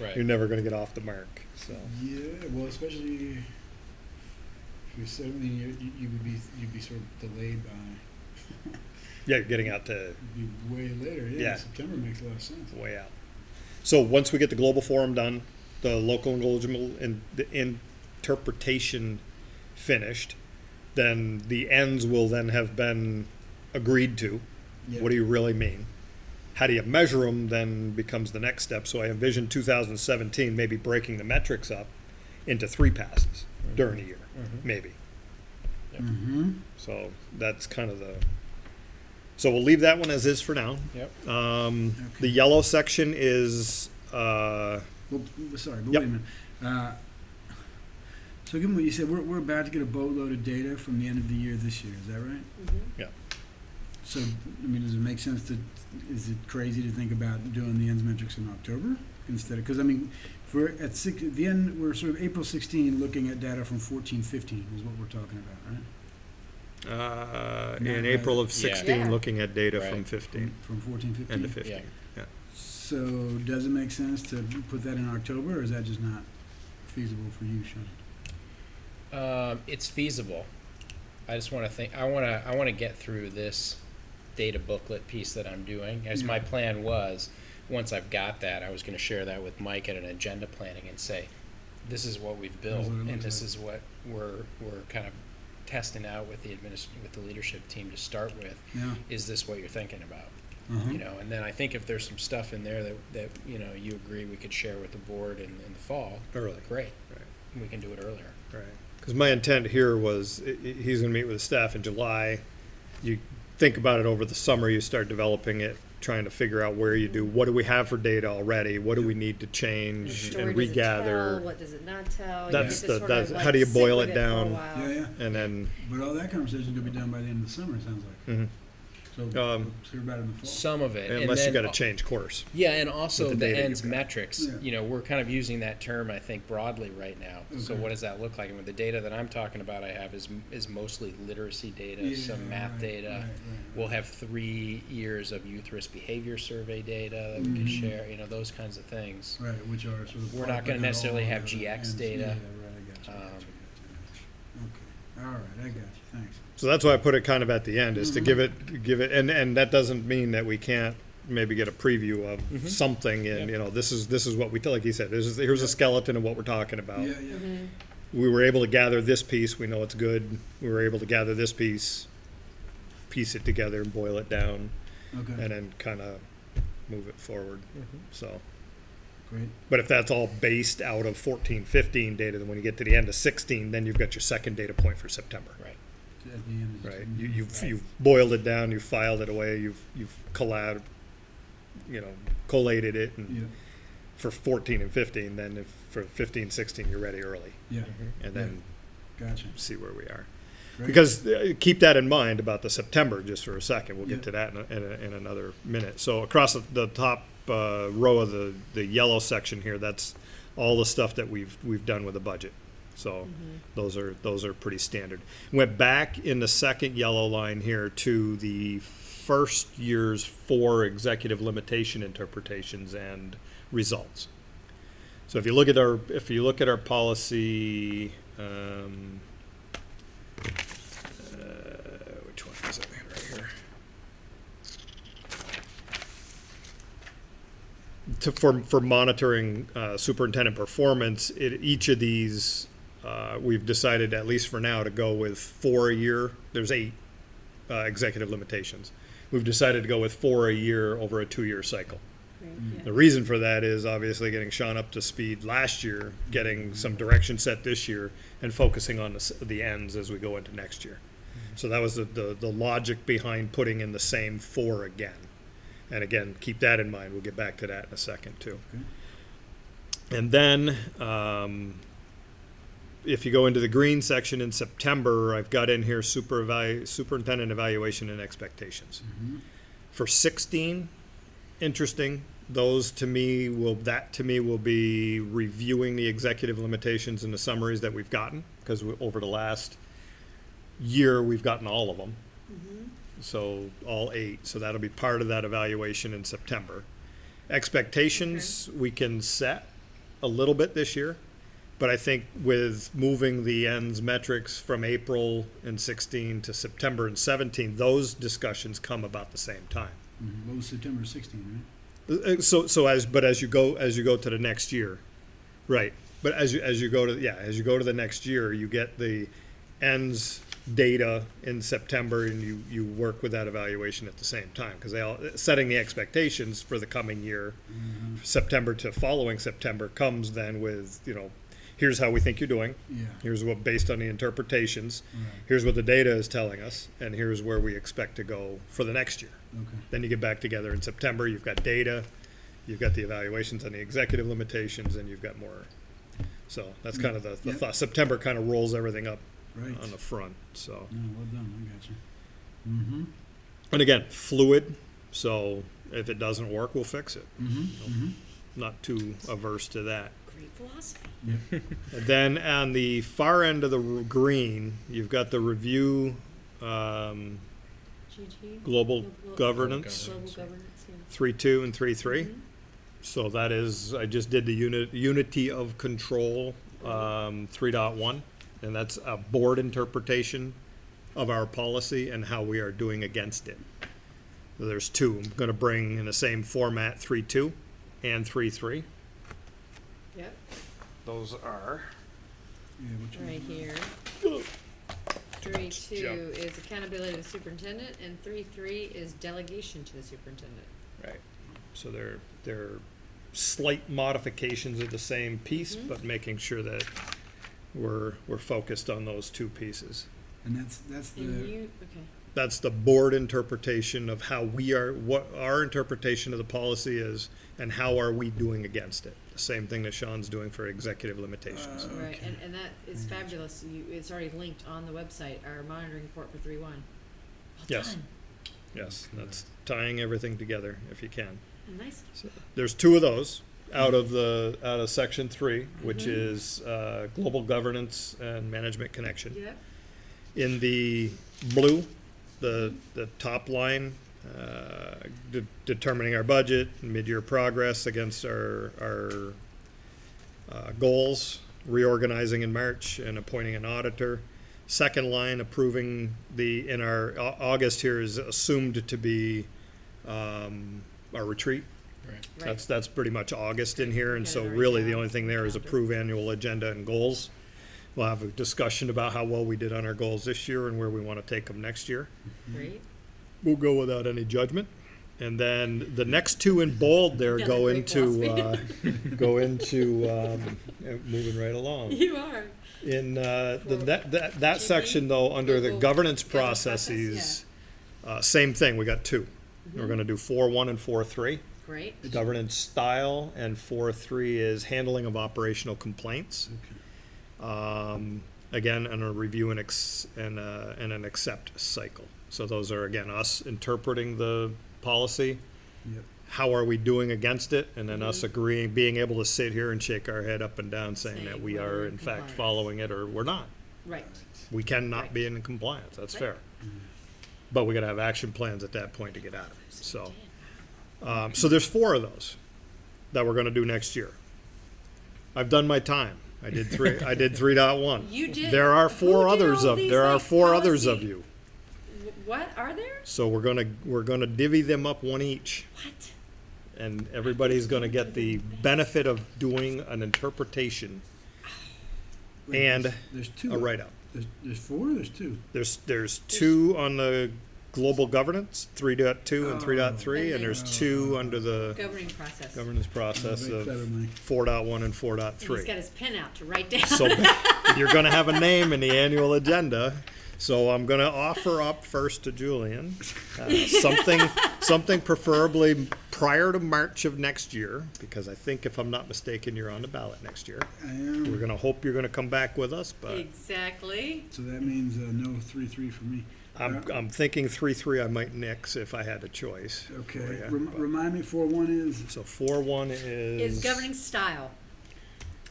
Right. you're never going to get off the mark. So Yeah, well, especially if you're 17, you'd be sort of delayed by. yeah, you're getting out to Be way later. Yeah, Yeah. September makes a lot of sense. way out. So once we get the global forum done, the local engagement and the interpretation finished, then the ends will then have been agreed to. Yeah. What do you really mean? How do you measure them then becomes the next step. So I envision 2017 maybe breaking the metrics up into 3 passes during a year, maybe. Mm-hmm. So that's kind of the. So we'll leave that one as is for now. Yep. Okay. The yellow section is. Well, sorry, but Yep. wait a minute. So given what you said, we're about to get a boatload of data from the end of the year this year. Is that right? Yeah. So, I mean, does it make sense to? Is it crazy to think about doing the ends metrics in October instead of? Because I mean, at the end, we're sort of April 16, looking at data from 14-15 is what we're talking about, right? In Not April right. of 16, Yeah. looking at data from Right. 15, From 14-15. end of 15. Yeah. So, does it make sense to put that in October, or is that just not feasible for you, Sean? It's feasible. I just want to think. I want to get through this data booklet piece that I'm doing. As my Yeah. plan was, once I've got that, I was going to share that with Mike at an agenda planning and say, this is what we've built, That's what it and looks this like. is what we're kind of testing out with with the leadership team to start with. Yeah. Is this what you're thinking about? Uh-huh. You know, and then I think if there's some stuff in there that you know you agree we could share with the board in the fall, Early. great. Right. We can do it earlier. Right. Because my intent here was he's going to meet with the staff in July. You think about it over the summer. You start developing it, trying to figure out where you do. What do we have for data already? What do we need to change Story and does it tell? regather? What does it not tell? You That's get to the- sort that's- of, how like, do you sit boil with it for a down? while. Yeah, yeah. And then But all that conversation could be done by the end of the summer, it sounds like. mhm. So, Um, let's hear about it in the fall. Some of it, and unless you then got to change course. Yeah, and also with the, the data ends you've got. metrics. Yeah. You know, we're kind of using that term, I think, broadly right now. So Okay. what does that look like? And with the data that I'm talking about, I have is mostly literacy data, Yeah, some math right, data. right, right, We'll right. have 3 years of youth risk behavior survey data that we can Mhm. share. You know, those kinds of things. Right, which are sort of. We're part, not but gonna not necessarily all have of the GX ends. data. Yeah, right, I got you, I got you. Okay, all right, I got you, thanks. So that's why I put it kind of at the end, is to Mhm. give it, and that doesn't mean that we can't maybe get a preview of Mhm. something, and Yep. you know, this is what we like he said. Here's a skeleton of what we're talking about. Yeah, yeah. Mhm. We were able to gather this piece. We know it's good. We were able to gather this piece, piece it together, and boil it down, Okay, and then kind of move it forward. So, great. but if that's all based out of 14-15 data, then when you get to the end of 16, then you've got your second data point for September. Right. At the end. Right. Mhm. You've boiled it down. You've filed it away. You've collated it, and Yeah, for 14 and 15. Then if for 15-16 you're ready early, yeah, and then gotcha. see where we are. Great. Because keep that in mind about the September just for a second. We'll get Yeah. to that in another minute. So across the top row of the yellow section here, that's all the stuff that we've done with the budget. So those are pretty standard. Went back in the second yellow line here to the first year's 4 executive limitation interpretations and results. So if you look at our policy. Which one is it right here? For monitoring superintendent performance, each of these we've decided, at least for now, to go with 4 a year. There's 8 executive limitations. We've decided to go with 4 a year over a 2-year cycle. The reason for that is obviously getting Sean up to speed last year, getting some direction set this year, and focusing on the ends as we go into next year. So that was the logic behind putting in the same 4 again. And again, keep that in mind. We'll get back to that in a second too. Okay. And then, if you go into the green section in September, I've got in here superintendent evaluation and expectations. Mhm. For 16, interesting. That to me will be reviewing the executive limitations and the summaries that we've gotten, because over the last year, we've gotten all of them. So all 8, so that'll be part of that evaluation in September. Expectations, we can set a little bit this year, but I think with moving the ends metrics from April in 16 to September in 17, those discussions come about the same time. Mhm. What was September 16, But as you go to the next year, right? But as you go to the next year, you get the ends data in September, and you work with that evaluation at the same time, because setting the expectations for the coming year, September to following September, comes then with, here's how we think you're doing. Yeah. Here's what, based on the interpretations, Right. here's what the data is telling us, and here's where we expect to go for the next year. Okay. Then you get back together in September, you've got data, you've got the evaluations on the executive limitations, and you've got more. So that's kind of the Yeah. thought. September kind of rolls everything up Right. on the front, so. No, well done. I got you. Mm-hmm. And again, fluid, so if it doesn't work, we'll fix it. Mm-hmm. Mm-hmm. Not too averse to that. Great philosophy. Yeah. And then on the far end of the green, you've got the review, global governance, Global governance, yeah. 3.2 and 3.3. So that is, I just did the unity of control, 3.1, and that's a board interpretation of our policy and how we are doing against it. So there's 2. I'm going to bring in the same format 3.2 and 3.3. Yep, Those are. Yeah, which one? right here. 3.2 is accountability to the superintendent, and 3.3 is delegation to the superintendent. Right. So they're slight modifications of the same piece, Mhm. but making sure that we're focused on those 2 pieces. And that's the. And you, okay. That's the board interpretation of how what our interpretation of the policy is, and how are we doing against it. The same thing that Sean's doing for executive limitations. Right, Okay. and that is fabulous. It's already linked on the website, our monitoring report for 3.1. Well Yes. done. Yes, that's tying everything together if you can. And nice. So there's 2 of those out of section 3, which is global governance and management connection. Yep. In the blue, the top line, determining our budget, mid-year progress against our goals, reorganizing in March and appointing an auditor. Second line, approving in our August here is assumed to be our retreat. Right. That's pretty much August in here, and Got it so already really the down. only thing there is Calendar. approve annual agenda and goals. We'll have a discussion about how well we did on our goals this year and where we want to take them next year. Great. We'll go without any judgment. And then the next 2 in bold there Yeah, go great into, philosophy. moving right along. You are. In that GP? section though, under the Global governance governance process, processes, same thing, we got 2. We're gonna do 4.1 and 4.3. Great. Governance style, and 4.3 is handling of operational complaints. Okay. Again, and a review and an accept cycle. So those are, again, us interpreting the policy. Yep. How are we doing against it? And then us agreeing, being able to sit here and shake our head up and down saying that Saying we whether are we're in in fact compliance. following it or we're not. Right. We cannot Right. be in compliance, that's Right. fair. But we gotta have action plans at that point to get out of it, so. So there's 4 of those that we're gonna do next year. I've done my time. I did 3.1. You did. There are Who 4 did others all of, these, there are like, 4 others of policy- you. What are there? So we're gonna divvy them up 1 each. What? And everybody's gonna get the benefit of doing an interpretation Wait, and there's 2. a write-up. There's 4 or there's 2? There's 2 on the global governance, 3.2 and 3.3, And and there's then- 2 under the Governing process. governance process very of clever, Mike. 4.1 and And he's 4.3. got his pen out to write down. So you're gonna have a name in the annual agenda. So I'm gonna offer up first to Julian, something preferably prior to March of next year, because I think if I'm not mistaken, you're on the ballot next year. I am. We're gonna hope you're gonna come back with us, but Exactly. So that means no 3-3 for me. I'm thinking 3-3 I might nix if I had a choice. Okay. for ya, but- Remind me 4-1 is. So 4-1 is. Is governing style.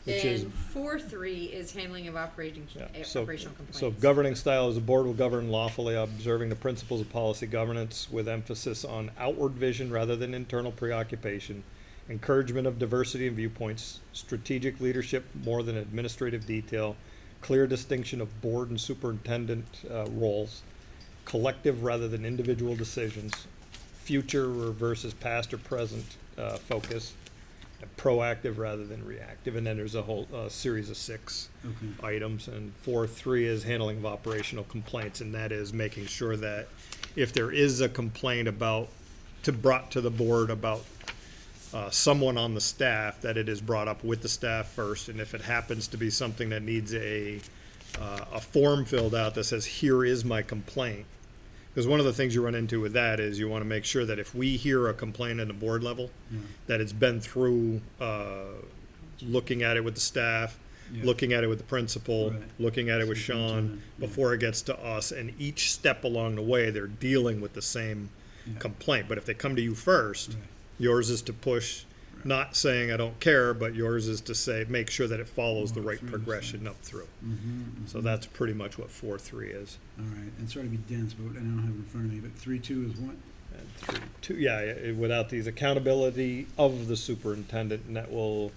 Which is- And 4-3 is handling of operating, Yeah, so- operational complaints. So governing style is the board will govern lawfully, observing the principles of policy governance with emphasis on outward vision rather than internal preoccupation, encouragement of diversity and viewpoints, strategic leadership more than administrative detail, clear distinction of board and superintendent roles, collective rather than individual decisions, future versus past or present focus, and proactive rather than reactive. And then there's a whole series of 6 Okay. items. And 4-3 is handling of operational complaints, and that is making sure that if there is a complaint brought to the board about someone on the staff, that it is brought up with the staff first. And if it happens to be something that needs a form filled out that says, here is my complaint. Because one of the things you run into with that is you want to make sure that if we hear a complaint at the board level, that it's been through looking at it with the staff, Yeah. looking at it with the principal, Right. looking at it with Sean, Superintendent, yeah. before it gets to us. And each step along the way, they're dealing with the same Yeah. complaint. But if they come to you first, Right. yours is to push, not saying I don't care, but yours is to say, make sure that it follows the Walk right through the progression up through. Mm-hmm, So that's pretty much what 4-3 is. All right. And sorry to be dense, but I don't have it in front of me. But 3-2 is what? And 3-2, yeah, without these, accountability of the superintendent, and that will,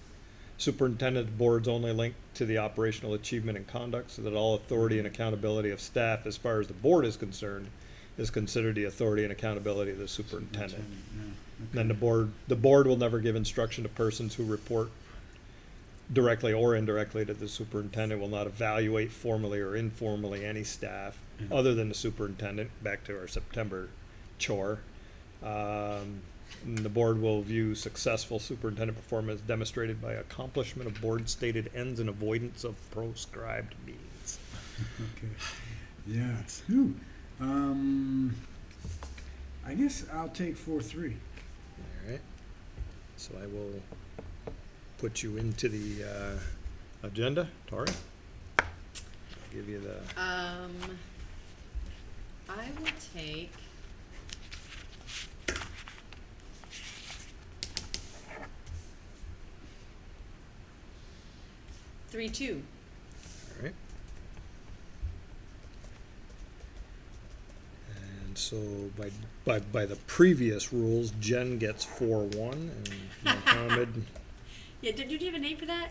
superintendent boards only linked to the operational achievement and conduct, so that all authority and accountability of staff, as far as the board is concerned, is considered the authority and accountability of the superintendent. Yeah. Okay. Then the board will never give instruction to persons who report directly or indirectly to the superintendent, will not evaluate formally or informally any staff Yeah. other than the superintendent, back to our September chore. And the board will view successful superintendent performance demonstrated by accomplishment of board stated ends and avoidance of proscribed means. Okay. Yeah. Whew. I guess I'll take 4-3. All right. So I will put you into the agenda, Tori. I'll give you the. I will take. Three, two. All right. And so by the previous rules, Jen gets 4-1 and Mohammed. Yeah, did you have a name for that?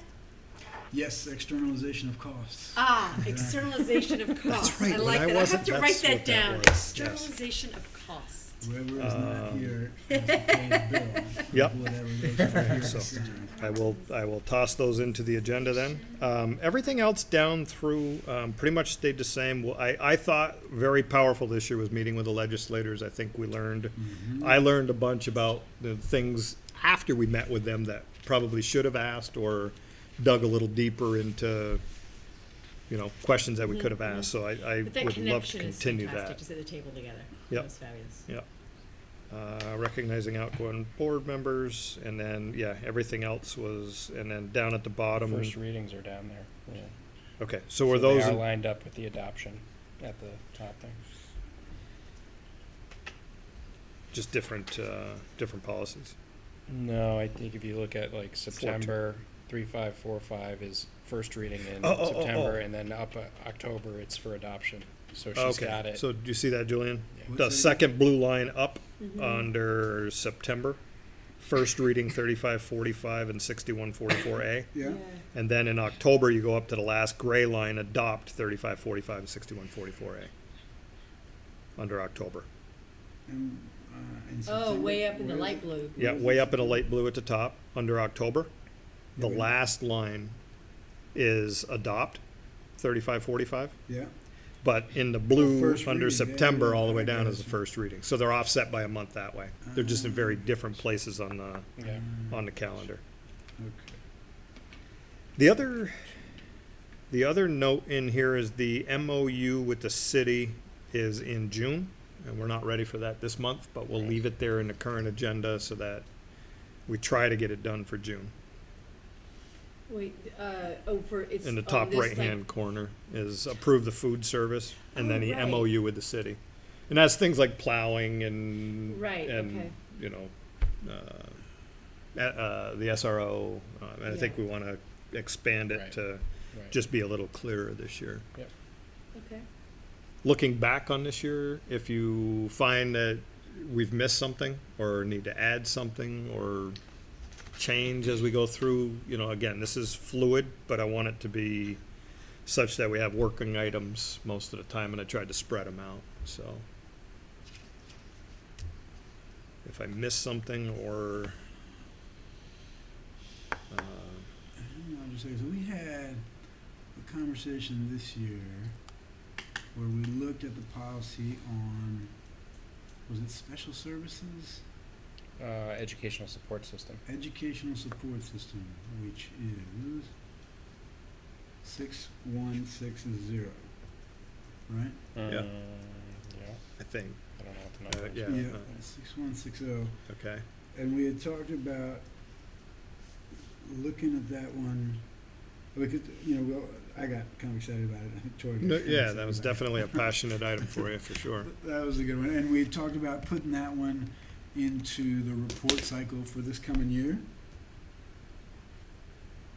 Yes, externalization of costs. Ah, Exactly. externalization of costs. right, I when like I that. I wasn't, have to that's write that what that down. was, yes. Externalization of costs. Whoever is not here has to pay the bill. Yep. Whatever those are here So, assigned. I will toss those into the agenda then. Everything else down through pretty much stayed the same. Well, I thought very powerful this year was meeting with the legislators. I think we learned, I learned a bunch about the things after we met with them that probably should have asked or dug a little deeper into, questions that we could have asked. So I But that would love to connection is continue fantastic that. to sit at the table together. Yep. That was fabulous. Yeah. Recognizing outgoing board members, and then, everything else was, and then down at the bottom. First readings are down there. Yeah. Okay, so were So they those, are lined up with the adoption at the top there. just different policies? No, I think if you look at like September, 3545 is first reading in Oh. September, and then up October it's for adoption. So she's Okay, got it. so do you see that, Julian? Yeah. The second blue line up under September, first reading 3545 and 6144A. Yeah. And then in October, you go up to the last gray line, adopt 3545 and 6144A. Under October. And, in Oh, September, way up in the where is light it? blue. Yeah, way up in a light blue at the top, under October. The Yeah. last line is adopt 3545. Yeah. But in the blue, First under reading, September, yeah, all the way I down is gotcha. the first reading. So they're offset by a month that way. They're just in very different places on the Yeah. calendar. Okay. The The other note in here is the MOU with the city is in June, and we're not ready for that this month, but we'll leave it there in the current agenda so that we try to get it done for June. Wait, it's In the on top this, right-hand corner is approve the food service, and then Oh, the right. MOU with the city. And that's things like plowing and, Right, and, okay. you know, the SRO, and I think Yeah. we want to expand it Right. to Right. just be a little clearer this year. Okay. Looking back on this year, if you find that we've missed something or need to add something or change as we go through, you know, again, this is fluid, but I want it to be such that we have working items most of the time, and I tried to spread them out, so. If I miss something or, I'll just say, so we had a conversation this year where we looked at the policy on, was it special services? Educational support system. Educational support system, which is 6160, right? Yeah. Yeah. I think, I don't know what the number is. yeah. Yeah, 6160. Okay, And we had talked about looking at that one, because, you know, I got kind of excited about it. I think Troy got No, kinda yeah, excited that was about it. definitely a passionate item for you, for sure. That was a good one. And we had talked about putting that one into the report cycle for this coming year.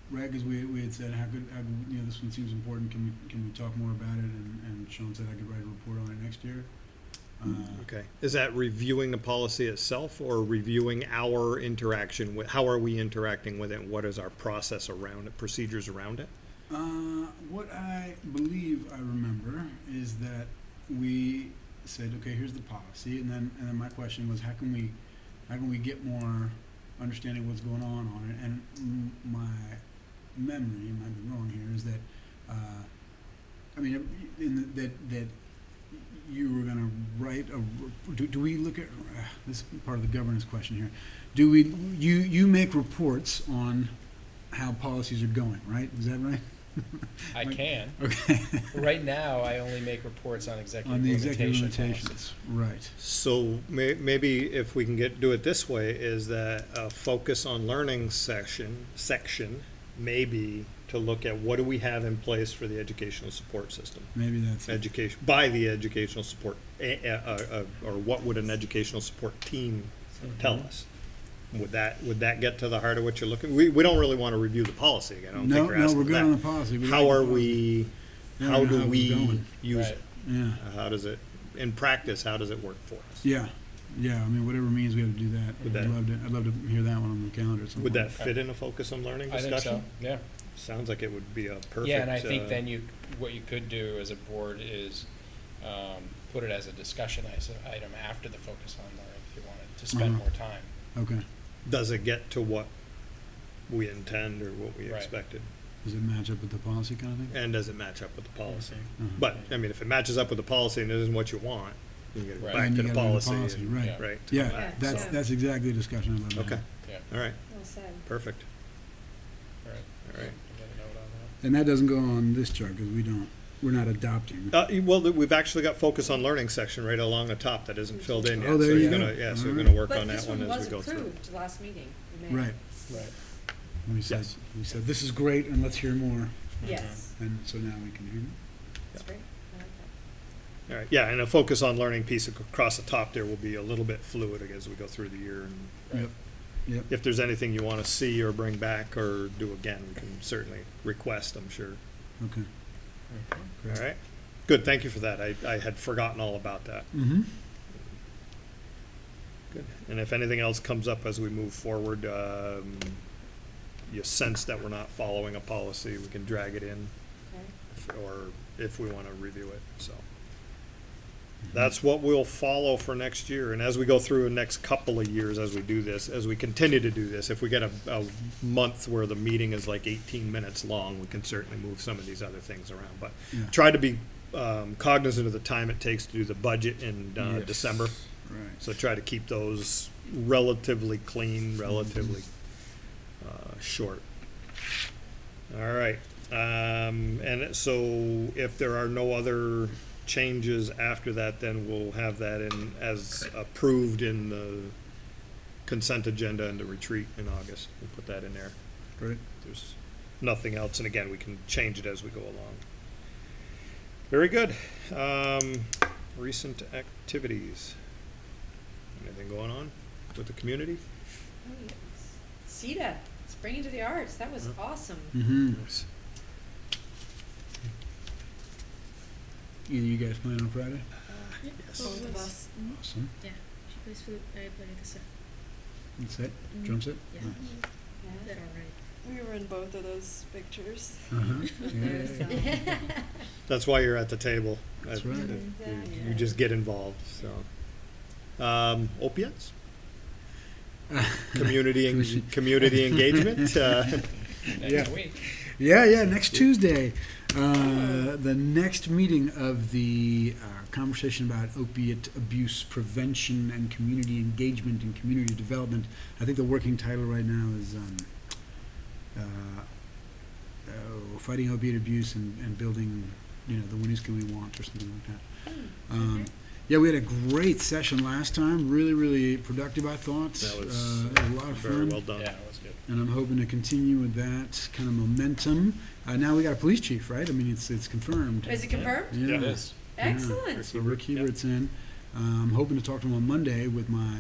Right, because we had said, how could, you know, this one seems important, can we talk more about it? And Sean said I could write a report on it next year. Okay. Is that reviewing the policy itself or reviewing our interaction with, how are we interacting with it? And what is our process around it, procedures around it? What I believe I remember is that we said, okay, here's the policy, and then my question was, how can we get more understanding of what's going on it? And my memory, might be wrong here, is that I mean, that you were going to write a. Do we look at this is part of the governance question here? Do we you make reports on how policies are going, right? Is that right? I can. Okay. Right now, I only make reports on executive On the executive limitation limitations, right. So maybe if we can do it this way, is that a focus on learning section maybe to look at what do we have in place for the educational support system? Maybe that's it. Education, by the educational support, or what would an educational support team tell us? Would that get to the heart of what you're looking? We don't really want to review the policy again. I don't think we're asking we're good that. on the policy. We How like the are policy. we, Yeah, how we know do how it's we going. use Right. it? Yeah, How does it, in practice, how does it work for us? yeah. I mean, whatever means we have to do that. Would that- I'd love to hear that one on the calendar at some Would point. that fit in a focus on learning I discussion? think so, yeah. Sounds like it would be a perfect. Yeah, and I think then what you could do as a board is put it as a discussion item after the focus on learning if you wanted to spend Mhm. more time. Okay. Does it get to what we intend or what we Right. expected? Does it match up with the policy kind of thing? And does it match up with the policy? Uh-huh. But, I mean, if it matches up with the policy and it isn't what you want, you gotta go Right. back Then to you the gotta read policy. and- right. Yeah. Right. to Yeah, go back. that's So- that's exactly the discussion I'd love to Okay, have. Yeah, all right, Well said. perfect, all right. all right. You got a note on And that doesn't go on this chart because we're not adopting. Well, we've actually got focus on learning section right along the top that isn't filled in yet. Oh, there So you you're go. gonna, yeah, so we're All gonna right. work But on this that one one as was we go through. approved last meeting. in May. Right. that. Right. We said Yes. this is great and let's hear more. Yes, And so now we can hear. that's great. I like that. All right, yeah, and a focus on learning piece across the top there will be a little bit fluid as we go through the year. And Yep. Yep. if there's anything you want to see or bring back or do again, we can certainly request, I'm sure. Okay. All right, good, thank you for that. I had forgotten all about that. Mm-hmm. Good. And if anything else comes up as we move forward, you sense that we're not following a policy, we can drag it in, Okay. or if we want to review it, so. That's what we'll follow for next year, and as we go through the next couple of years, as we do this, as we continue to do this, if we get a month where the meeting is like 18 minutes long, we can certainly move some of these other things around, but Yeah. try to be cognizant of the time it takes to do the budget in Yes. December. Right. So try to keep those relatively clean, relatively short. All right. And so if there are no other changes after that, then we'll have that in as approved in the consent agenda and the retreat in August. We'll put that in there. Great. There's nothing else, and again, we can change it as we go along. Very good. Recent activities. Anything going on with the community? CETA, Spring into the Arts, that was awesome. Mm-hmm. Nice. Either you guys playing on Friday? Yes. Both of us. Awesome. Yeah. She plays flute. I play the set. That's it? Mhm. Drum set? Yeah. Nice. Did all right. We were in both of those pictures. Uh-huh. There's, Yeah. That's why you're at the table. That's Uh, right. You just get involved, so. Opiates? Community engagement? Next week. Yeah, next Tuesday. The next meeting of the conversation about opiate abuse prevention and community engagement and community development. I think the working title right now is Fighting Opiate Abuse and Building, the Winooski We Want, or something like that. Yeah, we had a great session last time. Really, really productive, I thought. That was a lot of very fun. well done. Yeah, it was good. And I'm hoping to continue with that kind of momentum. Now we got a police chief, right? I mean, it's confirmed. Is it confirmed? Yeah. It is. Excellent. So Rick Hebert's in. I'm hoping to talk to him on Monday with my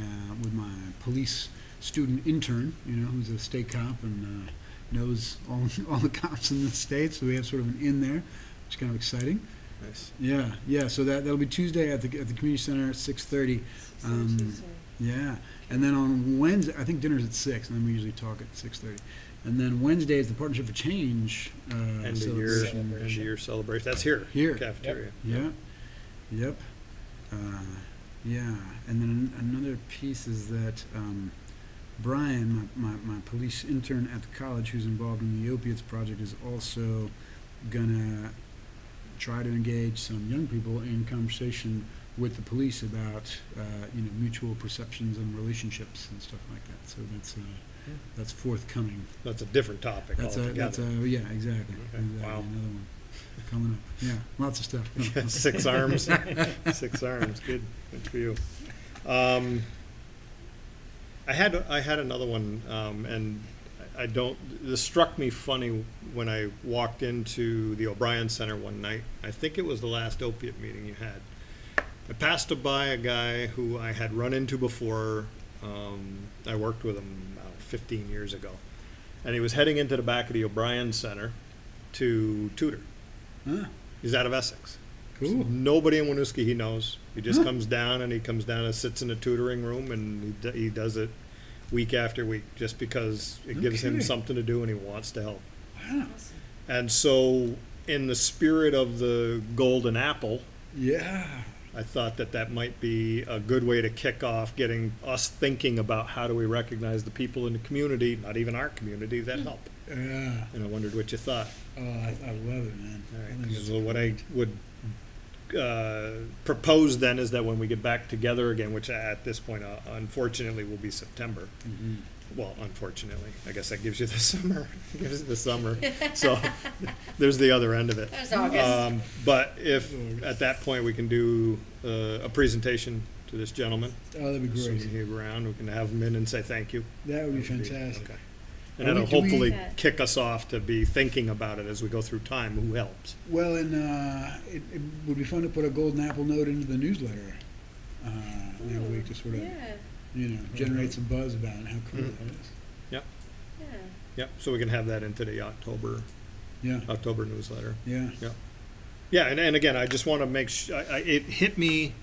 police student intern, who's a state cop and knows all the cops in the state. So we have sort of an in there, which is kind of exciting. Nice. Yeah. So that'll be Tuesday at the community center at 6:30. Yeah, and then on Wednesday, I think dinner's at 6, and then we usually talk at 6:30. And then Wednesday is the Partnership for Change End of year celebration. That's here. Here. Cafeteria. Yeah. Yep. Yeah. And then another piece is that Brian, my police intern at the college, who's involved in the Opiates Project, is also gonna try to engage some young people in conversation with the police about mutual perceptions and relationships and stuff like that. So that's forthcoming. That's a different topic altogether. Yeah, exactly. Okay. Wow. Another one coming up. Yeah, lots of stuff. Yeah, 6 arms. 6 arms. Good for you. I had another one, and this struck me funny when I walked into the O'Brien Center one night. I think it was the last opiate meeting you had. I passed by a guy who I had run into before. I worked with him about 15 years ago. And he was heading into the back of the O'Brien Center to tutor. Huh. He's out of Essex. Cool. Nobody in Winooski he knows. He just Huh. comes down and sits in the tutoring room, and he does it week after week just because it gives him Okay. something to do and he wants to help. Wow. And so, in the spirit of the Golden Apple, Yeah. I thought that might be a good way to kick off getting us thinking about how do we recognize the people in the community, not even our community, that help. Yeah. And I wondered what you thought. Oh, I love it, man. All I right. think it's So what I would propose then is that when we get back together again, which at this point unfortunately will be September. Mhm. Well, unfortunately, I guess that gives you the summer. Gives you the summer. So there's the other end of it. There's August. But if at that point we can do a presentation to this gentleman, Oh, that'd be assuming great. he's around, we can have him in and say thank you. That would be That would be- fantastic. Okay. And Are we- that'll do we- hopefully Yeah. kick us off to be thinking about it as we go through time. Who helps? Well, and it would be fun to put a golden apple note into the newsletter every week to sort of, generate some buzz about it, how cool Mhm. that is. Yep. So we can have that into the October Yeah, newsletter. yeah. Yeah, and again, I just want to make sure, it hit me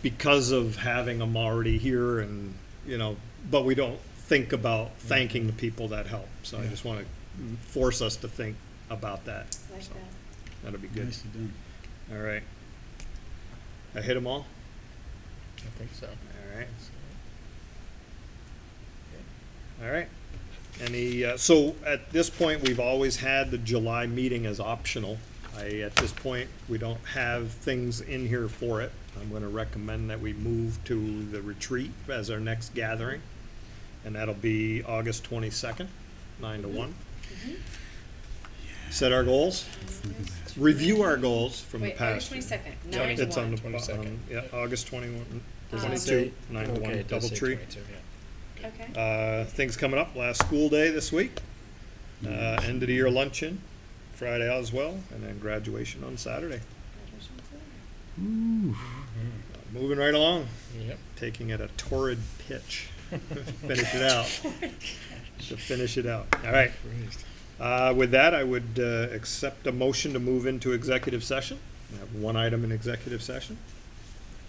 because of having them already here and, but we don't think about thanking the people that help. So I Yeah. just want to force us to think about that. Like So that. that'll be good. Nicely done. All right. I hit them all? I think so. All right. All right. So at this point, we've always had the July meeting as optional. At this point, we don't have things in here for it. I'm going to recommend that we move to the retreat as our next gathering. And that'll be August 22nd, 9 to 1. Set our goals. Review our goals from the Wait, past. August year. 22nd, Yeah, 9 it's on the 22nd. yeah, August 21, Does it 22, say- 9 to 1, okay, it does say DoubleTree. 22, yeah. Okay. Things coming up, last school day this week. End of the year luncheon, Friday as well, and then graduation on Saturday. Moving right along, Yep. taking it a torrid pitch. Finish it out. To finish it out. All right. With that, I would accept a motion to move into executive session. We have one item in executive session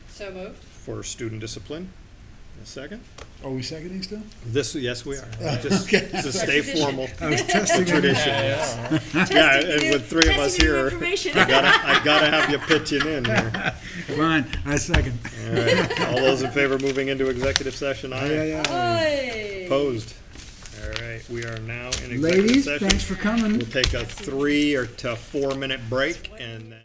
So moved. for student discipline. A second. Are we seconding still? Yes, we are. Just to stay formal. I was testing Tradition. Yeah, Yeah, and with three of us Testing new here, information. I gotta have you pitching in here. Fine, I second. All right. All those in favor of moving into executive session, aye. Hey. Opposed? All right, we are now in executive Ladies, session. thanks for coming. We'll take a 3 to 4 minute break and then.